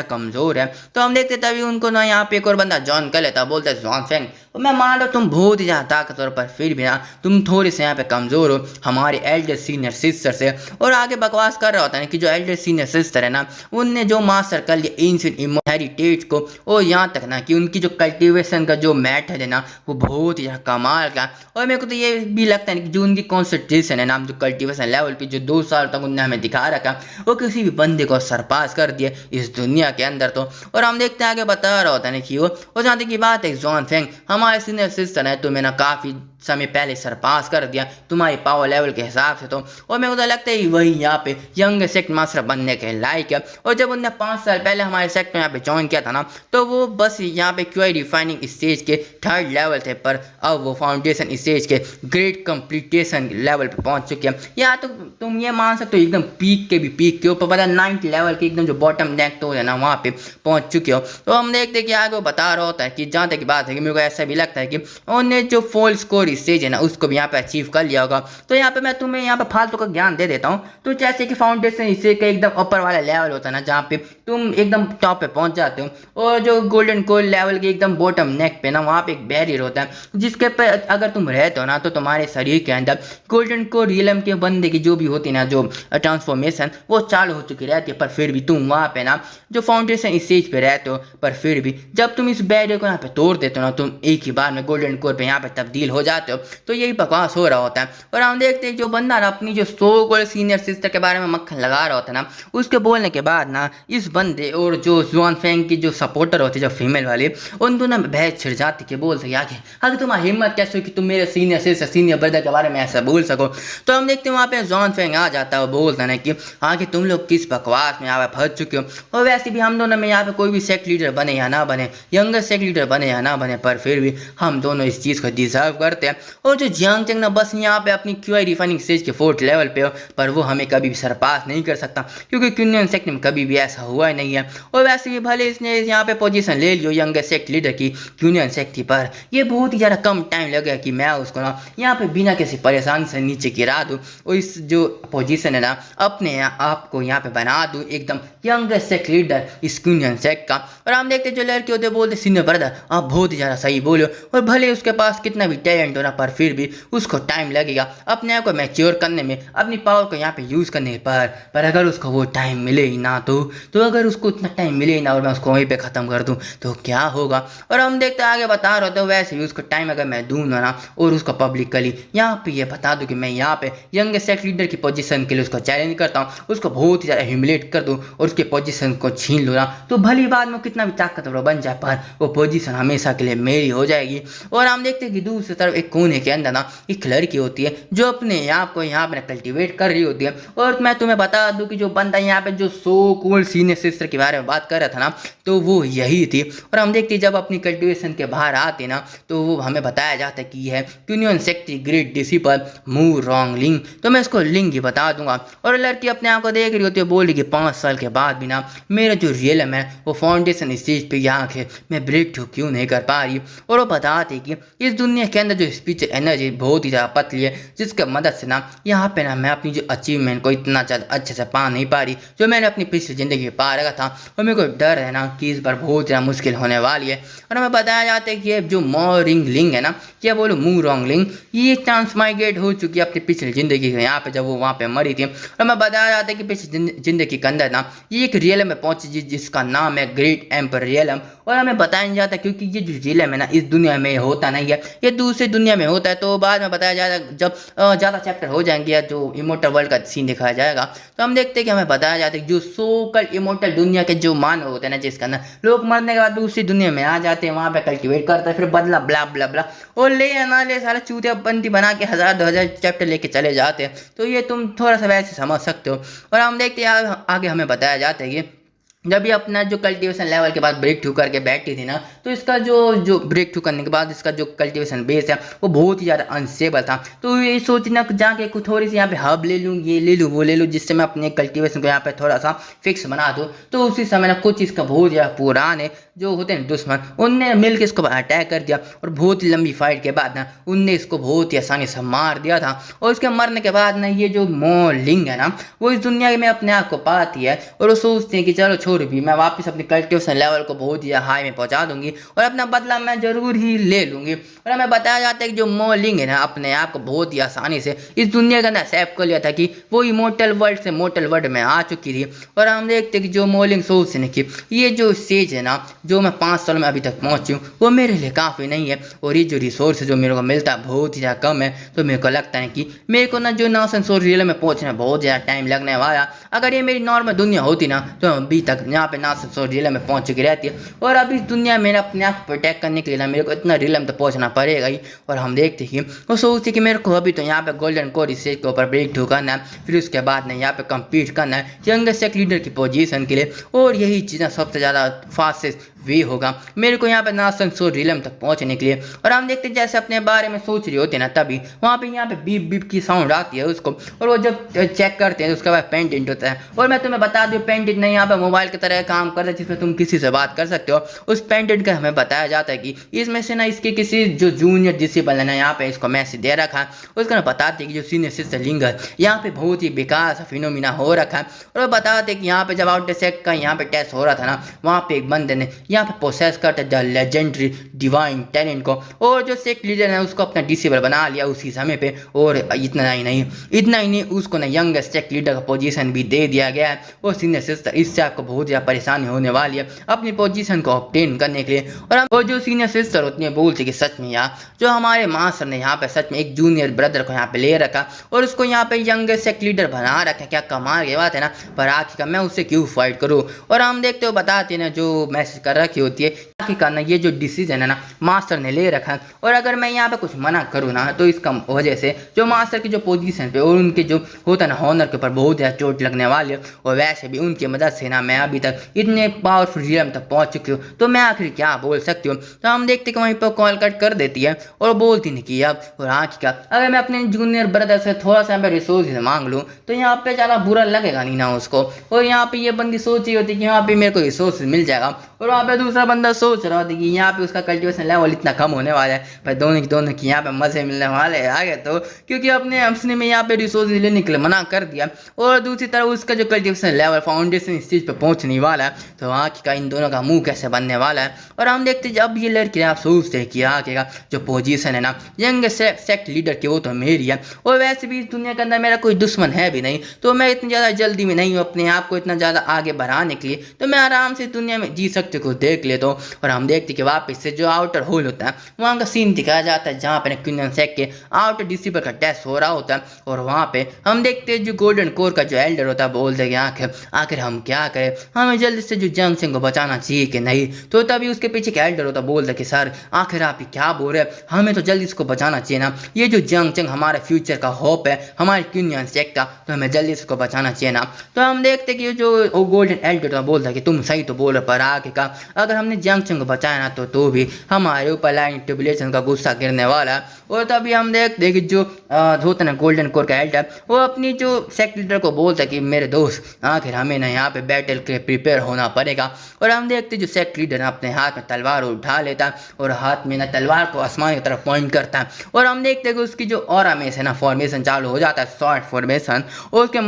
कमज़ोर है। तो हम देखते तभी उनको ना यहाँ पे एक और बंदा जॉन कर लेता, बोलता है जॉन फैंग तो मैं मान रहा तुम बहुत ही ज़्यादा ताकतवर, पर फिर भी ना तुम थोड़े से यहाँ पे कमज़ोर हो हमारे एल्डर सीनियर सिस्टर से। और आगे बकवास कर रहा होता है कि जो एल्डर सीनियर सिस्टर है ना, उनने जो मास्टर कर लिया एंशिएंट हेरिटेज को, और यहाँ तक ना कि उनकी जो कल्टीवेशन का जो मेथड है ना वो बहुत ही कमाल का। और मेरे को तो ये भी लगता है कि जो उनकी कॉन्सेंट्रेशन है ना, जो कल्टीवेशन लेवल पे जो 2 साल तक उनने हमें दिखा रखा, वो किसी भी बंदे को सरपास कर दिया इस दुनिया के अंदर। तो और हम देखते हैं आगे बता रहा होता है कि वो, और जहाँ तक की बात है जॉन फैंग हमारे सीनियर सिस्टर है, तो मैंने काफ़ी समय पहले सरपास कर दिया तुम्हारी पावर लेवल के हिसाब से। तो और मेरे को तो लगता है वही यहाँ पे यंग सेक्ट मास्टर बनने के लायक है। और जब उनने 5 साल पहले हमारे सेक्ट में यहाँ पे ज्वाइन किया था ना, तो वो बस यहाँ पे क्यूआई रिफाइनिंग स्टेज के 3rd लेवल थे, पर अब वो फाउंडेशन स्टेज के ग्रेट कंप्लीटेशन लेवल पे पहुंच चुके हैं। या तो तुम ये मान सकते हो एकदम पीक के भी पीक के ऊपर, पता 9th लेवल के एकदम जो बॉटम डेक तो है ना वहाँ पे पहुंच चुके हो। तो हम देखते हैं कि आगे वो बता रहा होता है कि जहाँ तक की बात है कि मेरे को ऐसा भी लगता है कि उन्होंने जो फॉल स्कोर स्टेज है ना उसको भी यहाँ पे अचीव कर लिया होगा। तो यहाँ पे मैं तुम्हें यहाँ पे फालतू का ज्ञान दे देता हूँ। तो जैसे कि फाउंडेशन स्टेज का एकदम ऊपर वाला लेवल होता है ना, जहाँ पे तुम एकदम टॉप पे पहुंच जाते हो, और जो गोल्डन कोर लेवल के एकदम बॉटम नेक पे ना वहाँ पे एक बैरियर होता है, जिसके पे अगर तुम रहते हो ना तो तुम्हारे शरीर के अंदर गोल्डन कोर रियलम के बंदे की जो भी होती है ना जो ट्रांसफॉर्मेशन वो चालू हो चुकी रहती है। पर फिर भी तुम वहाँ पे ना जो फाउंडेशन स्टेज पे रहते हो, पर फिर भी जब तुम इस बैरियर को यहाँ पे तोड़ देते हो ना, तुम एक ही बार में गोल्डन कोर पे यहाँ पे तब्दील हो जाते हो। तो यही बकवास हो रहा होता है। और हम देखते हैं जो बंदा ना अपनी जो सो कोल्ड सीनियर सिस्टर के बारे में मक्खन लगा रहा होता है ना, उसके बोलने के बाद ना इस बंदे और जो जॉन फैंग की जो सपोर्टर होती है जो फीमेल वाली, उन दोनों में बहस छिड़ जाती है। बोल सके आगे तुम्हारी हिम्मत कैसे हुई कि तुम मेरे सीनियर सिस्टर सीनियर ब्रदर के बारे में ऐसा बोल सको। तो हम देखते हैं वहाँ पे जॉन फैंग आ जाता है, बोलता है कि आगे तुम लोग किस बकवास में यहाँ पे फंस चुके हो। और वैसे भी हम दोनों में यहाँ पे कोई भी सेक्ट लीडर बने या ना बने, यंगर सेक्ट लीडर बने या ना बने, पर फिर भी हम दोनों इस चीज़ को डिजर्व करते हैं। और जो जियांग चेंग ना बस यहाँ पे अपनी क्यूआई रिफाइनिंग स्टेज के 4th लेवल पे हो, पर वो हमें कभी भी सरपास नहीं कर सकता, क्योंकि क्यूनियन सेक्ट में कभी भी ऐसा हुआ ही नहीं है। और वैसे भी भले इसने यहाँ पे पोजीशन ले लियो यंगर सेक्ट लीडर की क्यूनियन सेक्ट की, पर ये बहुत ही ज़्यादा कम टाइम लगेगा कि मैं उसको ना यहाँ पे बिना किसी परेशानी से नीचे गिरा दूँ, और इस जो पोजीशन है ना अपने आप को यहाँ पे बना दूँ एकदम यंगर सेक्ट लीडर इस क्यूनियन सेक्ट का। और हम देखते जो लड़के होते बोलते सीनियर ब्रदर आप बहुत ही ज़्यादा सही बोलो, और भले उसके पास कितना भी टैलेंट हो ना, पर फिर भी उसको टाइम लगेगा अपने आप को मैच्योर करने में, अपनी पावर को यहाँ पे यूज़ करने पर अगर उसको वो टाइम मिले ही ना तो अगर उसको उतना टाइम मिले ही ना और मैं उसको वहीं पे ख़त्म कर दूँ तो क्या होगा। और हम देखते आगे बता रहे हो वैसे भी उसको टाइम अगर मैं दूँ ना और उसको पब्लिकली यहाँ पे ये बता दूँ कि मैं यहाँ पे यंग सेक्ट लीडर की पोजीशन के लिए उसको चैलेंज करता हूँ, उसको बहुत ही ज़्यादा ह्यूमिलेट कर दूँ और उसके पोजीशन को छीन लूँ ना, तो भली बात में कितना भी ताकतवर बन जाए पर वो पोजीशन हमेशा के लिए मेरी हो जाएगी। और हम देखते हैं कि दूसरी तरफ एक कोने के अंदर ना एक लड़की होती है जो अपने आप को यहाँ पे कल्टीवेट कर रही होती है। और मैं तुम्हें बता दूं कि जो बंदा यहाँ पे जो सो कूल सीनियर सिस्टर के बारे में बात कर रहा था ना, तो वो यही थी। और हम देखते जब अपनी कल्टीवेशन के बाहर आते ना, तो वो हमें बताया जाता है कि यह है क्यूनियन सेक्ट की ग्रेट डिसिपल मू रोंगलिंग। तो मैं इसको लिंग ही बता दूंगा। और लड़की अपने आप को देख रही होती है, बोल रही कि 5 साल के बाद भी ना मेरा जो रियलम है वो फाउंडेशन स्टेज पे यहाँ है, मैं ब्रेक थ्रू क्यों नहीं कर पा रही। और वो बताते कि इस दुनिया के अंदर जो स्पिरिचुअल एनर्जी बहुत ही ज़्यादा पतली है, जिसके मदद से ना यहाँ पे ना मैं अपनी जो अचीवमेंट को इतना ज़्यादा अच्छे से पा नहीं पा रही जो मैंने अपनी पिछली ज़िंदगी में पा रखा था। और मेरे को डर है ना कि इस बार बहुत ज़्यादा मुश्किल होने वाली है। और हमें बताया जाता है कि ये जो मोरिंग लिंग है ना, क्या बोलो मू रोंगलिंग, ये ट्रांसमाइग्रेट हो चुकी है अपनी पिछली ज़िंदगी के यहाँ पे जब वो वहाँ पे मरी थी। और हमें बताया जाता है कि पिछली ज़िंदगी के अंदर ना ये एक रियलम में पहुँची जिसका नाम है ग्रेट एम्पर रियलम। और हमें बताया नहीं जाता क्योंकि ये जो रियलम है ना इस दुनिया में होता नहीं है, ये दूसरी दुनिया में होता है। तो बाद में बताया जाएगा जब ज़्यादा चैप्टर हो जाएंगे या जो इमोर्टल वर्ल्ड का सीन दिखाया जाएगा, तो हम देखते हैं कि हमें बताया जाता है कि जो सोकल इमोर्टल दुनिया के जो मानव होते हैं ना, जिसके अंदर लोग मरने के बाद दूसरी दुनिया में आ जाते हैं, वहाँ पे कल्टिवेट करते हैं, फिर बदला ब्ला ब्ला ब्ला और ले या ना ले सारा चूतिया बंदी बना के 1000-2000 चैप्टर लेके चले जाते हैं। तो ये तुम थोड़ा सा वैसे समझ सकते हो। और हम देखते हैं आगे हमें बताया जाता है कि जब ये अपना जो कल्टीवेशन लेवल के बाद ब्रेक थ्रू करके बैठी थी ना, तो इसका जो ब्रेक थ्रू करने के बाद इसका जो कल्टीवेशन बेस है वो बहुत ही ज़्यादा अनस्टेबल था। तो ये सोचना जाके कुछ थोड़ी सी यहाँ पे हब ले लूँ, ये ले लूँ, वो ले लूँ, जिससे मैं अपने कल्टीवेशन को यहाँ पे थोड़ा सा फिक्स बना दूँ। तो उसी समय ना कुछ इसका बहुत ज़्यादा पुराने जो होते हैं दुश्मन, उनने मिल के इसको अटैक कर दिया और बहुत ही लंबी फाइट के बाद ना उनने इसको बहुत ही आसानी से मार दिया था। और उसके मरने के बाद ना ये जो मोलिंग है ना, वो इस दुनिया में अपने आप को पाती है और वो सोचते हैं कि चलो छोड़ भी, मैं वापस अपने कल्टीवेशन लेवल को बहुत ही हाई में पहुंचा दूंगी और अपना बदला मैं जरूर ही ले लूंगी। और हमें बताया जाता है कि जो मोलिंग है ना, अपने आप को बहुत ही आसानी से इस दुनिया के अंदर एक्सेप्ट कर लिया था कि वो इमोर्टल वर्ल्ड से मोर्टल वर्ल्ड में आ चुकी थी। और हम देखते कि जो मोलिंग सोचने की ये जो स्टेज है ना, जो मैं 5 साल में अभी तक पहुंची हूँ, वो मेरे लिए काफ़ी नहीं है। और ये जो रिसोर्स जो मेरे को मिलता है बहुत ही ज़्यादा कम है। तो मेरे को लगता है कि मेरे को ना जो नासन सोर्स रियल में पहुंचने में बहुत ज़्यादा टाइम लगने वाला। अगर ये मेरी नॉर्मल दुनिया होती ना, तो अभी तक यहाँ पे नासन सोर्स रियल में पहुंच चुकी रहती है। और अब इस दुनिया में अपने आप को प्रोटेक्ट करने के लिए ना मेरे को इतना रियल में तो पहुंचना पड़ेगा ही। और हम देखते कि वो सोचते कि मेरे को अभी तो यहाँ पे गोल्डन कोर स्टेज के ऊपर ब्रेक थ्रू करना है, फिर उसके बाद ना यहाँ पे कम्पीट करना है यंगेस्ट टेक लीडर की पोजीशन के लिए। और यही चीज़ें सबसे ज़्यादा फास्टेस्ट वे होगा मेरे को यहाँ पे नासन सोर्स रियल तक पहुँचने के लिए। और हम देखते जैसे अपने बारे में सोच रहे होते हैं ना, तभी वहाँ पे यहाँ पे बीप बीप की साउंड आती है उसको, और वो जब चेक करते हैं तो उसके बाद पेंडेंट होता है। और मैं तुम्हें बता दूँ, पेंडेंट नहीं यहाँ पे मोबाइल की तरह काम करता है जिसमें तुम किसी से बात कर सकते हो। उस पेंडेंट का हमें बताया जाता है कि इसमें से ना इसके किसी जो जूनियर डिसिबल है ना, यहाँ पे इसको मैसेज दे रखा है। उसका बताते हैं कि जो सीनियर सिस्टर लिंग है यहाँ पे बहुत ही बेकार सा फिनोमिना हो रखा है। और वो बताते हैं कि यहाँ पे जब आउटर सेक्ट का यहाँ पे टेस्ट हो रहा था ना, वहाँ पे एक बंदे ने यहाँ पे प्रोसेस करता द लेजेंडरी डिवाइन टैलेंट को, और जो सेक्ट लीडर है उसको अपना डिसेबल बना लिया उसी समय पे। और इतना ही नहीं उसको ना यंगेस्ट सेक्ट लीडर का पोजीशन भी दे दिया गया है। और सीनियर सिस्टर, इससे आपको बहुत ज़्यादा परेशानी होने वाली है अपनी पोजीशन को ऑब्टेन करने के लिए। और जो सीनियर सिस्टर होती है बोलती कि सच में यार जो हमारे मास्टर ने यहाँ पे सच में एक जूनियर ब्रदर को यहाँ पे ले रखा और उसको यहाँ पे यंगेस्ट सेक्ट लीडर बना रखा, क्या कमाल की बात है ना। पर आखिर का मैं उससे क्यों फाइट करूँ। और हम देखते हो बताते ना जो मैसेज कर रखी होती है आखिर का ना ये जो डिसीजन है ना मास्टर ने ले रखा है। और अगर मैं यहाँ पे कुछ मना करूँ ना, तो इसका वजह से जो मास्टर की जो पोजीशन पे और उनके जो होता है ना हॉनर के ऊपर बहुत ज़्यादा चोट लगने वाली है। और वैसे भी उनकी मदद से ना मैं अभी तक इतने पावरफुल रियम तक पहुँच चुकी हूँ, तो मैं आखिर क्या बोल सकती हूँ। तो हम देखते कि वहीं पर कॉल कट कर देती है और बोलती नहीं कि अब। और आखिर का अगर मैं अपने जूनियर ब्रदर से थोड़ा सा रिसोर्स मांग लूँ तो यहाँ पे ज़्यादा बुरा लगेगा नहीं ना उसको। और यहाँ पे ये बंदी सोच रही होती कि यहाँ पे मेरे को रिसोर्स मिल जाएगा, और वहाँ पे दूसरा बंदा सोच रहा होता कि यहाँ पे उसका कल्टीवेशन लेवल इतना कम होने वाला है, पर दोनों की यहाँ पे मजे मिलने वाले हैं आगे तो, क्योंकि अपने में यहाँ पे रिसोर्स लेने के लिए मना कर दिया। और दूसरी तरफ उसका जो कल्टीवेशन लेवल फाउंडेशन स्टेज पे पहुँचने वाला है, तो आगे का इन दोनों का मुंह कैसे बनने वाला है। और हम देखते जब ये लड़की आप सोचते हैं कि आगे का जो पोजीशन है ना यंग सेक्ट लीडर की, वो तो मेरी है। और वैसे भी इस दुनिया के अंदर मेरा कोई दुश्मन है भी नहीं, तो मैं इतनी ज़्यादा जल्दी में नहीं हूँ अपने आप को इतना ज़्यादा आगे बढ़ाने के लिए, तो मैं आराम से दुनिया में जी सकते को देख लेता हूँ। और हम देखते कि वापस से जो आउटर होल होता है वहाँ का सीन दिखाया जाता है, जहाँ पर क्वीन सेक्ट के आउटर डिसिबल का टेस्ट हो रहा होता है। और वहाँ पे हम देखते हैं जो गोल्डन कोर का जो एल्डर होता है बोलते हैं कि आखिर हम क्या करें, हमें जल्दी से जो जंग सिंह को बचाना चाहिए कि नहीं। तो तभी उसके पीछे का एल्डर होता बोलता कि सर आखिर आप क्या बोल रहे हैं, हमें तो जल्दी इसको बचाना चाहिए ना, ये जो जंग सिंह हमारे फ्यूचर का होप है हमारे क्वीन सेक्ट का, तो हमें जल्दी इसको बचाना चाहिए ना। तो हम देखते कि जो गोल्डन एल्डर बोलता है कि तुम सही तो बोल रहे, पर आगे का अगर हमने जंग सिंह को बचाया ना तो भी हमारे ऊपर लाइन ट्रिबुलेशन का गुस्सा गिरने वाला है। और तभी हम देखते कि जो होता है ना गोल्डन कोर का एल्डर, वो अपनी जो सेक्ट लीडर को बोलता है कि मेरे दोस्त आखिर हमें ना यहाँ पे बैटल के लिए प्रिपेयर होना पड़ेगा। और हम देखते जो सेक्ट लीडर अपने हाथ में तलवार उठा लेता है और हाथ में ना तलवार को आसमान की तरफ पॉइंट करता है। और हम देखते कि उसकी जो ऑरा में से ना फॉर्मेशन चालू हो जाता है, शॉर्ट फॉर्मेशन, और उसके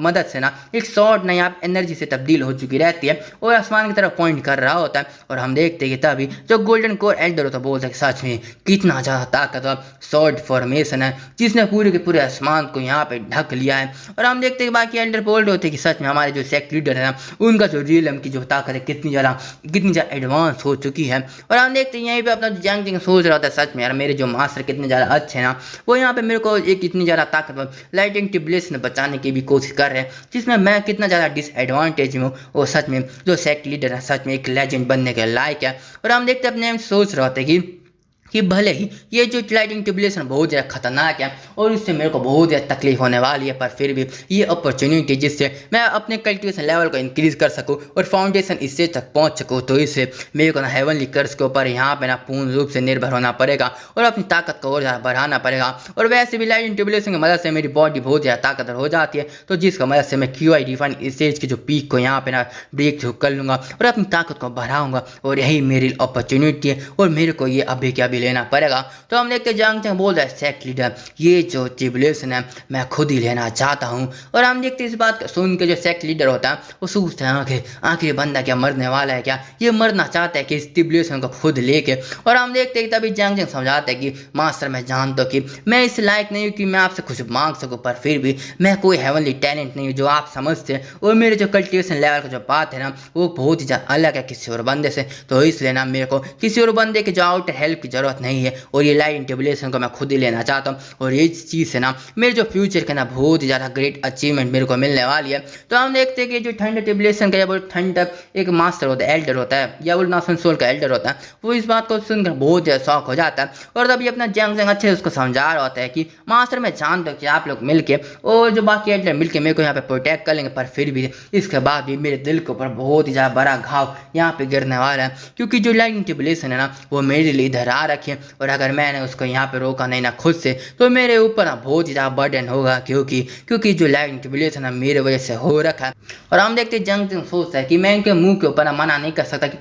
मदद से ना एक शॉर्ट ना यहाँ एनर्जी से तब्दील हो चुकी रहती है और आसमान की तरफ पॉइंट कर रहा होता है। और हम देखते कि तभी जो गोल्डन कोर एल्डर होता बोलता है कि सच में कितना ज़्यादा ताकतवर शॉर्ट फॉर्मेशन है जिसने पूरे के पूरे आसमान को यहाँ पे ढक लिया है। और हम देखते हैं बाकी एल्डर बोल्ड होते हैं कि सच में हमारे जो सेक्ट लीडर है ना उनका जो रियलम की जो ताकत है कितनी ज़्यादा एडवांस हो चुकी है। और हम देखते हैं यहीं पे अपना जंग सिंह सोच रहा होता है सच में यार मेरे जो मास्टर कितने ज़्यादा अच्छे हैं ना, वो यहाँ पे मेरे को एक इतनी ज़्यादा ताकतवर लाइटिंग ट्रिबुलेशन बचाने की भी कोशिश कर रहे हैं जिसमें मैं कितना ज़्यादा डिसएडवांटेज में हूँ। और सच में जो सेक्ट लीडर है सच में एक लेजेंड बनने के लायक है। और हम देखते हैं अपने सोच रहे होते कि कि भले ही ये जो लाइटिंग ट्यूबुलेशन बहुत ज़्यादा खतरनाक है और इससे मेरे को बहुत ज़्यादा तकलीफ होने वाली है, पर फिर भी ये अपॉर्चुनिटी जिससे मैं अपने कल्टिवेशन लेवल को इंक्रीज़ कर सकूँ और फाउंडेशन इससे तक पहुँच सकूँ, तो इससे मेरे को ना हेवनली कर्स के ऊपर यहाँ पे ना पूर्ण रूप से निर्भर होना पड़ेगा और अपनी ताकत को और ज़्यादा बढ़ाना पड़ेगा। और वैसे भी लाइटिंग ट्यूबुलेशन की मदद से मेरी बॉडी बहुत ज़्यादा ताकतवर हो जाती है, तो जिसकी मदद से मैं QI डिफाइन स्टेज की जो पीक को यहाँ पे ना ब्रेक थ्रू कर लूँगा और अपनी ताकत को बढ़ाऊँगा, और यही मेरी अपॉर्चुनिटी है और मेरे को ये अभी के अभी लेना पड़ेगा। तो हम देखते जांग चैंग बोल रहा है सेक्ट लीडर ये जो ट्यूबुलेशन है मैं खुद ही लेना चाहता हूँ। और हम देखते इस बात को सुन के जो सेक्ट लीडर होता है वो सोचता है आखिर बंदा क्या मरने वाला है, क्या ये मरना चाहता है कि इस ट्यूबुलेशन को खुद लेके। और हम देखते हैं तभी जांग चैंग समझाता है कि मास्टर मैं जानता हूँ कि मैं इस लायक नहीं हूँ कि मैं आपसे कुछ मांग सकूँ, पर फिर भी मैं कोई हेवनली टैलेंट नहीं हूँ जो आप समझते हैं, और मेरे जो कल्टिवेशन लेवल का जो बात है ना वो बहुत ही ज़्यादा अलग है किसी और बंदे से। तो इसलिए ना मेरे को किसी और बंदे के जो आउटर हेल्प की ज़रूरत नहीं है, और ये लाइटिंग ट्यूबुलेशन को मैं खुद ही लेना चाहता हूँ। और ये चीज़ से ना मेरे जो फ्यूचर का ना बहुत ही ज़्यादा ग्रेट अचीवमेंट मेरे को मिलने वाली है। तो हम देखते हैं कि जो थंडर ट्यूबुलेशन का या थंडर एक मास्टर होता है, एल्डर होता है, या वो नासन सोल का एल्डर होता है, वो इस बात को सुनकर बहुत ज़्यादा शौक हो जाता है। और तभी अपना जंग जंग अच्छे से उसको समझा रहा होता है कि मास्टर मैं जानता हूँ कि आप लोग मिलके और जो बाकी एल्डर मिलके मेरे को यहाँ पे प्रोटेक्ट कर लेंगे, पर फिर भी इसके बाद भी मेरे दिल के ऊपर बहुत ही ज़्यादा बड़ा घाव यहाँ पे गिरने वाला है, क्योंकि जो लाइटिंग ट्यूबुलेशन है ना वो मेरे लिए इधर आ रखी है, और अगर मैंने उसको यहाँ पे रोका नहीं ना खुद से तो मेरे ऊपर ना बहुत ही ज़्यादा बर्डन होगा, क्योंकि जो लाइटिंग ट्यूबुलेशन है मेरे वजह से हो रखा है। और हम देखते जंग जंग सोचता है कि मैं इनके मुंह के ऊपर मना नहीं कर सकता कि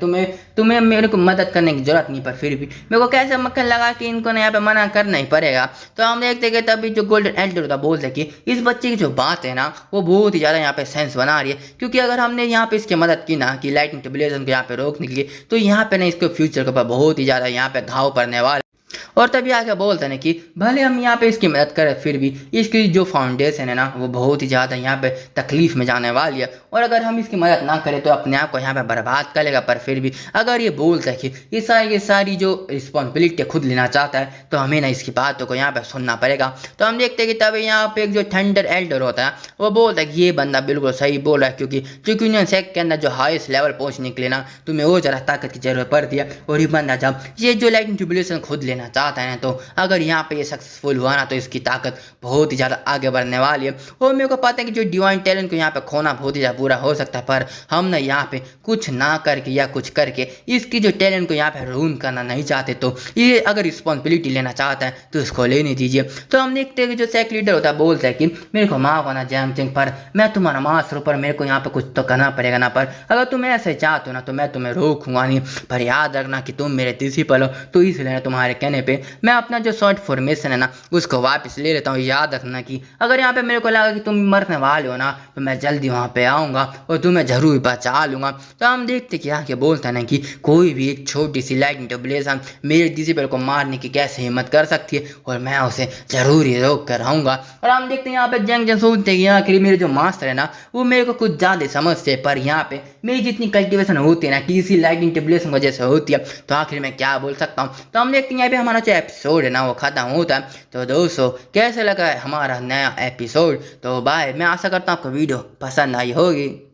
तुम्हें मेरे को मदद करने की जरूरत नहीं, पर फिर भी मेरे को कैसे मक्खन लगा कि इनको ना यहाँ पे मना करना ही पड़ेगा। तो हम देखते कि तभी जो गोल्डन एल्डर होता बोलते कि इस बच्चे की जो बात है ना वो बहुत ही ज़्यादा यहाँ पे सेंस बना रही है, क्योंकि अगर हमने यहाँ पे इसकी मदद की ना कि लाइटिंग ट्यूबुलेशन को यहाँ पे रोकने के लिए, तो यहाँ पे ना इसके फ्यूचर के ऊपर बहुत ही ज़्यादा यहाँ पे घाव पड़ने वाला। और तभी आगे बोलते हैं कि भले हम यहाँ पे इसकी मदद करें फिर भी इसकी जो फाउंडेशन है ना वो बहुत ही ज़्यादा यहाँ पे तकलीफ में जाने वाली है, और अगर हम इसकी मदद ना करें तो अपने आप को यहाँ पे बर्बाद कर लेगा। पर फिर भी अगर ये बोलता है कि ये सारी जो रिस्पॉन्सिबिलिटी खुद लेना चाहता है तो हमें ना इसकी बातों को यहाँ पे सुनना पड़ेगा। तो हम देखते हैं कि तभी यहाँ पे एक जो थंडर एल्डर होता है वो बोलता है कि ये बंदा बिल्कुल सही बोल रहा है, क्योंकि यूनियन सेक्ट के अंदर जो हाईएस्ट लेवल पहुँचने के लिए ना तुम्हें वो ज़रा ताकत की जरूरत पड़ती है, और ये बंदा जब ये जो लाइटिंग ट्यूबुलेशन खुद लेना चाहता है ना तो अगर यहाँ पे ये सक्सेसफुल हुआ ना तो इसकी ताकत बहुत ही ज़्यादा आगे बढ़ने वाली है। और मेरे को पता है कि जो डिवाइन टैलेंट को यहाँ पे खोना बहुत ही ज़्यादा बुरा हो सकता है, पर हम ना यहाँ पे कुछ ना करके या कुछ करके इसकी जो टैलेंट को यहाँ पे रूम करना नहीं चाहते, तो ये अगर रिस्पॉन्सिबिलिटी लेना चाहता है तो इसको लेने दीजिए। तो हम देखते हैं कि जो सेक्ट लीडर होता है बोलता है कि मेरे को माफ होना जैम चिंग, पर मैं तुम्हारा मास्टर पर मेरे को यहाँ पे कुछ तो करना पड़ेगा ना, पर अगर तुम ऐसे चाहते हो ना तो मैं तुम्हें रोकूंगा नहीं, पर याद रखना कि तुम मेरे प्रिंसिपल हो, तो इसलिए तुम्हारे कहने पे मैं अपना जो शॉर्ट फॉर्मेशन है ना उसको वापस ले लेता हूँ। याद रखना कि अगर यहाँ पे मेरे को लगा कि तुम मरने वाले हो ना तो मैं जल्दी वहाँ पे आऊँगा और तुम्हें जरूर बचा लूँगा। तो हम देखते कि आके बोलता है ना कि कोई भी एक छोटी सी लाइटिंग ट्यूबुलेशन मेरे प्रिंसिपल को मारने की कैसे हिम्मत कर सकती है, और मैं उसे जरूर ही रोक कर आऊँगा। और हम देखते हैं यहाँ पे जंग जंग सोचते हैं कि आखिर मेरे जो मास्टर है ना वो मेरे को कुछ ज़्यादा समझते हैं, पर यहाँ पे मेरी जितनी कल्टिवेशन होती है ना किसी लाइटिंग ट्यूबुलेशन वजह से होती है, तो आखिर मैं क्या बोल सकता हूँ। तो हम देखते हैं यहाँ पे हमारा जो एपिसोड है ना वो खत्म होता है। तो दोस्तों कैसे लगा है हमारा नया एपिसोड, तो बाय, मैं आशा करता हूँ आपको वीडियो पसंद आई होगी।